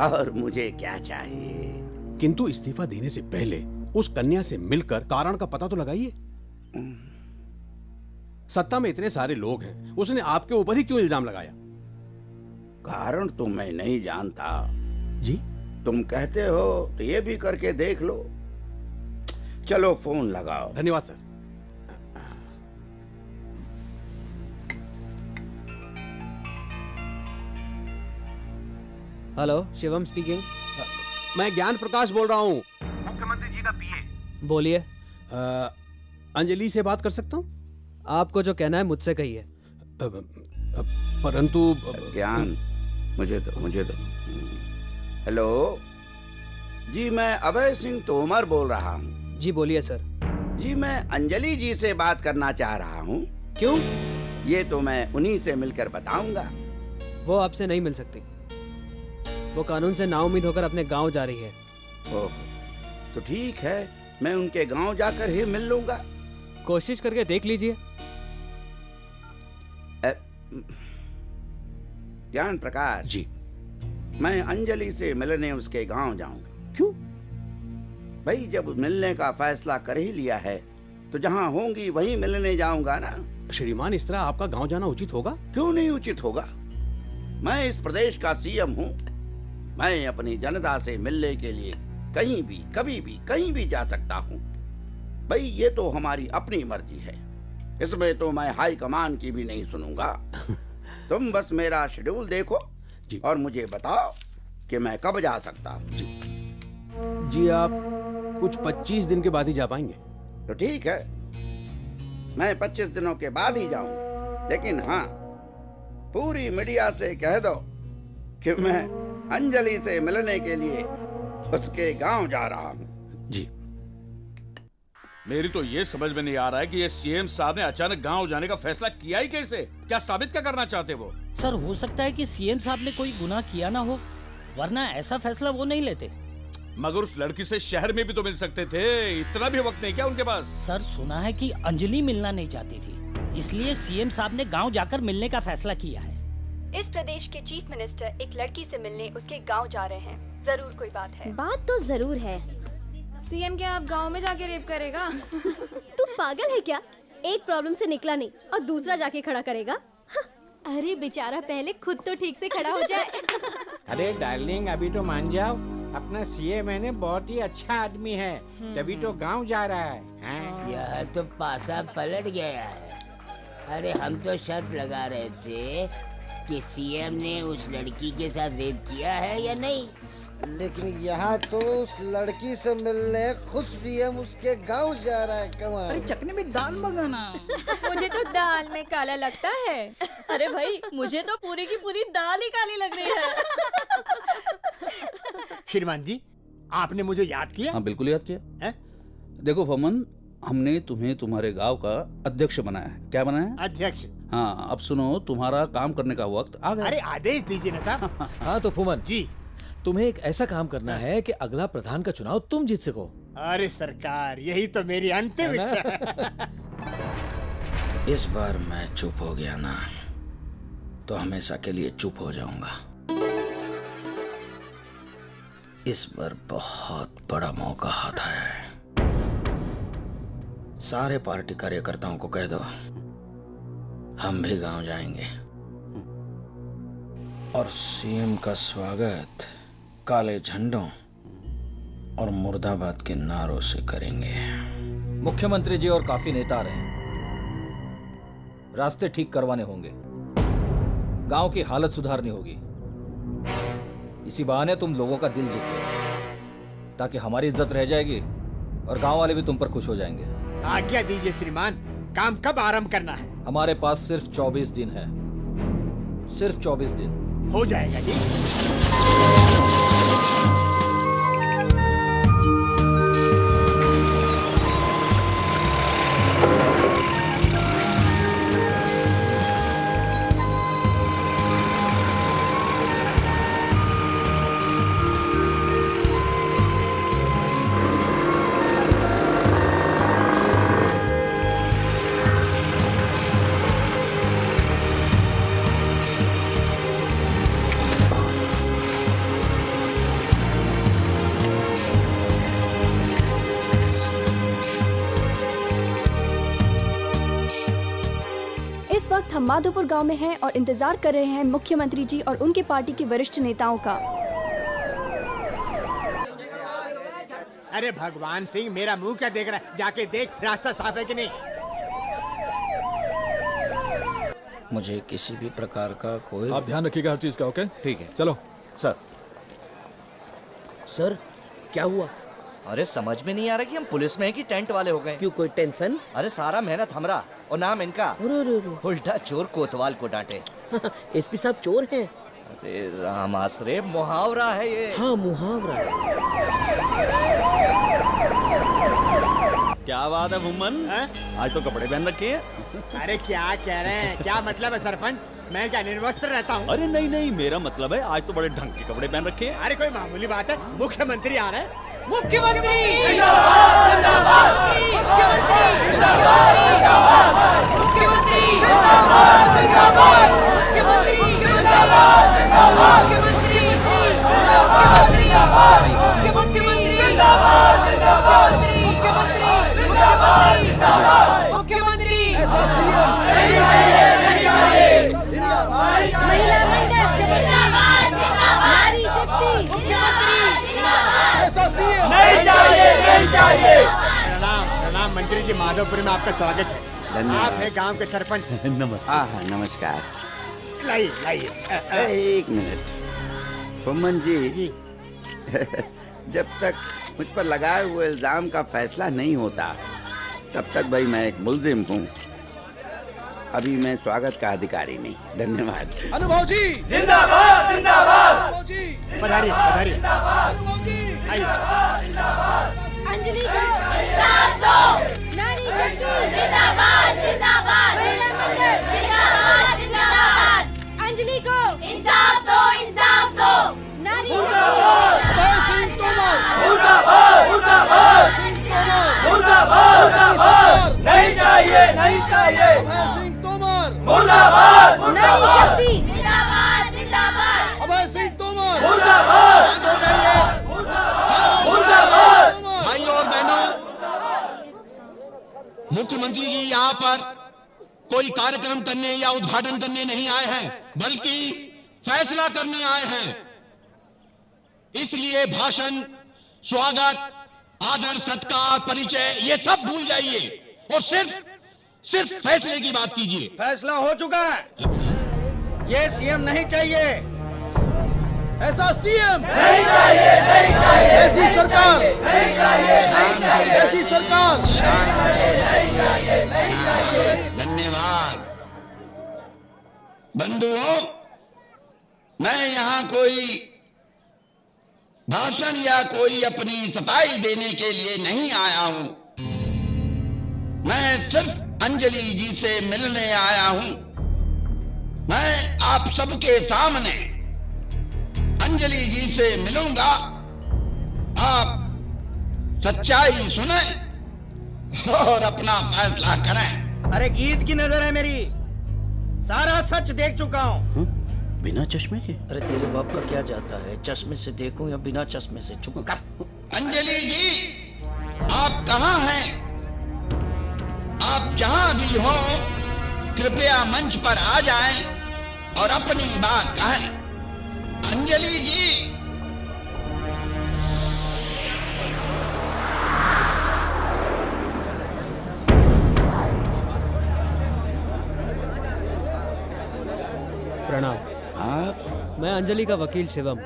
और मुझे क्या चाहिए? किंतु इस्तीफा देने से पहले उस कन्या से मिलकर कारण का पता तो लगाइए। सत्ता में इतने सारे लोग हैं, उसने आपके ऊपर ही क्यों इल्जाम लगाया? कारण तो मैं नहीं जानता जी। तुम कहते हो तो ये भी करके देख लो। चलो फोन लगाओ। धन्यवाद सर। Hello, Shivam speaking. मैं ज्ञान प्रकाश बोल रहा हूँ, मुख्यमंत्री जी का पीए। बोलिए। अंजलि से बात कर सकता हूँ? आपको जो कहना है मुझसे कहिए। परंतु ज्ञान, मुझे तो हेलो जी, मैं अभय सिंह तोमर बोल रहा हूँ। जी बोलिए सर। जी मैं अंजलि जी से बात करना चाह रहा हूँ। क्यों? ये तो मैं उन्हीं से मिलकर बताऊंगा। वो आपसे नहीं मिल सकती, वो कानून से नाउम्मीद होकर अपने गांव जा रही है। ओह, तो ठीक है, मैं उनके गांव जाकर ही मिल लूंगा। कोशिश करके देख लीजिए। ज्ञान प्रकाश जी, मैं अंजलि से मिलने उसके गांव जाऊंगा। क्यों? भाई, जब मिलने का फैसला कर ही लिया है तो जहां होंगी वहीं मिलने जाऊंगा ना। श्रीमान, इस तरह आपका गांव जाना उचित होगा? क्यों नहीं उचित होगा? मैं इस प्रदेश का सीएम हूँ। मैं अपनी जनता से मिलने के लिए कहीं भी, कभी भी, कहीं भी जा सकता हूँ। भाई, ये तो हमारी अपनी मर्जी है, इसमें तो मैं हाई कमान की भी नहीं सुनूंगा। तुम बस मेरा शेड्यूल देखो और मुझे बताओ कि मैं कब जा सकता हूँ। जी, आप कुछ 25 दिन के बाद ही जा पाएंगे। तो ठीक है, मैं 25 दिनों के बाद ही जाऊंगा। लेकिन हाँ, पूरी मीडिया से कह दो कि मैं अंजलि से मिलने के लिए उसके गांव जा रहा हूं। जी। मेरी तो ये समझ में नहीं आ रहा है कि ये सीएम साहब ने अचानक गांव जाने का फैसला किया ही कैसे? क्या साबित क्या करना चाहते वो? सर हो सकता है कि सीएम साहब ने कोई गुनाह किया ना हो, वरना ऐसा फैसला वो नहीं लेते। मगर उस लड़की से शहर में भी तो मिल सकते थे, इतना भी वक्त नहीं क्या उनके पास? सर सुना है कि अंजलि मिलना नहीं चाहती थी, इसलिए सीएम साहब ने गांव जाकर मिलने का फैसला किया है। इस प्रदेश के चीफ मिनिस्टर एक लड़की से मिलने उसके गांव जा रहे हैं। जरूर कोई बात है। बात तो जरूर है। सीएम क्या अब गांव में जाके रेप करेगा? तू पागल है क्या? एक प्रॉब्लम से निकला नहीं और दूसरा जाके खड़ा करेगा? अरे बेचारा पहले खुद तो ठीक से खड़ा हो जाए। अरे डार्लिंग अभी तो मान जाओ, अपना सीएम है बहुत ही अच्छा आदमी है, तभी तो गांव जा रहा है। यह तो पासा पलट गया है। अरे हम तो शर्त लगा रहे थे कि सीएम ने उस लड़की के साथ रेप किया है या नहीं, लेकिन यहाँ तो उस लड़की से मिलने खुद सीएम उसके गांव जा रहा है। कमाल। अरे चटनी में दाल मंगाना। मुझे तो दाल में काला लगता है। अरे भाई मुझे तो पूरी की पूरी दाल ही काली लग रही है। श्रीमान जी आपने मुझे याद किया? हाँ बिल्कुल याद किया। देखो फमन, हमने तुम्हें तुम्हारे गांव का अध्यक्ष बनाया है। क्या बनाया है? अध्यक्ष। हाँ अब सुनो, तुम्हारा काम करने का वक्त आ गया। अरे आदेश दीजिए ना साहब। हाँ तो फुमन जी, तुम्हें एक ऐसा काम करना है कि अगला प्रधान का चुनाव तुम जीत सको। अरे सरकार यही तो मेरी अंतिम इच्छा है। इस बार मैं चुप हो गया ना तो हमेशा के लिए चुप हो जाऊंगा। इस बार बहुत बड़ा मौका हाथ आया है। सारे पार्टी कार्यकर्ताओं को कह दो हम भी गांव जाएंगे और सीएम का स्वागत काले झंडों और मुर्दाबाद के नारों से करेंगे। मुख्यमंत्री जी और काफी नेता आ रहे हैं, रास्ते ठीक करवाने होंगे, गांव की हालत सुधारनी होगी। इसी बहाने तुम लोगों का दिल जीत लो, ताकि हमारी इज्जत रह जाएगी और गांव वाले भी तुम पर खुश हो जाएंगे। आज्ञा दीजिए श्रीमान, काम कब आरंभ करना है? हमारे पास सिर्फ 24 दिन है, सिर्फ 24 दिन। हो जाएगा जी। इस वक्त हम माधोपुर गांव में हैं और इंतजार कर रहे हैं मुख्यमंत्री जी और उनके पार्टी के वरिष्ठ नेताओं का। अरे भगवान सिंह, मेरा मुंह क्या देख रहा है? जाके देख रास्ता साफ है कि नहीं। मुझे किसी भी प्रकार का कोई। आप ध्यान रखिएगा हर चीज का। ओके ठीक है चलो। सर क्या हुआ? अरे समझ में नहीं आ रहा कि हम पुलिस में हैं कि टेंट वाले हो गए। क्यों, कोई टेंशन? अरे सारा मेहनत हमरा और नाम इनका। उल्टा चोर कोतवाल को डांटे। एसपी साहब चोर हैं। अरे राम आश्रय, मुहावरा है ये। हाँ मुहावरा है। क्या बात है भूमन, आज तो कपड़े पहन रखे हैं। अरे क्या कह रहे हैं? क्या मतलब है सरपंच? मैं क्या निर्वस्त्र रहता हूँ? अरे नहीं नहीं, मेरा मतलब है आज तो बड़े ढंग के कपड़े पहन रखे हैं। अरे कोई मामूली बात है, मुख्यमंत्री आ रहे हैं। मुख्यमंत्री जिंदाबाद, जिंदाबाद, मुख्यमंत्री जिंदाबाद, जिंदाबाद, मुख्यमंत्री जिंदाबाद, जिंदाबाद, मुख्यमंत्री जिंदाबाद, जिंदाबाद, मुख्यमंत्री जिंदाबाद, जिंदाबाद, मुख्यमंत्री जिंदाबाद, जिंदाबाद, मुख्यमंत्री जिंदाबाद, जिंदाबाद, मुख्यमंत्री। ऐसा सीएम नहीं चाहिए, नहीं चाहिए। महिला मंडल जिंदाबाद, जिंदाबाद, नारी शक्ति जिंदाबाद, जिंदाबाद, ऐसा सीएम नहीं चाहिए, नहीं चाहिए। प्रणाम प्रणाम मंत्री जी, माधोपुर में आपका स्वागत है। आप है गांव के सरपंच। नमस्कार। हाँ नमस्कार। लाइए लाइए। एक मिनट फुम्मन जी, जब तक मुझ पर लगाए हुए इल्जाम का फैसला नहीं होता तब तक भाई मैं एक मुल्जिम हूँ। अभी मैं स्वागत का अधिकारी नहीं। धन्यवाद। अनुभव जी जिंदाबाद, जिंदाबाद, पधारिए पधारिए। अंजलि इंसाफ दो। नारी शक्ति जिंदाबाद जिंदाबाद। जिंदाबाद जिंदाबाद। अंजलि को इंसाफ दो इंसाफ दो। नारी मुर्दाबाद मुर्दाबाद मुर्दाबाद मुर्दाबाद। नहीं चाहिए नहीं चाहिए। मुर्दाबाद नारी शक्ति जिंदाबाद जिंदाबाद। अभय सिंह तोमर मुर्दाबाद मुर्दाबाद। भाइयों और बहनों, मुख्यमंत्री जी यहाँ पर कोई कार्यक्रम करने या उद्घाटन करने नहीं आए हैं, बल्कि फैसला करने आए हैं। इसलिए भाषण, स्वागत, आदर, सत्कार, परिचय ये सब भूल जाइए और सिर्फ फैसले की बात कीजिए। फैसला हो चुका है। ये सीएम नहीं चाहिए। ऐसा सीएम नहीं चाहिए नहीं चाहिए। ऐसी सरकार नहीं चाहिए नहीं चाहिए। ऐसी सरकार नहीं चाहिए नहीं चाहिए। धन्यवाद। बंधुओं, मैं यहाँ कोई भाषण या कोई अपनी सफाई देने के लिए नहीं आया हूं। मैं सिर्फ अंजलि जी से मिलने आया हूं। मैं आप सबके सामने अंजलि जी से मिलूंगा। आप सच्चाई सुने और अपना फैसला करें। अरे गीत की नजर है मेरी, सारा सच देख चुका हूँ। बिना चश्मे के? अरे तेरे बाप का क्या जाता है, चश्मे से देखूं या बिना चश्मे से? चुप कर। अंजलि जी, आप कहाँ हैं? आप जहां भी हो, कृपया मंच पर आ जाएं और अपनी बात कहें। अंजलि जी। प्रणाम। आप? मैं अंजलि का वकील शिवम।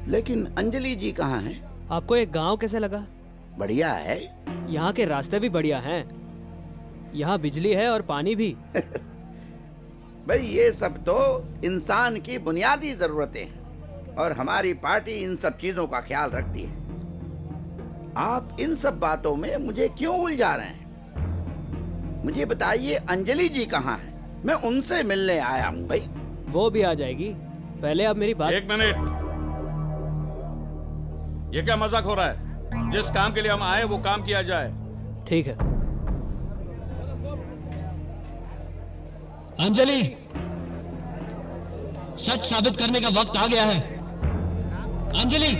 लेकिन अंजलि जी कहाँ हैं? आपको एक गांव कैसे लगा? बढ़िया है। यहाँ के रास्ते भी बढ़िया हैं। यहाँ बिजली है और पानी भी। भाई ये सब तो इंसान की बुनियादी जरूरतें हैं और हमारी पार्टी इन सब चीजों का ख्याल रखती है। आप इन सब बातों में मुझे क्यों उलझा रहे हैं? मुझे बताइए अंजलि जी कहाँ हैं? मैं उनसे मिलने आया हूँ भाई। वो भी आ जाएगी, पहले आप मेरी बात। एक मिनट, ये क्या मजाक हो रहा है? जिस काम के लिए हम आए वो काम किया जाए। ठीक है। अंजलि, सच साबित करने का वक्त आ गया है। अंजलि,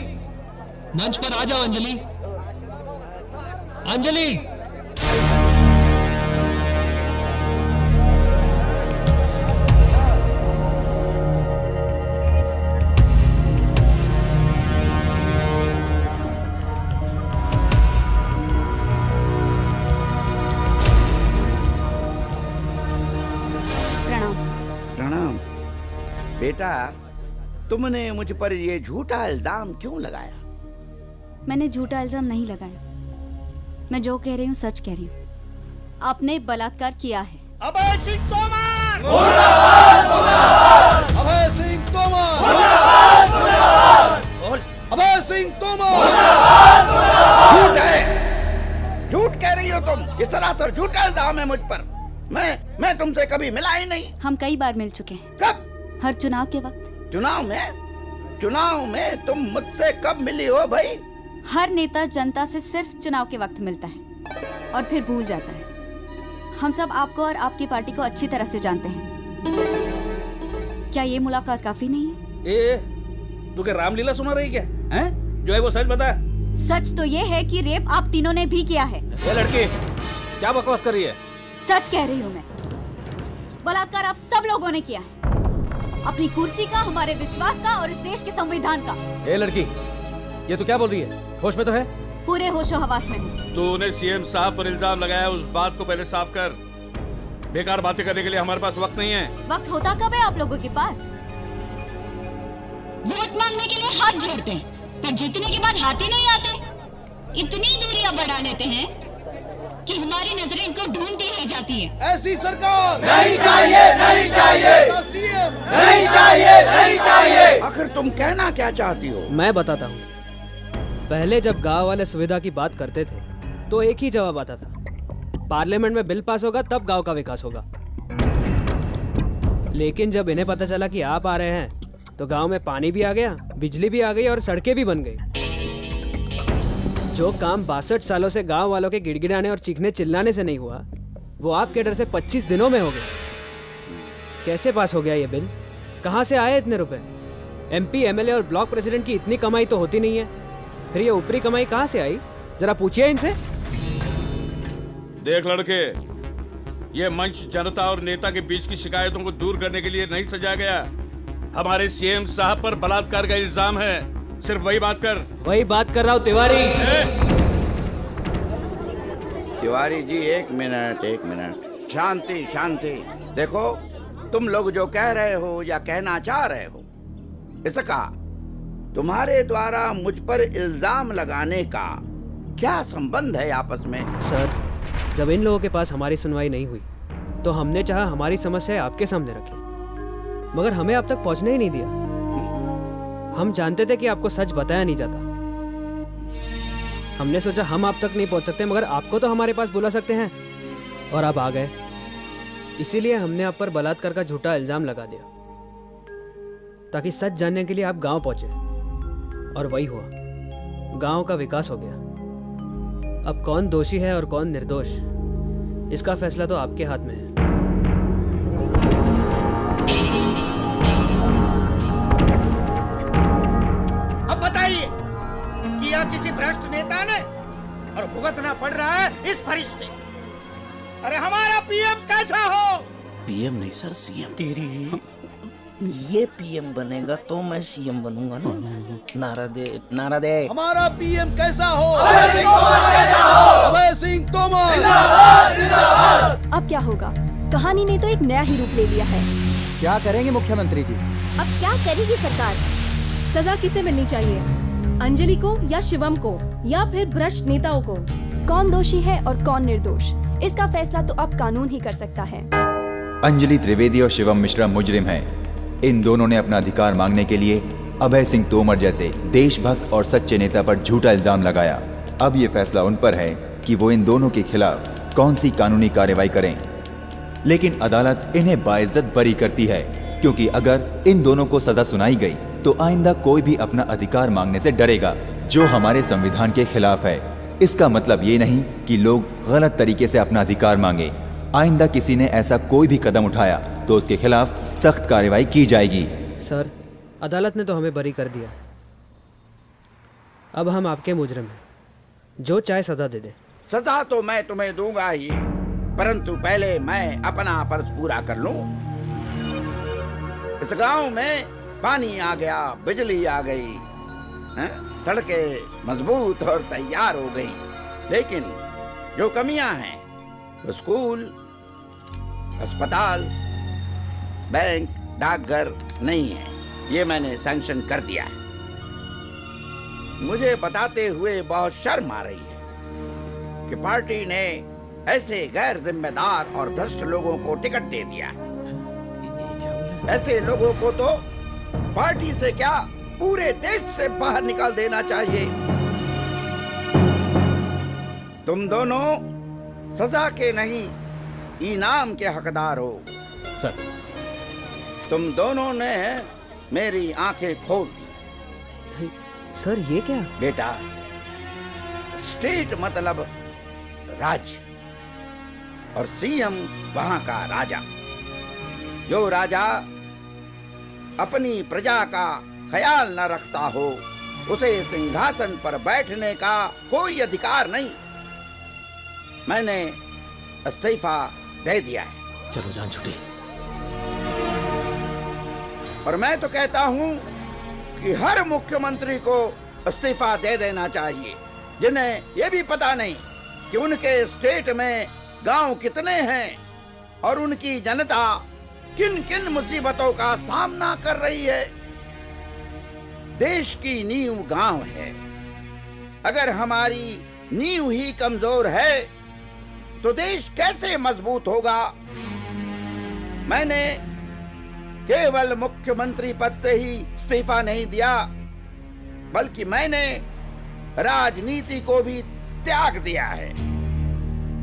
मंच पर आ जाओ। अंजलि, अंजलि। प्रणाम। बेटा, तुमने मुझ पर ये झूठा इल्जाम क्यों लगाया? मैंने झूठा इल्जाम नहीं लगाया। मैं जो कह रही हूँ सच कह रही हूँ। आपने बलात्कार किया है। अभय सिंह तोमर! मुर्दाबाद मुर्दाबाद। अभय सिंह तोमर! मुर्दाबाद मुर्दाबाद। अभय सिंह तोमर! मुर्दाबाद मुर्दाबाद। झूठ है, झूठ कह रही हो तुम। ये सरासर झूठा इल्जाम है मुझ पर। मैं तुमसे कभी मिला ही नहीं। हम कई बार मिल चुके हैं। कब? हर चुनाव के वक्त। चुनाव में तुम मुझसे कब मिली हो भाई? हर नेता जनता से सिर्फ चुनाव के वक्त मिलता है और फिर भूल जाता है। हम सब आपको और आपकी पार्टी को अच्छी तरह से जानते हैं। क्या ये मुलाकात काफी नहीं है? तू क्या रामलीला सुना रही क्या? हैं? जो है वो सच बता। सच तो ये है कि रेप आप तीनों ने भी किया है। ये लड़की क्या बकवास कर रही है? सच कह रही हूँ मैं। बलात्कार आप सब लोगों ने किया है, अपनी कुर्सी का, हमारे विश्वास का और इस देश के संविधान का। ए लड़की, ये तू क्या बोल रही है? होश में तो है? पूरे होशो हवास में हूँ। तूने सीएम साहब पर इल्जाम लगाया, उस बात को पहले साफ कर। बेकार बातें करने के लिए हमारे पास वक्त नहीं है। वक्त होता कब है आप लोगों के पास? वोट मांगने के लिए हाथ जोड़ते हैं, पर जीतने के बाद हाथ ही नहीं आते। इतनी दूरियां बढ़ा लेते हैं कि हमारी नजरें इनको ढूंढती रह जाती हैं। ऐसी सरकार नहीं चाहिए नहीं चाहिए। ऐसा सीएम नहीं चाहिए नहीं चाहिए। आखिर तुम कहना क्या चाहती हो? मैं बताता हूँ। पहले जब गांव वाले सुविधा की बात करते थे तो एक ही जवाब आता था, पार्लियामेंट में बिल पास होगा तब गांव का विकास होगा। लेकिन जब इन्हें पता चला कि आप आ रहे हैं तो गांव में पानी भी आ गया, बिजली भी आ गई और सड़कें भी बन गई। जो काम 62 सालों से गांव वालों के गिड़गिड़ाने और चीखने चिल्लाने से नहीं हुआ, वो आपके डर से 25 दिनों में हो गया। कैसे पास हो गया ये बिल? कहाँ से आए इतने रुपए? MP, MLA और ब्लॉक प्रेसिडेंट की इतनी कमाई तो होती नहीं है, फिर ये ऊपरी कमाई कहाँ से आई? जरा पूछिए इनसे। देख लड़के, ये मंच जनता और नेता के बीच की शिकायतों को दूर करने के लिए नहीं सजाया गया। हमारे CM साहब पर बलात्कार का इल्जाम है, सिर्फ वही बात कर। वही बात कर रहा हूँ तिवारी। तिवारी जी एक मिनट, शांति शांति। देखो, तुम लोग जो कह रहे हो या कहना चाह रहे हो, इसका तुम्हारे द्वारा मुझ पर इल्जाम लगाने का क्या संबंध है आपस में? सर, जब इन लोगों के पास हमारी सुनवाई नहीं हुई तो हमने चाहा हमारी समस्या आपके सामने रखें, मगर हमें अब तक पहुंचने ही नहीं दिया। हम जानते थे कि आपको सच बताया नहीं जाता। हमने सोचा हम आप तक नहीं पहुंच सकते, मगर आपको तो हमारे पास बुला सकते हैं, और आप आ गए। इसीलिए हमने आप पर बलात्कार का झूठा इल्जाम लगा दिया, ताकि सच जानने के लिए आप गांव पहुंचे। और वही हुआ, गांव का विकास हो गया। अब कौन दोषी है और कौन निर्दोष, इसका फैसला तो आपके हाथ में है। अब बताइए, किया किसी भ्रष्ट नेता ने और भुगतना पड़ रहा है इस फरिश्ते। अरे हमारा PM कैसा हो? PM नहीं सर, CM। तेरी ये PM बनेगा तो मैं CM बनूंगा ना। नारा दे। हमारा PM कैसा हो? अभय सिंह तोमर। अब क्या होगा? कहानी ने तो एक नया ही रूप ले लिया है। क्या करेंगे मुख्यमंत्री जी? अब क्या करेगी सरकार? सजा किसे मिलनी चाहिए? अंजलि को या शिवम को या फिर भ्रष्ट नेताओं को? कौन दोषी है और कौन निर्दोष, इसका फैसला तो अब कानून ही कर सकता है। अंजलि त्रिवेदी और शिवम मिश्रा मुजरिम हैं। इन दोनों ने अपना अधिकार मांगने के लिए अभय सिंह तोमर जैसे देशभक्त और सच्चे नेता पर झूठा इल्जाम लगाया। अब ये फैसला उन पर है कि वो इन दोनों के खिलाफ कौन सी कानूनी कार्रवाई करें। लेकिन अदालत इन्हें बाइज्जत बरी करती है, क्योंकि अगर इन दोनों को सजा सुनाई गई तो आइंदा कोई भी अपना अधिकार मांगने से डरेगा, जो हमारे संविधान के खिलाफ है। इसका मतलब ये नहीं कि लोग गलत तरीके से अपना अधिकार मांगे। आइंदा किसी ने ऐसा कोई भी कदम उठाया तो उसके खिलाफ सख्त कार्रवाई की जाएगी। सर, अदालत ने तो हमें बरी कर दिया। अब हम आपके मुजरिम हैं, जो चाहे सजा दे दे। सजा तो मैं तुम्हें दूंगा ही, परंतु पहले मैं अपना फर्ज पूरा कर लूं। इस गांव में पानी आ गया, बिजली आ गई, सड़कें मजबूत और तैयार हो गई, लेकिन जो कमियां हैं वो स्कूल, अस्पताल, बैंक, डाकघर नहीं है। ये मैंने सैंक्शन कर दिया है। मुझे बताते हुए बहुत शर्म आ रही है कि पार्टी ने ऐसे गैर जिम्मेदार और भ्रष्ट लोगों को टिकट दे दिया है। ऐसे लोगों को तो पार्टी से क्या पूरे देश से बाहर निकाल देना चाहिए। तुम दोनों सजा के नहीं, इनाम के हकदार हो। सर, तुम दोनों ने मेरी आंखें खोल दी। सर, ये क्या? बेटा, स्टेट मतलब राज्य, और CM वहां का राजा। जो राजा अपनी प्रजा का ख्याल न रखता हो, उसे सिंहासन पर बैठने का कोई अधिकार नहीं। मैंने इस्तीफा दे दिया है। चलो जान छुट्टी। और मैं तो कहता हूं कि हर मुख्यमंत्री को इस्तीफा दे देना चाहिए, जिन्हें यह भी पता नहीं कि उनके स्टेट में गांव कितने हैं और उनकी जनता किन किन मुसीबतों का सामना कर रही है। देश की नींव गांव है। अगर हमारी नींव ही कमजोर है तो देश कैसे मजबूत होगा। मैंने केवल मुख्यमंत्री पद से ही इस्तीफा नहीं दिया, बल्कि मैंने राजनीति को भी त्याग दिया है।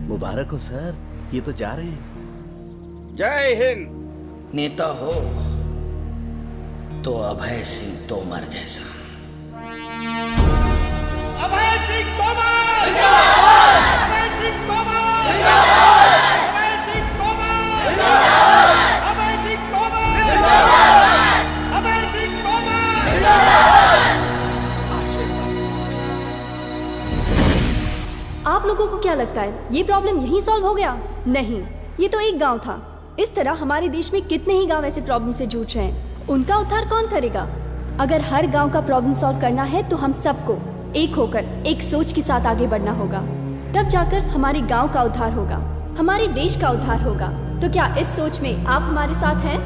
मुबारक हो सर, ये तो जा रहे हैं। जय हिंद। नेता हो तो अभय सिंह तोमर जैसा। अभय सिंह तोमर जिंदाबाद, अभय सिंह तोमर जिंदाबाद, अभय सिंह तोमर जिंदाबाद, अभय सिंह तोमर जिंदाबाद, अभय सिंह तोमर जिंदाबाद। आप लोगों को क्या लगता है ये प्रॉब्लम यहीं सॉल्व हो गया? नहीं, ये तो एक गांव था। इस तरह हमारे देश में कितने ही गांव ऐसे प्रॉब्लम से जूझ रहे हैं। उनका उद्धार कौन करेगा? अगर हर गांव का प्रॉब्लम सॉल्व करना है तो हम सबको एक होकर एक सोच के साथ आगे बढ़ना होगा। तब जाकर हमारे गांव का उद्धार होगा, हमारे देश का उद्धार होगा। तो क्या इस सोच में आप हमारे साथ हैं?